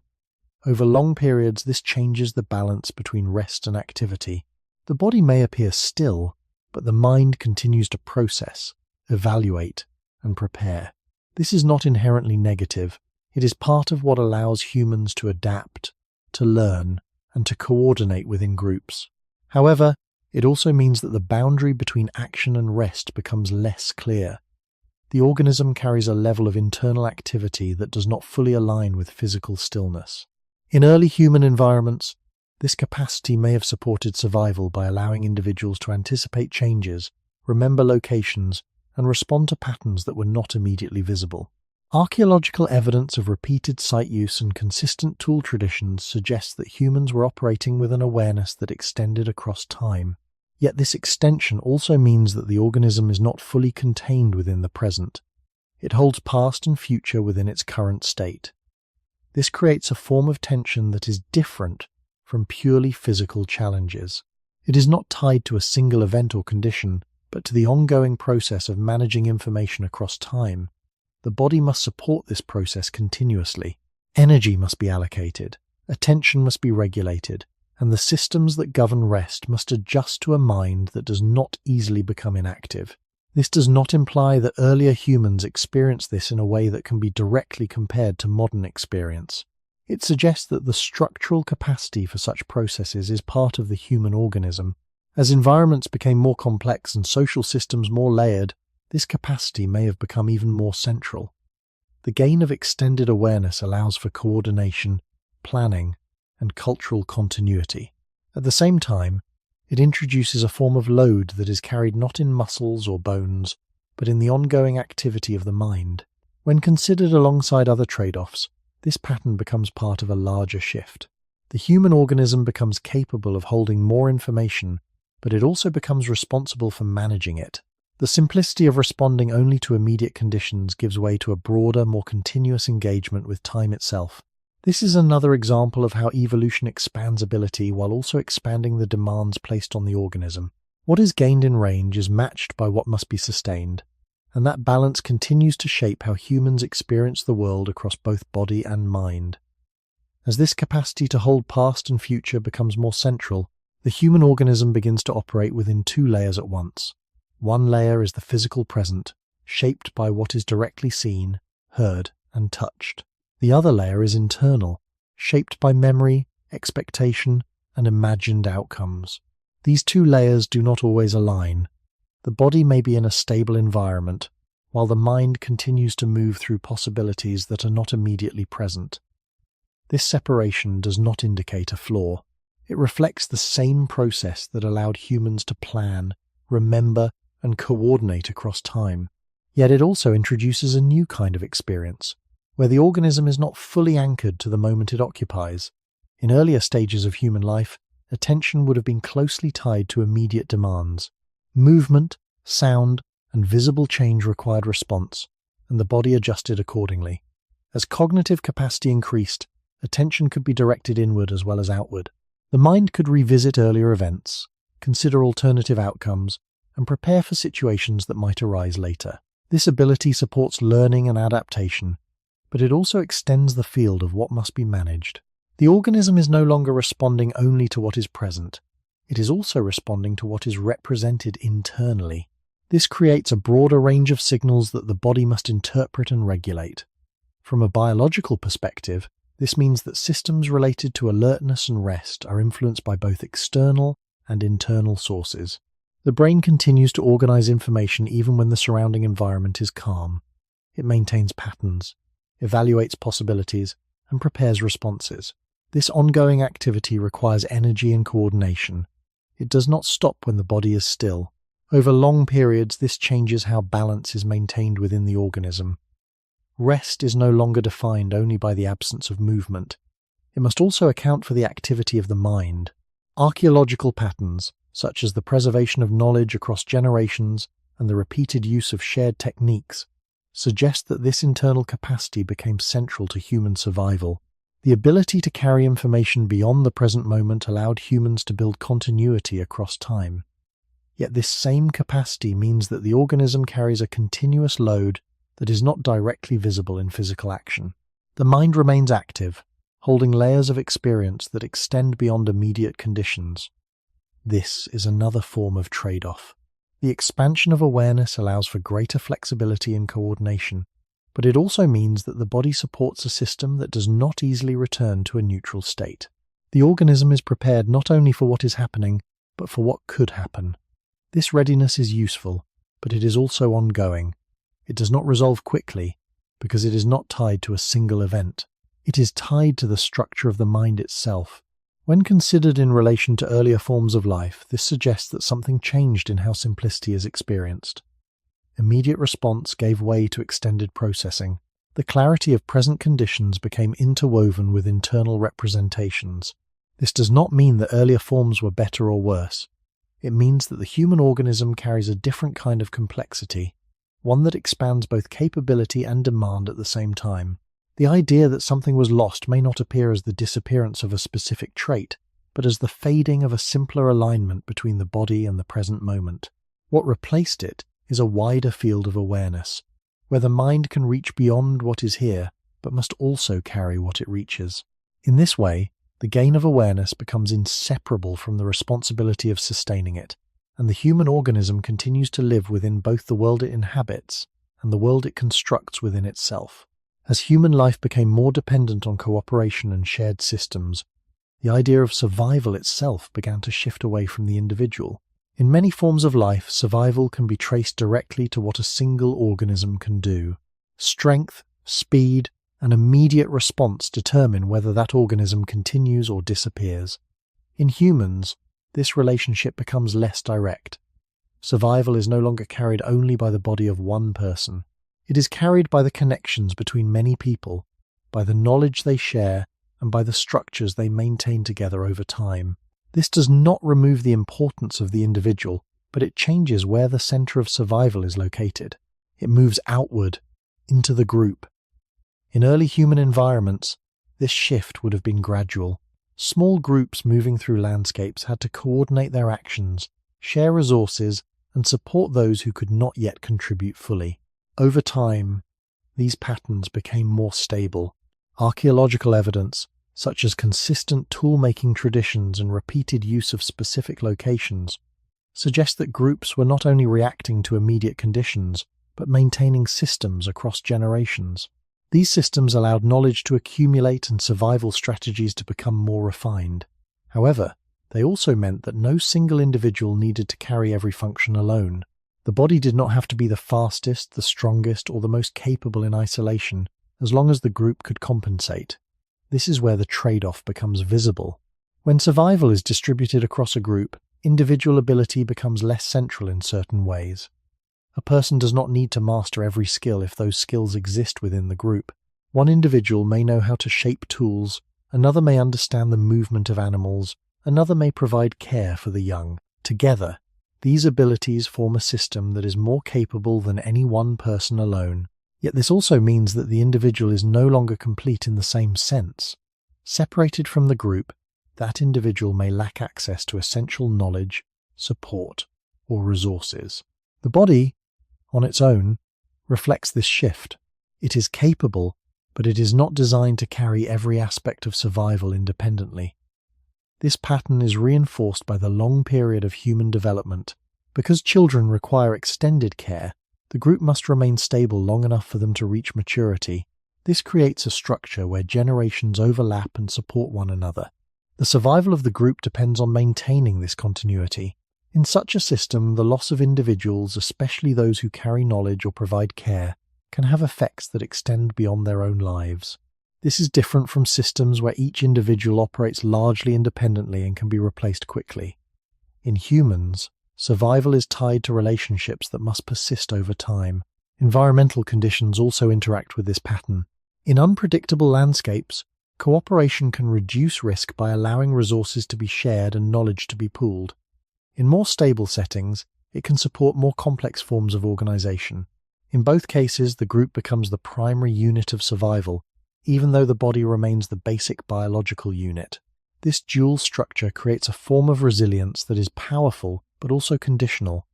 Over long periods, this changes the balance between rest and activity. The body may appear still, but the mind continues to process, evaluate, and prepare. This is not inherently negative. It is part of what allows humans to adapt, to learn, and to coordinate within groups. However, it also means that the boundary between action and rest becomes less clear. The organism carries a level of internal activity that does not fully align with physical stillness. In early human environments, this capacity may have supported survival by allowing individuals to anticipate changes, remember locations, and respond to patterns that were not immediately visible. Archaeological evidence of repeated site use and consistent tool traditions suggests that humans were operating with an awareness that extended across time. Yet this extension also means that the organism is not fully contained within the present. It holds past and future within its current state. This creates a form of tension that is different from purely physical challenges. It is not tied to a single event or condition, but to the ongoing process of managing information across time. The body must support this process continuously. Energy must be allocated, attention must be regulated, and the systems that govern rest must adjust to a mind that does not easily become inactive. This does not imply that earlier humans experienced this in a way that can be directly compared to modern experience. It suggests that the structural capacity for such processes is part of the human organism. As environments became more complex and social systems more layered, this capacity may have become even more central. The gain of extended awareness allows for coordination, planning, and cultural continuity. At the same time, it introduces a form of load that is carried not in muscles or bones, but in the ongoing activity of the mind. When considered alongside other trade-offs, this pattern becomes part of a larger shift. The human organism becomes capable of holding more information, but it also becomes responsible for managing it. The simplicity of responding only to immediate conditions gives way to a broader, more continuous engagement with time itself. This is another example of how evolution expands ability while also expanding the demands placed on the organism. What is gained in range is matched by what must be sustained, and that balance continues to shape how humans experience the world across both body and mind. As this capacity to hold past and future becomes more central, The human organism begins to operate within two layers at once. One layer is the physical present, shaped by what is directly seen, heard, and touched. The other layer is internal, shaped by memory, expectation, and imagined outcomes. These two layers do not always align. The body may be in a stable environment, while the mind continues to move through possibilities that are not immediately present. This separation does not indicate a flaw. It reflects the same process that allowed humans to plan, remember, and coordinate across time. Yet it also introduces a new kind of experience, where the organism is not fully anchored to the moment it occupies. In earlier stages of human life, attention would have been closely tied to immediate demands. Movement, sound, and visible change required response, and the body adjusted accordingly. As cognitive capacity increased, attention could be directed inward as well as outward. The mind could revisit earlier events, consider alternative outcomes, and prepare for situations that might arise later. This ability supports learning and adaptation, but it also extends the field of what must be managed. The organism is no longer responding only to what is present. It is also responding to what is represented internally. This creates a broader range of signals that the body must interpret and regulate. From a biological perspective, this means that systems related to alertness and rest are influenced by both external and internal sources. The brain continues to organize information even when the surrounding environment is calm. It maintains patterns, evaluates possibilities, and prepares responses. This ongoing activity requires energy and coordination. It does not stop when the body is still. Over long periods, this changes how balance is maintained within the organism. Rest is no longer defined only by the absence of movement. It must also account for the activity of the mind. Archaeological patterns, such as the preservation of knowledge across generations and the repeated use of shared techniques, suggest that this internal capacity became central to human survival. The ability to carry information beyond the present moment allowed humans to build continuity across time. Yet this same capacity means that the organism carries a continuous load that is not directly visible in physical action. The mind remains active, holding layers of experience that extend beyond immediate conditions. This is another form of trade-off. The expansion of awareness allows for greater flexibility and coordination, but it also means that the body supports a system that does not easily return to a neutral state. The organism is prepared not only for what is happening, but for what could happen. This readiness is useful, but it is also ongoing. It does not resolve quickly, because it is not tied to a single event. It is tied to the structure of the mind itself. When considered in relation to earlier forms of life, this suggests that something changed in how simplicity is experienced. Immediate response gave way to extended processing. The clarity of present conditions became interwoven with internal representations. This does not mean that earlier forms were better or worse. It means that the human organism carries a different kind of complexity, one that expands both capability and demand at the same time. The idea that something was lost may not appear as the disappearance of a specific trait, but as the fading of a simpler alignment between the body and the present moment. What replaced it is a wider field of awareness, where the mind can reach beyond what is here, but must also carry what it reaches. In this way, the gain of awareness becomes inseparable from the responsibility of sustaining it, and the human organism continues to live within both the world it inhabits and the world it constructs within itself. As human life became more dependent on cooperation and shared systems, the idea of survival itself began to shift away from the individual. In many forms of life, survival can be traced directly to what a single organism can do. Strength, speed, and immediate response determine whether that organism continues or disappears. In humans, this relationship becomes less direct. Survival is no longer carried only by the body of one person. It is carried by the connections between many people, by the knowledge they share, and by the structures they maintain together over time. This does not remove the importance of the individual, but it changes where the center of survival is located. It moves outward, into the group. In early human environments, this shift would have been gradual. Small groups moving through landscapes had to coordinate their actions, share resources, and support those who could not yet contribute fully. Over time, these patterns became more stable. Archaeological evidence, such as consistent tool-making traditions and repeated use of specific locations, suggest that groups were not only reacting to immediate conditions, but maintaining systems across generations. These systems allowed knowledge to accumulate and survival strategies to become more refined. However, they also meant that no single individual needed to carry every function alone. The body did not have to be the fastest, the strongest, or the most capable in isolation, as long as the group could compensate. This is where the trade-off becomes visible. When survival is distributed across a group, individual ability becomes less central in certain ways. A person does not need to master every skill if those skills exist within the group. One individual may know how to shape tools, another may understand the movement of animals, another may provide care for the young. Together, these abilities form a system that is more capable than any one person alone. Yet this also means that the individual is no longer complete in the same sense. Separated from the group, that individual may lack access to essential knowledge, support, or resources. The body, on its own, reflects this shift. It is capable, but it is not designed to carry every aspect of survival independently. This pattern is reinforced by the long period of human development. Because children require extended care, the group must remain stable long enough for them to reach maturity. This creates a structure where generations overlap and support one another. The survival of the group depends on maintaining this continuity. In such a system, the loss of individuals, especially those who carry knowledge or provide care, can have effects that extend beyond their own lives. This is different from systems where each individual operates largely independently and can be replaced quickly. In humans, survival is tied to relationships that must persist over time. Environmental conditions also interact with this pattern. In unpredictable landscapes, cooperation can reduce risk by allowing resources to be shared and knowledge to be pooled. In more stable settings, it can support more complex forms of organization. In both cases, the group becomes the primary unit of survival, even though the body remains the basic biological unit. This dual structure creates a form of resilience that is powerful but also conditional.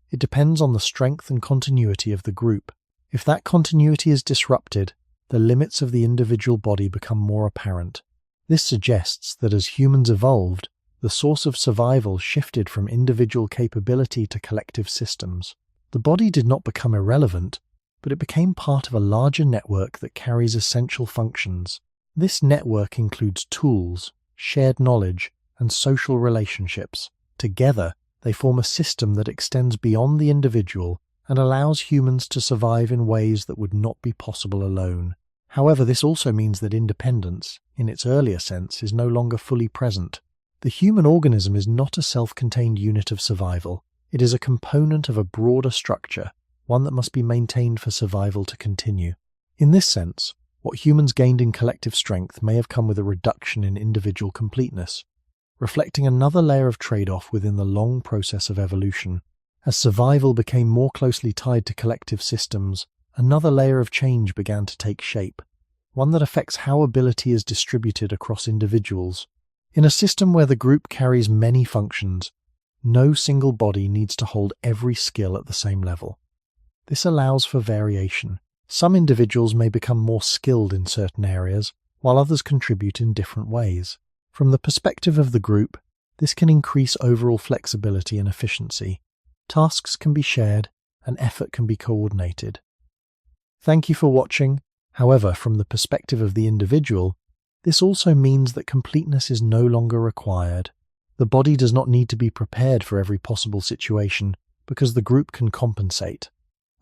It depends on the strength and continuity of the group. If that continuity is disrupted, the limits of the individual body become more apparent. This suggests that as humans evolved, the source of survival shifted from individual capability to collective systems. The body did not become irrelevant, but it became part of a larger network that carries essential functions. This network includes tools, shared knowledge, and social relationships. Together, they form a system that extends beyond the individual and allows humans to survive in ways that would not be possible alone. However, this also means that independence, in its earlier sense, is no longer fully present. The human organism is not a self-contained unit of survival. It is a component of a broader structure, one that must be maintained for survival to continue. In this sense, what humans gained in collective strength may have come with a reduction in individual completeness, reflecting another layer of trade-off within the long process of evolution. As survival became more closely tied to collective systems, another layer of change began to take shape, one that affects how ability is distributed across individuals. In a system where the group carries many functions, no single body needs to hold every skill at the same level. This allows for variation. Some individuals may become more skilled in certain areas, while others contribute in different ways. From the perspective of the group, this can increase overall flexibility and efficiency. Tasks can be shared, and effort can be coordinated. Thank you for watching. However, from the perspective of the individual, this also means that completeness is no longer required. The body does not need to be prepared for every possible situation because the group can compensate.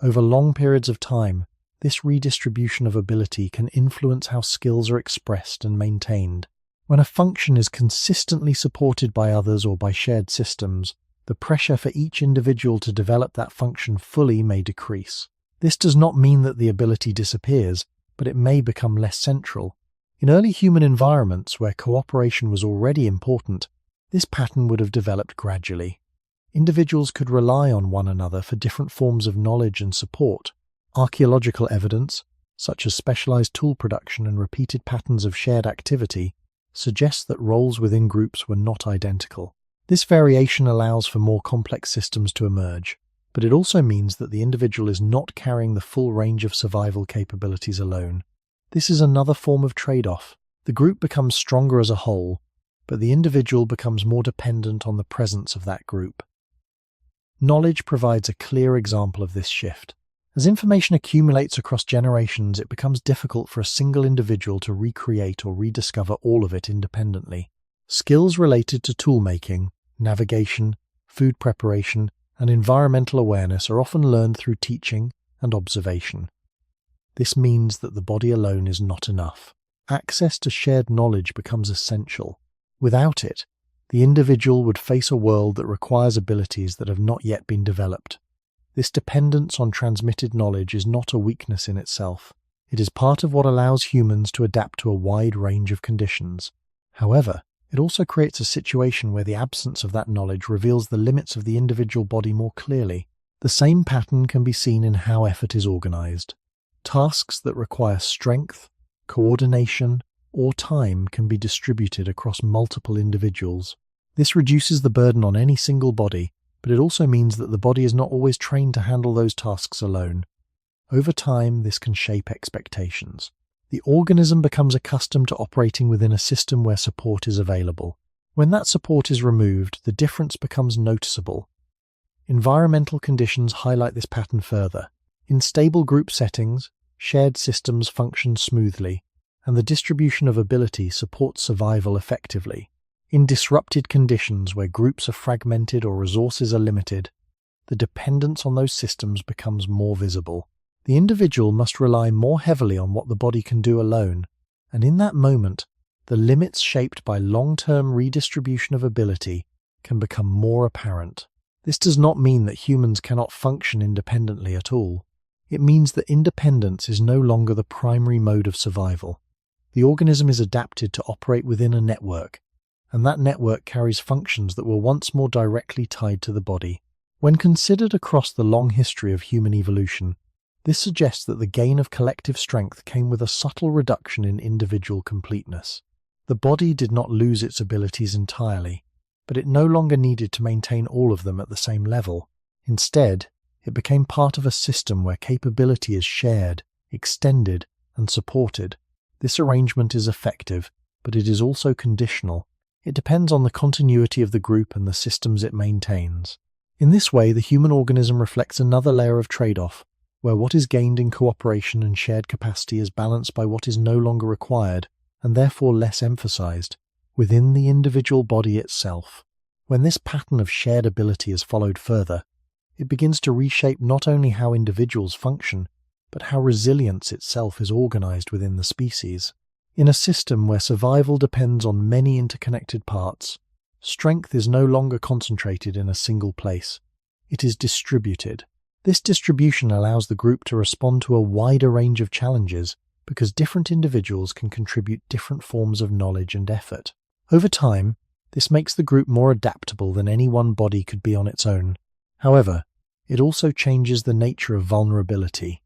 Over long periods of time, this redistribution of ability can influence how skills are expressed and maintained. When a function is consistently supported by others or by shared systems, the pressure for each individual to develop that function fully may decrease. This does not mean that the ability disappears, but it may become less central. In early human environments where cooperation was already important, this pattern would have developed gradually. Individuals could rely on one another for different forms of knowledge and support. Archaeological evidence, such as specialized tool production and repeated patterns of shared activity, suggests that roles within groups were not identical. This variation allows for more complex systems to emerge, but it also means that the individual is not carrying the full range of survival capabilities alone. This is another form of trade-off. The group becomes stronger as a whole, but the individual becomes more dependent on the presence of that group. Knowledge provides a clear example of this shift. As information accumulates across generations, it becomes difficult for a single individual to recreate or rediscover all of it independently. Skills related to toolmaking, navigation, food preparation, and environmental awareness are often learned through teaching and observation. This means that the body alone is not enough. Access to shared knowledge becomes essential. Without it, the individual would face a world that requires abilities that have not yet been developed. This dependence on transmitted knowledge is not a weakness in itself. It is part of what allows humans to adapt to a wide range of conditions. However, it also creates a situation where the absence of that knowledge reveals the limits of the individual body more clearly. The same pattern can be seen in how effort is organized. Tasks that require strength, coordination, or time can be distributed across multiple individuals. This reduces the burden on any single body, but it also means that the body is not always trained to handle those tasks alone. Over time, this can shape expectations. The organism becomes accustomed to operating within a system where support is available. When that support is removed, the difference becomes noticeable. Environmental conditions highlight this pattern further. In stable group settings, shared systems function smoothly, and the distribution of ability supports survival effectively. In disrupted conditions where groups are fragmented or resources are limited, the dependence on those systems becomes more visible. The individual must rely more heavily on what the body can do alone, and in that moment, the limits shaped by long-term redistribution of ability can become more apparent. This does not mean that humans cannot function independently at all. It means that independence is no longer the primary mode of survival. The organism is adapted to operate within a network, and that network carries functions that were once more directly tied to the body. When considered across the long history of human evolution, this suggests that the gain of collective strength came with a subtle reduction in individual completeness. The body did not lose its abilities entirely, but it no longer needed to maintain all of them at the same level. Instead, it became part of a system where capability is shared, extended, and supported. This arrangement is effective, but it is also conditional. It depends on the continuity of the group and the systems it maintains. In this way, the human organism reflects another layer of trade-off, where what is gained in cooperation and shared capacity is balanced by what is no longer required, and therefore less emphasized, within the individual body itself. When this pattern of shared ability is followed further, it begins to reshape not only how individuals function, but how resilience itself is organized within the species. In a system where survival depends on many interconnected parts, strength is no longer concentrated in a single place. It is distributed. This distribution allows the group to respond to a wider range of challenges because different individuals can contribute different forms of knowledge and effort. Over time, this makes the group more adaptable than any one body could be on its own. However, it also changes the nature of vulnerability.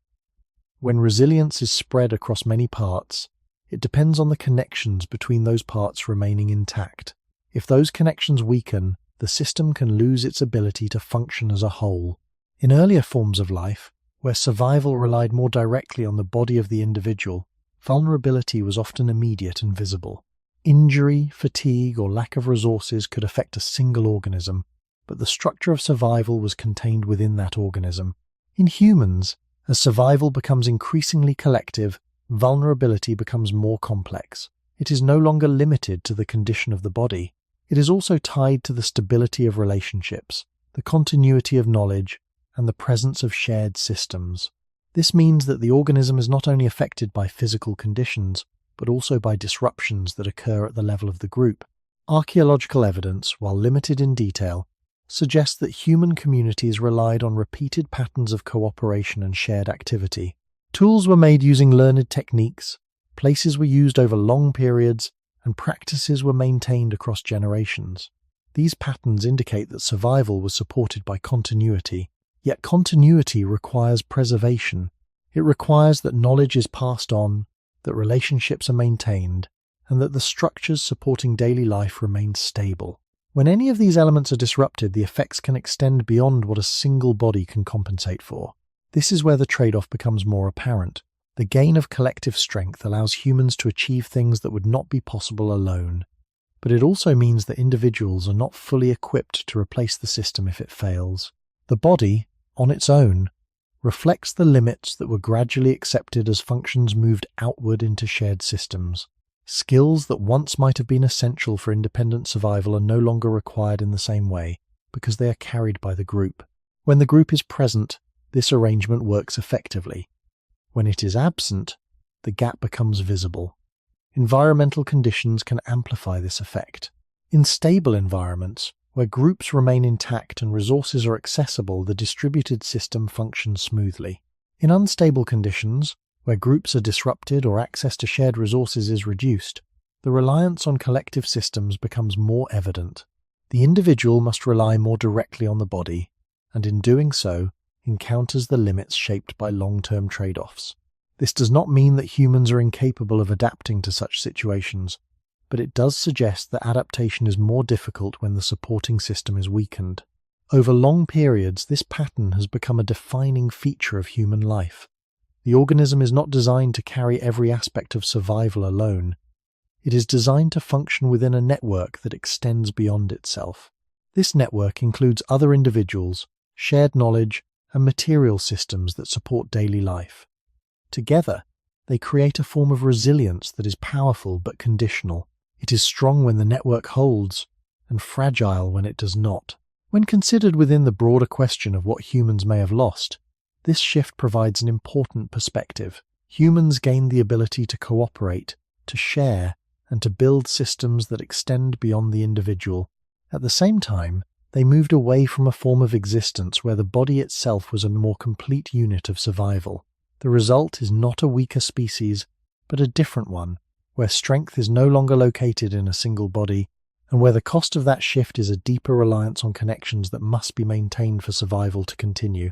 When resilience is spread across many parts, it depends on the connections between those parts remaining intact. If those connections weaken, the system can lose its ability to function as a whole. In earlier forms of life, where survival relied more directly on the body of the individual, vulnerability was often immediate and visible. Injury, fatigue, or lack of resources could affect a single organism, but the structure of survival was contained within that organism. In humans, as survival becomes increasingly collective, vulnerability becomes more complex. It is no longer limited to the condition of the body. It is also tied to the stability of relationships, the continuity of knowledge, and the presence of shared systems. This means that the organism is not only affected by physical conditions, but also by disruptions that occur at the level of the group. Archaeological evidence, while limited in detail, suggests that human communities relied on repeated patterns of cooperation and shared activity. Tools were made using learned techniques, places were used over long periods, and practices were maintained across generations. These patterns indicate that survival was supported by continuity. Yet continuity requires preservation. It requires that knowledge is passed on, that relationships are maintained, and that the structures supporting daily life remain stable. When any of these elements are disrupted, the effects can extend beyond what a single body can compensate for. This is where the trade-off becomes more apparent. The gain of collective strength allows humans to achieve things that would not be possible alone, but it also means that individuals are not fully equipped to replace the system if it fails. The body, on its own, reflects the limits that were gradually accepted as functions moved outward into shared systems. Skills that once might have been essential for independent survival are no longer required in the same way, because they are carried by the group. When the group is present, this arrangement works effectively. When it is absent, the gap becomes visible. Environmental conditions can amplify this effect. In stable environments, where groups remain intact and resources are accessible, the distributed system functions smoothly. In unstable conditions, where groups are disrupted or access to shared resources is reduced, the reliance on collective systems becomes more evident. The individual must rely more directly on the body, and in doing so, encounters the limits shaped by long-term trade-offs. This does not mean that humans are incapable of adapting to such situations, but it does suggest that adaptation is more difficult when the supporting system is weakened. Over long periods, this pattern has become a defining feature of human life. The organism is not designed to carry every aspect of survival alone. It is designed to function within a network that extends beyond itself. This network includes other individuals, shared knowledge, and material systems that support daily life. Together, they create a form of resilience that is powerful but conditional. It is strong when the network holds, and fragile when it does not. When considered within the broader question of what humans may have lost, this shift provides an important perspective. Humans gained the ability to cooperate, to share, and to build systems that extend beyond the individual. At the same time, they moved away from a form of existence where the body itself was a more complete unit of survival. The result is not a weaker species, but a different one, where strength is no longer located in a single body, and where the cost of that shift is a deeper reliance on connections that must be maintained for survival to continue.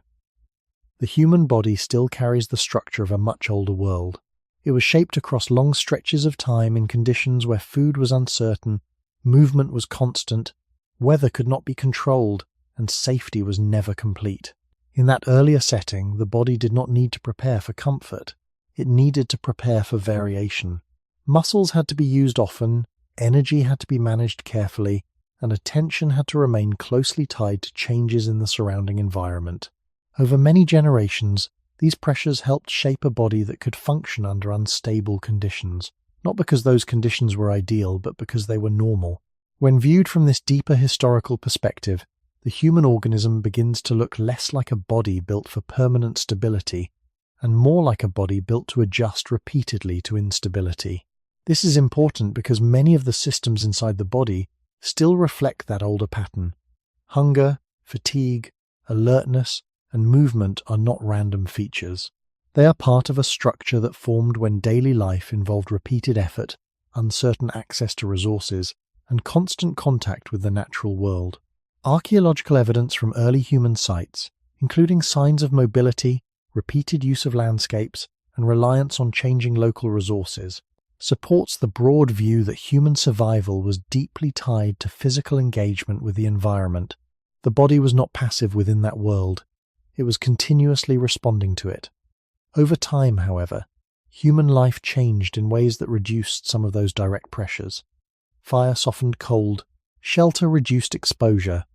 The human body still carries the structure of a much older world. It was shaped across long stretches of time in conditions where food was uncertain, movement was constant, weather could not be controlled, and safety was never complete. In that earlier setting, the body did not need to prepare for comfort. It needed to prepare for variation. Muscles had to be used often, energy had to be managed carefully, and attention had to remain closely tied to changes in the surrounding environment. Over many generations, these pressures helped shape a body that could function under unstable conditions, not because those conditions were ideal, but because they were normal. When viewed from this deeper historical perspective, the human organism begins to look less like a body built for permanent stability, and more like a body built to adjust repeatedly to instability. This is important because many of the systems inside the body still reflect that older pattern. Hunger, fatigue, alertness, and movement are not random features. They are part of a structure that formed when daily life involved repeated effort, uncertain access to resources, and constant contact with the natural world. Archaeological evidence from early human sites, including signs of mobility, repeated use of landscapes, and reliance on changing local resources, supports the broad view that human survival was deeply tied to physical engagement with the environment. The body was not passive within that world. It was continuously responding to it. Over time, however, human life changed in ways that reduced some of those direct pressures. Fire softened cold, shelter reduced exposure,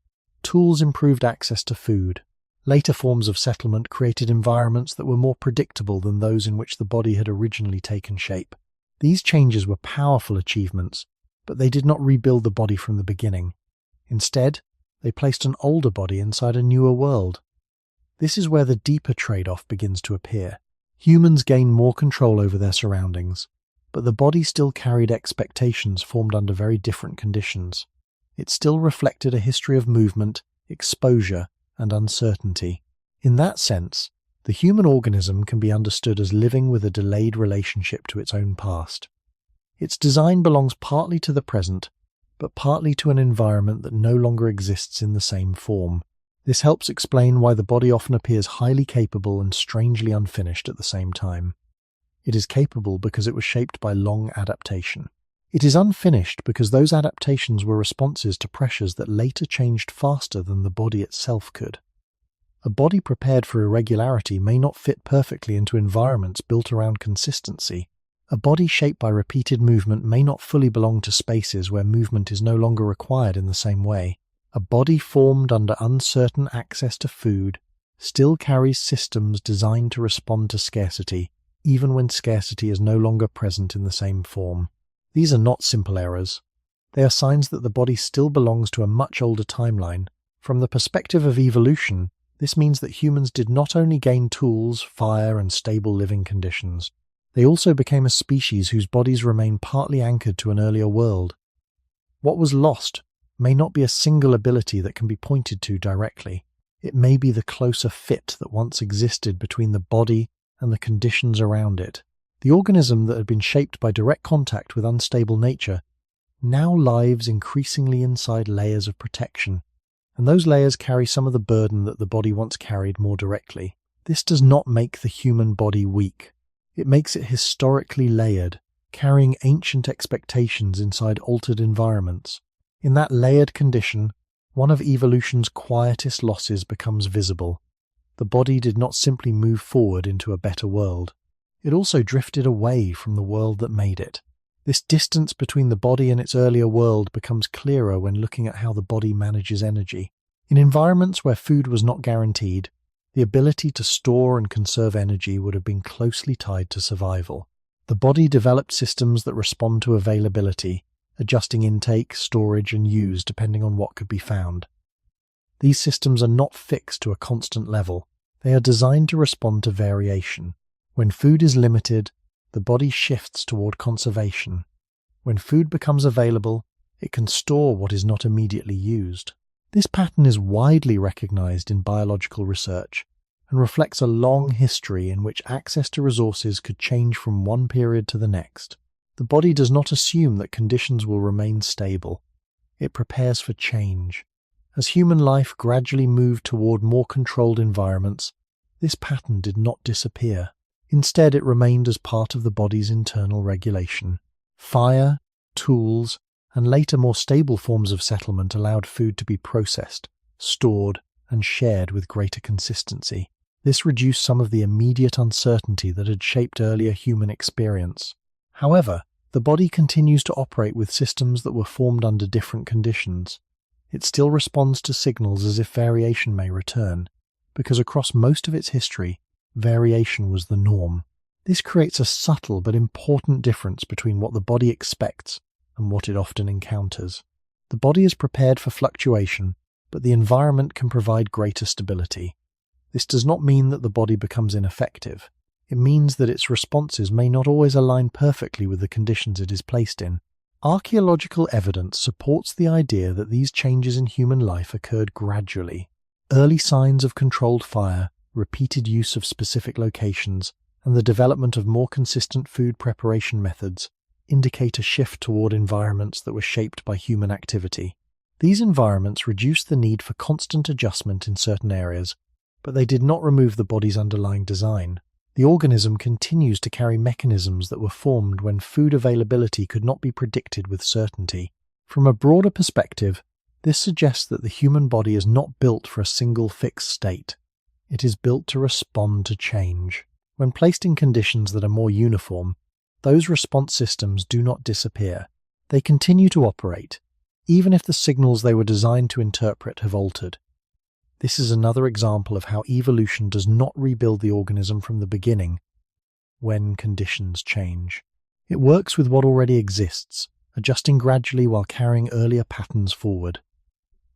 tools improved access to food. Later forms of settlement created environments that were more predictable than those in which the body had originally taken shape. These changes were powerful achievements, but they did not rebuild the body from the beginning. Instead, they placed an older body inside a newer world. This is where the deeper trade-off begins to appear. Humans gain more control over their surroundings, but the body still carried expectations formed under very different conditions. It still reflected a history of movement, exposure, and uncertainty. In that sense, the human organism can be understood as living with a delayed relationship to its own past. Its design belongs partly to the present, but partly to an environment that no longer exists in the same form. This helps explain why the body often appears highly capable and strangely unfinished at the same time. It is capable because it was shaped by long adaptation. It is unfinished because those adaptations were responses to pressures that later changed faster than the body itself could. A body prepared for irregularity may not fit perfectly into environments built around consistency. A body shaped by repeated movement may not fully belong to spaces where movement is no longer required in the same way. A body formed under uncertain access to food still carries systems designed to respond to scarcity, even when scarcity is no longer present in the same form. These are not simple errors. They are signs that the body still belongs to a much older timeline. From the perspective of evolution, this means that humans did not only gain tools, fire, and stable living conditions, they also became a species whose bodies remain partly anchored to an earlier world. What was lost may not be a single ability that can be pointed to directly. It may be the closer fit that once existed between the body and the conditions around it. The organism that had been shaped by direct contact with unstable nature now lives increasingly inside layers of protection, and those layers carry some of the burden that the body once carried more directly. This does not make the human body weak. It makes it historically layered, carrying ancient expectations inside altered environments. In that layered condition, one of evolution's quietest losses becomes visible. The body did not simply move forward into a better world. It also drifted away from the world that made it. This distance between the body and its earlier world becomes clearer when looking at how the body manages energy. In environments where food was not guaranteed, the ability to store and conserve energy would have been closely tied to survival. The body developed systems that respond to availability, adjusting intake, storage, and use depending on what could be found. These systems are not fixed to a constant level. They are designed to respond to variation. When food is limited, the body shifts toward conservation. When food becomes available, it can store what is not immediately used. This pattern is widely recognized in biological research and reflects a long history in which access to resources could change from one period to the next. The body does not assume that conditions will remain stable. It prepares for change. As human life gradually moved toward more controlled environments, this pattern did not disappear. Instead, it remained as part of the body's internal regulation. Fire, tools, and later more stable forms of settlement allowed food to be processed, stored, and shared with greater consistency. This reduced some of the immediate uncertainty that had shaped earlier human experience. However, the body continues to operate with systems that were formed under different conditions. It still responds to signals as if variation may return, because across most of its history, variation was the norm. This creates a subtle but important difference between what the body expects and what it often encounters. The body is prepared for fluctuation, but the environment can provide greater stability. This does not mean that the body becomes ineffective. It means that its responses may not always align perfectly with the conditions it is placed in. Archaeological evidence supports the idea that these changes in human life occurred gradually. Early signs of controlled fire, repeated use of specific locations, and the development of more consistent food preparation methods indicate a shift toward environments that were shaped by human activity. These environments reduced the need for constant adjustment in certain areas, but they did not remove the body's underlying design. The organism continues to carry mechanisms that were formed when food availability could not be predicted with certainty. From a broader perspective, this suggests that the human body is not built for a single fixed state. It is built to respond to change. When placed in conditions that are more uniform, those response systems do not disappear. They continue to operate, even if the signals they were designed to interpret have altered. This is another example of how evolution does not rebuild the organism from the beginning when conditions change. It works with what already exists, adjusting gradually while carrying earlier patterns forward.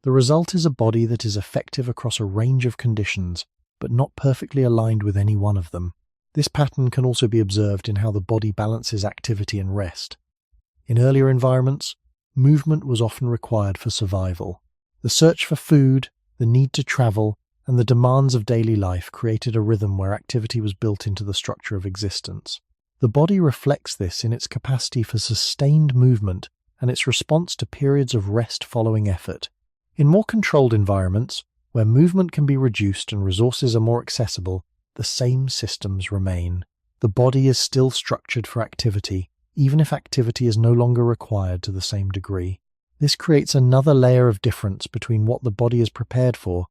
The result is a body that is effective across a range of conditions, but not perfectly aligned with any one of them. This pattern can also be observed in how the body balances activity and rest. In earlier environments, movement was often required for survival. The search for food, the need to travel, and the demands of daily life created a rhythm where activity was built into the structure of existence. The body reflects this in its capacity for sustained movement and its response to periods of rest following effort. In more controlled environments, where movement can be reduced and resources are more accessible, the same systems remain. The body is still structured for activity, even if activity is no longer required to the same degree. This creates another layer of difference between what the body is prepared for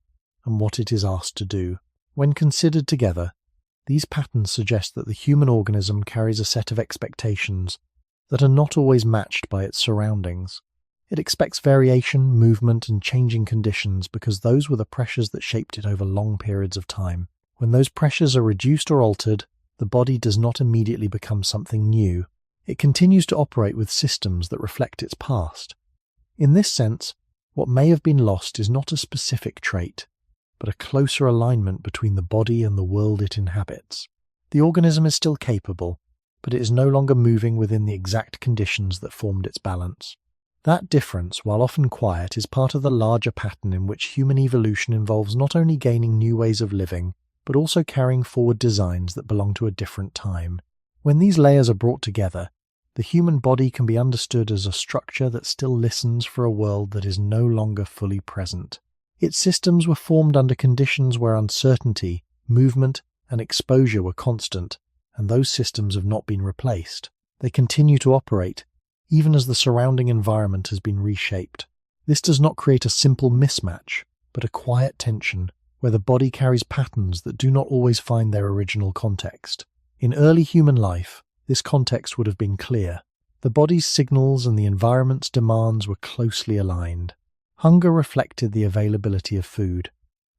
and what it is asked to do. When considered together, these patterns suggest that the human organism carries a set of expectations that are not always matched by its surroundings. It expects variation, movement, and changing conditions because those were the pressures that shaped it over long periods of time. When those pressures are reduced or altered, the body does not immediately become something new. It continues to operate with systems that reflect its past. In this sense, what may have been lost is not a specific trait, but a closer alignment between the body and the world it inhabits. The organism is still capable, but it is no longer moving within the exact conditions that formed its balance. That difference, while often quiet, is part of the larger pattern in which human evolution involves not only gaining new ways of living, but also carrying forward designs that belong to a different time. When these layers are brought together, the human body can be understood as a structure that still listens for a world that is no longer fully present. Its systems were formed under conditions where uncertainty, movement, and exposure were constant, and those systems have not been replaced. They continue to operate, even as the surrounding environment has been reshaped. This does not create a simple mismatch, but a quiet tension, where the body carries patterns that do not always find their original context. In early human life, this context would have been clear. The body's signals and the environment's demands were closely aligned. Hunger reflected the availability of food.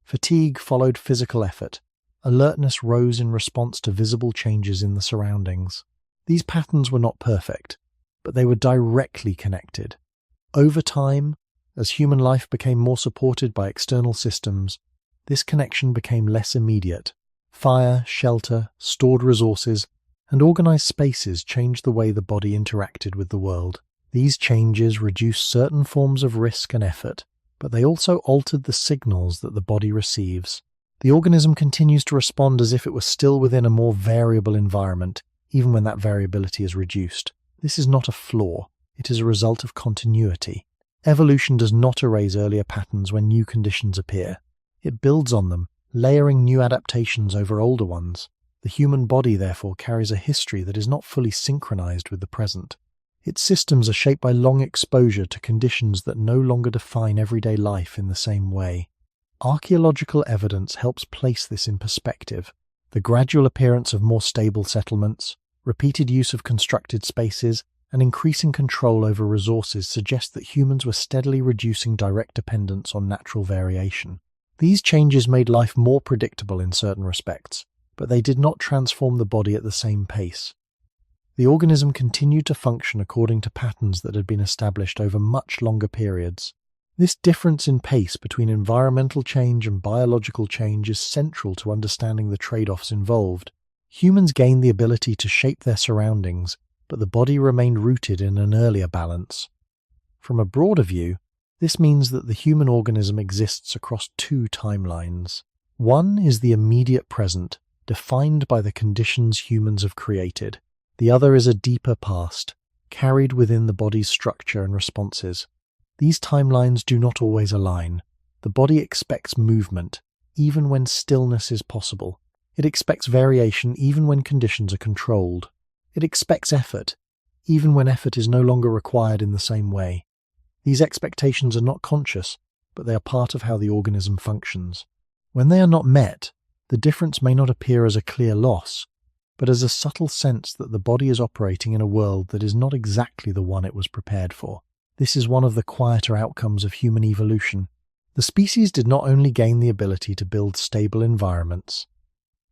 Fatigue followed physical effort. Alertness rose in response to visible changes in the surroundings. These patterns were not perfect, but they were directly connected. Over time, as human life became more supported by external systems, this connection became less immediate. Fire, shelter, stored resources, and organized spaces changed the way the body interacted with the world. These changes reduced certain forms of risk and effort, but they also altered the signals that the body receives. The organism continues to respond as if it were still within a more variable environment, even when that variability is reduced. This is not a flaw, it is a result of continuity. Evolution does not erase earlier patterns when new conditions appear. It builds on them, layering new adaptations over older ones. The human body, therefore, carries a history that is not fully synchronized with the present. Its systems are shaped by long exposure to conditions that no longer define everyday life in the same way. Archaeological evidence helps place this in perspective. The gradual appearance of more stable settlements, repeated use of constructed spaces, and increasing control over resources suggest that humans were steadily reducing direct dependence on natural variation. These changes made life more predictable in certain respects, but they did not transform the body at the same pace. The organism continued to function according to patterns that had been established over much longer periods. This difference in pace between environmental change and biological change is central to understanding the trade-offs involved. Humans gained the ability to shape their surroundings, but the body remained rooted in an earlier balance. From a broader view, this means that the human organism exists across two timelines. One is the immediate present, defined by the conditions humans have created. The other is a deeper past, carried within the body's structure and responses. These timelines do not always align. The body expects movement, even when stillness is possible. It expects variation even when conditions are controlled. It expects effort, even when effort is no longer required in the same way. These expectations are not conscious, but they are part of how the organism functions. When they are not met, the difference may not appear as a clear loss, but as a subtle sense that the body is operating in a world that is not exactly the one it was prepared for. This is one of the quieter outcomes of human evolution. The species did not only gain the ability to build stable environments,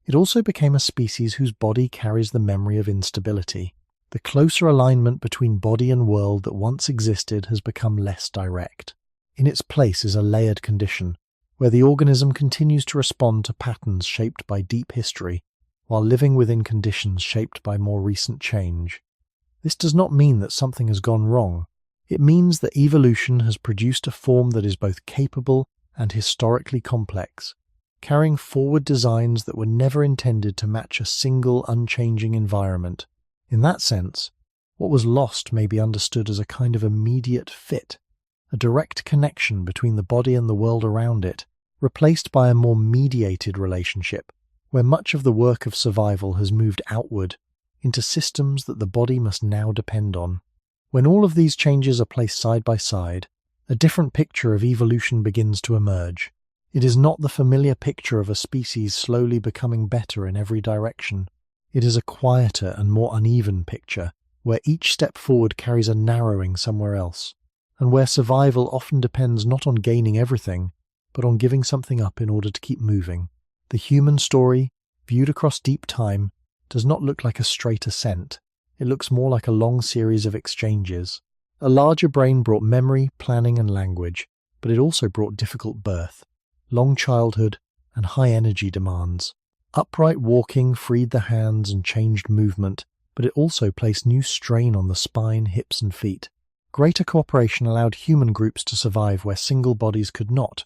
it also became a species whose body carries the memory of instability. The closer alignment between body and world that once existed has become less direct. In its place is a layered condition, where the organism continues to respond to patterns shaped by deep history, while living within conditions shaped by more recent change. This does not mean that something has gone wrong. It means that evolution has produced a form that is both capable and historically complex, carrying forward designs that were never intended to match a single unchanging environment. In that sense, what was lost may be understood as a kind of immediate fit, a direct connection between the body and the world around it, replaced by a more mediated relationship, where much of the work of survival has moved outward into systems that the body must now depend on. When all of these changes are placed side by side, a different picture of evolution begins to emerge. It is not the familiar picture of a species slowly becoming better in every direction. It is a quieter and more uneven picture, where each step forward carries a narrowing somewhere else, and where survival often depends not on gaining everything, but on giving something up in order to keep moving. The human story, viewed across deep time, does not look like a straight ascent. It looks more like a long series of exchanges. A larger brain brought memory, planning, and language, but it also brought difficult birth, long childhood, and high energy demands. Upright walking freed the hands and changed movement, but it also placed new strain on the spine, hips, and feet. Greater cooperation allowed human groups to survive where single bodies could not,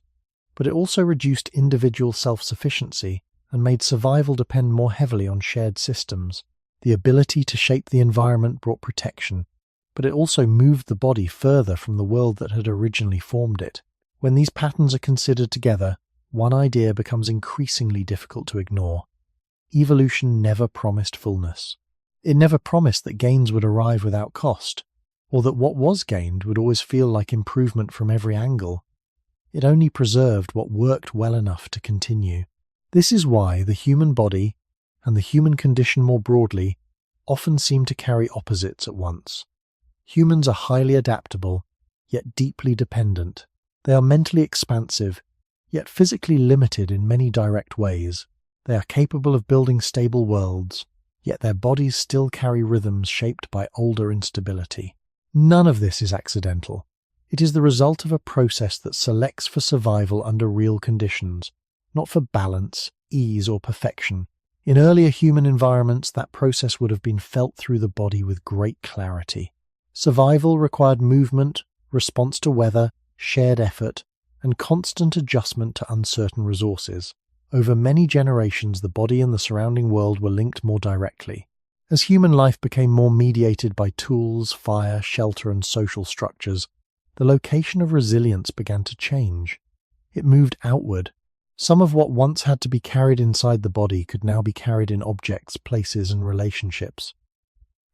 but it also reduced individual self-sufficiency and made survival depend more heavily on shared systems. The ability to shape the environment brought protection, but it also moved the body further from the world that had originally formed it. When these patterns are considered together, one idea becomes increasingly difficult to ignore. Evolution never promised fullness. It never promised that gains would arrive without cost, or that what was gained would always feel like improvement from every angle. It only preserved what worked well enough to continue. This is why the human body, and the human condition more broadly, often seem to carry opposites at once. Humans are highly adaptable, yet deeply dependent. They are mentally expansive, yet physically limited in many direct ways. They are capable of building stable worlds, yet their bodies still carry rhythms shaped by older instability. None of this is accidental. It is the result of a process that selects for survival under real conditions, not for balance, ease, or perfection. In earlier human environments, that process would have been felt through the body with great clarity. Survival required movement, response to weather, shared effort, and constant adjustment to uncertain resources. Over many generations, the body and the surrounding world were linked more directly. As human life became more mediated by tools, fire, shelter, and social structures, the location of resilience began to change. It moved outward. Some of what once had to be carried inside the body could now be carried in objects, places, and relationships.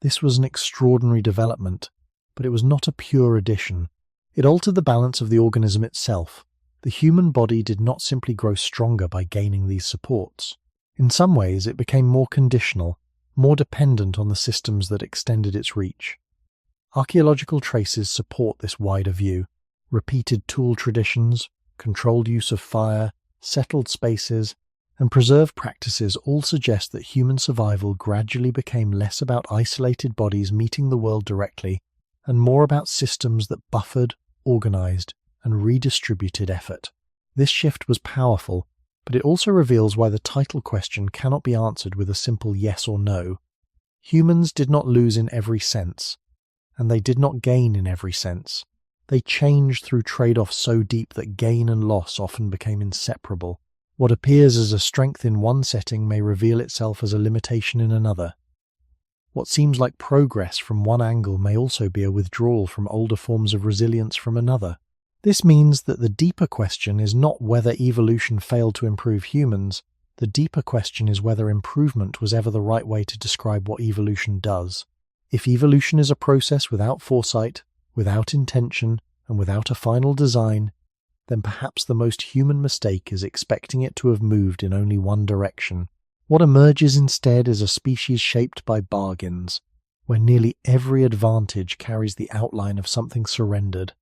This was an extraordinary development, but it was not a pure addition. It altered the balance of the organism itself. The human body did not simply grow stronger by gaining these supports. In some ways, it became more conditional, more dependent on the systems that extended its reach. Archaeological traces support this wider view. Repeated tool traditions, controlled use of fire, settled spaces, and preserved practices all suggest that human survival gradually became less about isolated bodies meeting the world directly, and more about systems that buffered, organized, and redistributed effort. This shift was powerful, but it also reveals why the title question cannot be answered with a simple yes or no. Humans did not lose in every sense, and they did not gain in every sense. They changed through trade-offs so deep that gain and loss often became inseparable. What appears as a strength in one setting may reveal itself as a limitation in another. What seems like progress from one angle may also be a withdrawal from older forms of resilience from another. This means that the deeper question is not whether evolution failed to improve humans. The deeper question is whether improvement was ever the right way to describe what evolution does. If evolution is a process without foresight, without intention, and without a final design, then perhaps the most human mistake is expecting it to have moved in only one direction. What emerges instead is a species shaped by bargains, where nearly every advantage carries the outline of something surrendered,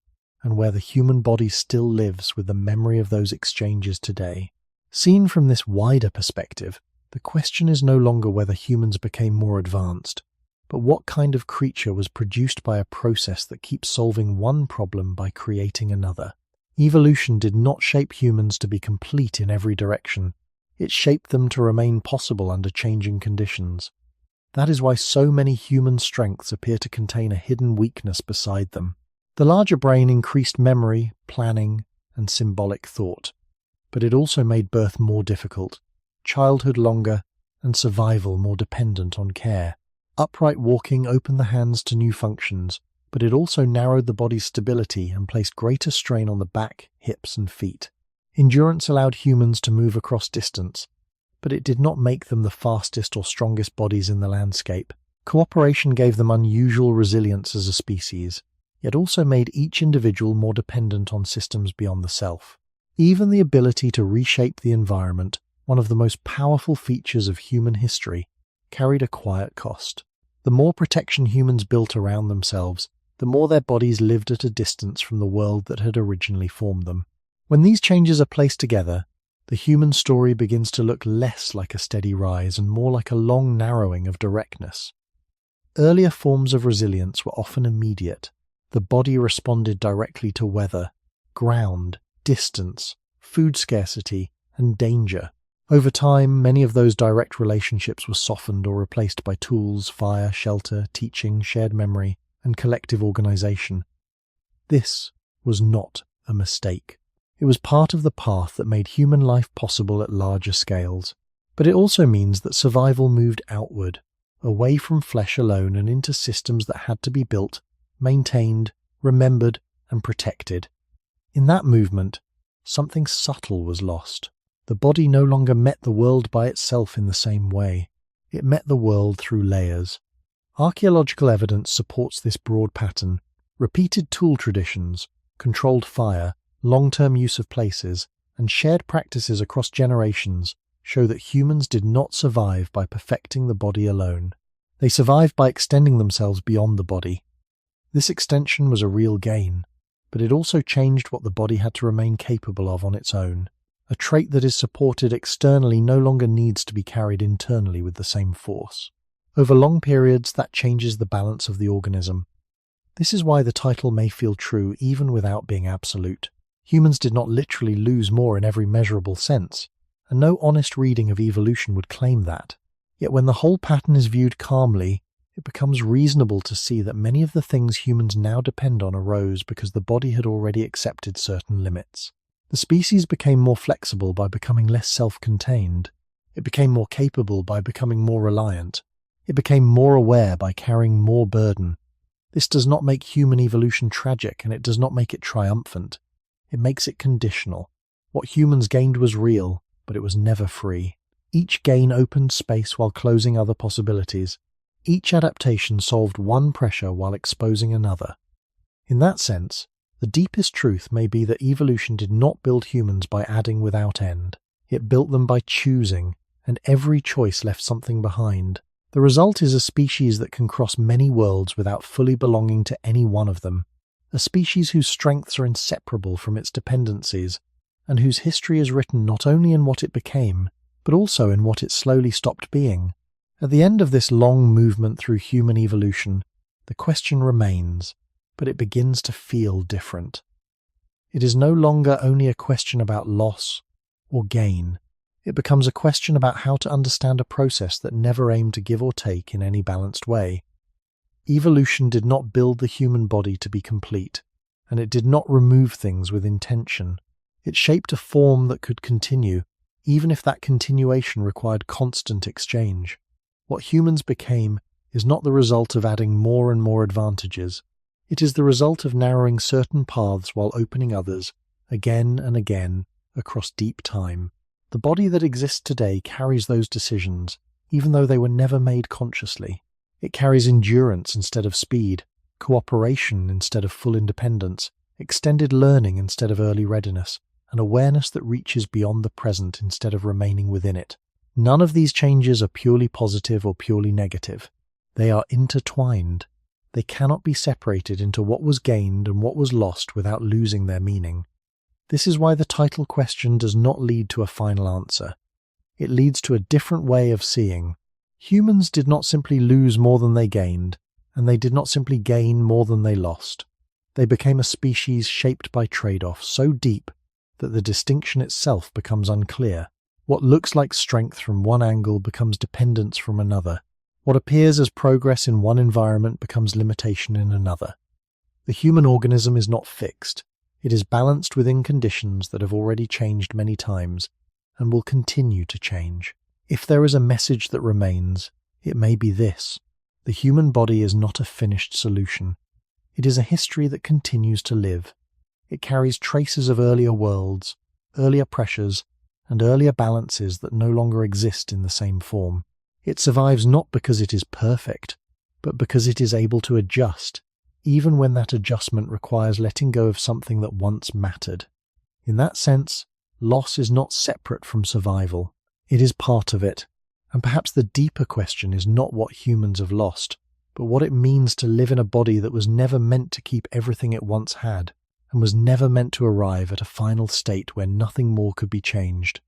and where the human body still lives with the memory of those exchanges today. Seen from this wider perspective, the question is no longer whether humans became more advanced, but what kind of creature was produced by a process that keeps solving one problem by creating another. Evolution did not shape humans to be complete in every direction. It shaped them to remain possible under changing conditions. That is why so many human strengths appear to contain a hidden weakness beside them. The larger brain increased memory, planning, and symbolic thought, but it also made birth more difficult, childhood longer, and survival more dependent on care. Upright walking opened the hands to new functions, but it also narrowed the body's stability and placed greater strain on the back, hips, and feet. Endurance allowed humans to move across distance, but it did not make them the fastest or strongest bodies in the landscape. Cooperation gave them unusual resilience as a species, yet also made each individual more dependent on systems beyond the self. Even the ability to reshape the environment, one of the most powerful features of human history, carried a quiet cost. The more protection humans built around themselves, the more their bodies lived at a distance from the world that had originally formed them. When these changes are placed together, the human story begins to look less like a steady rise and more like a long narrowing of directness. Earlier forms of resilience were often immediate. The body responded directly to weather, ground, distance, food scarcity, and danger. Over time, many of those direct relationships were softened or replaced by tools, fire, shelter, teaching, shared memory, and collective organization. This was not a mistake. It was part of the path that made human life possible at larger scales. But it also means that survival moved outward, away from flesh alone and into systems that had to be built, maintained, remembered, and protected. In that movement, something subtle was lost. The body no longer met the world by itself in the same way. It met the world through layers. Archaeological evidence supports this broad pattern. Repeated tool traditions, controlled fire, long-term use of places, and shared practices across generations show that humans did not survive by perfecting the body alone. They survived by extending themselves beyond the body. This extension was a real gain, but it also changed what the body had to remain capable of on its own. A trait that is supported externally no longer needs to be carried internally with the same force. Over long periods, that changes the balance of the organism. This is why the title may feel true even without being absolute. Humans did not literally lose more in every measurable sense, and no honest reading of evolution would claim that. Yet when the whole pattern is viewed calmly, it becomes reasonable to see that many of the things humans now depend on arose because the body had already accepted certain limits. The species became more flexible by becoming less self-contained. It became more capable by becoming more reliant. It became more aware by carrying more burden. This does not make human evolution tragic, and it does not make it triumphant. It makes it conditional. What humans gained was real, but it was never free. Each gain opened space while closing other possibilities. Each adaptation solved one pressure while exposing another. In that sense, the deepest truth may be that evolution did not build humans by adding without end. It built them by choosing, and every choice left something behind. The result is a species that can cross many worlds without fully belonging to any one of them. A species whose strengths are inseparable from its dependencies, and whose history is written not only in what it became, but also in what it slowly stopped being. At the end of this long movement through human evolution, the question remains, but it begins to feel different. It is no longer only a question about loss or gain. It becomes a question about how to understand a process that never aimed to give or take in any balanced way. Evolution did not build the human body to be complete, and it did not remove things with intention. It shaped a form that could continue, even if that continuation required constant exchange. What humans became is not the result of adding more and more advantages. It is the result of narrowing certain paths while opening others, again and again, across deep time. The body that exists today carries those decisions, even though they were never made consciously. It carries endurance instead of speed, cooperation instead of full independence, extended learning instead of early readiness, an awareness that reaches beyond the present instead of remaining within it. None of these changes are purely positive or purely negative. They are intertwined. They cannot be separated into what was gained and what was lost without losing their meaning. This is why the title question does not lead to a final answer. It leads to a different way of seeing. Humans did not simply lose more than they gained, and they did not simply gain more than they lost. They became a species shaped by trade-offs so deep that the distinction itself becomes unclear. What looks like strength from one angle becomes dependence from another. What appears as progress in one environment becomes limitation in another. The human organism is not fixed. It is balanced within conditions that have already changed many times and will continue to change. If there is a message that remains, it may be this: the human body is not a finished solution. It is a history that continues to live. It carries traces of earlier worlds, earlier pressures, and earlier balances that no longer exist in the same form. It survives not because it is perfect, but because it is able to adjust, even when that adjustment requires letting go of something that once mattered. In that sense, loss is not separate from survival. It is part of it. And perhaps the deeper question is not what humans have lost, but what it means to live in a body that was never meant to keep everything it once had, and was never meant to arrive at a final state where nothing more could be changed.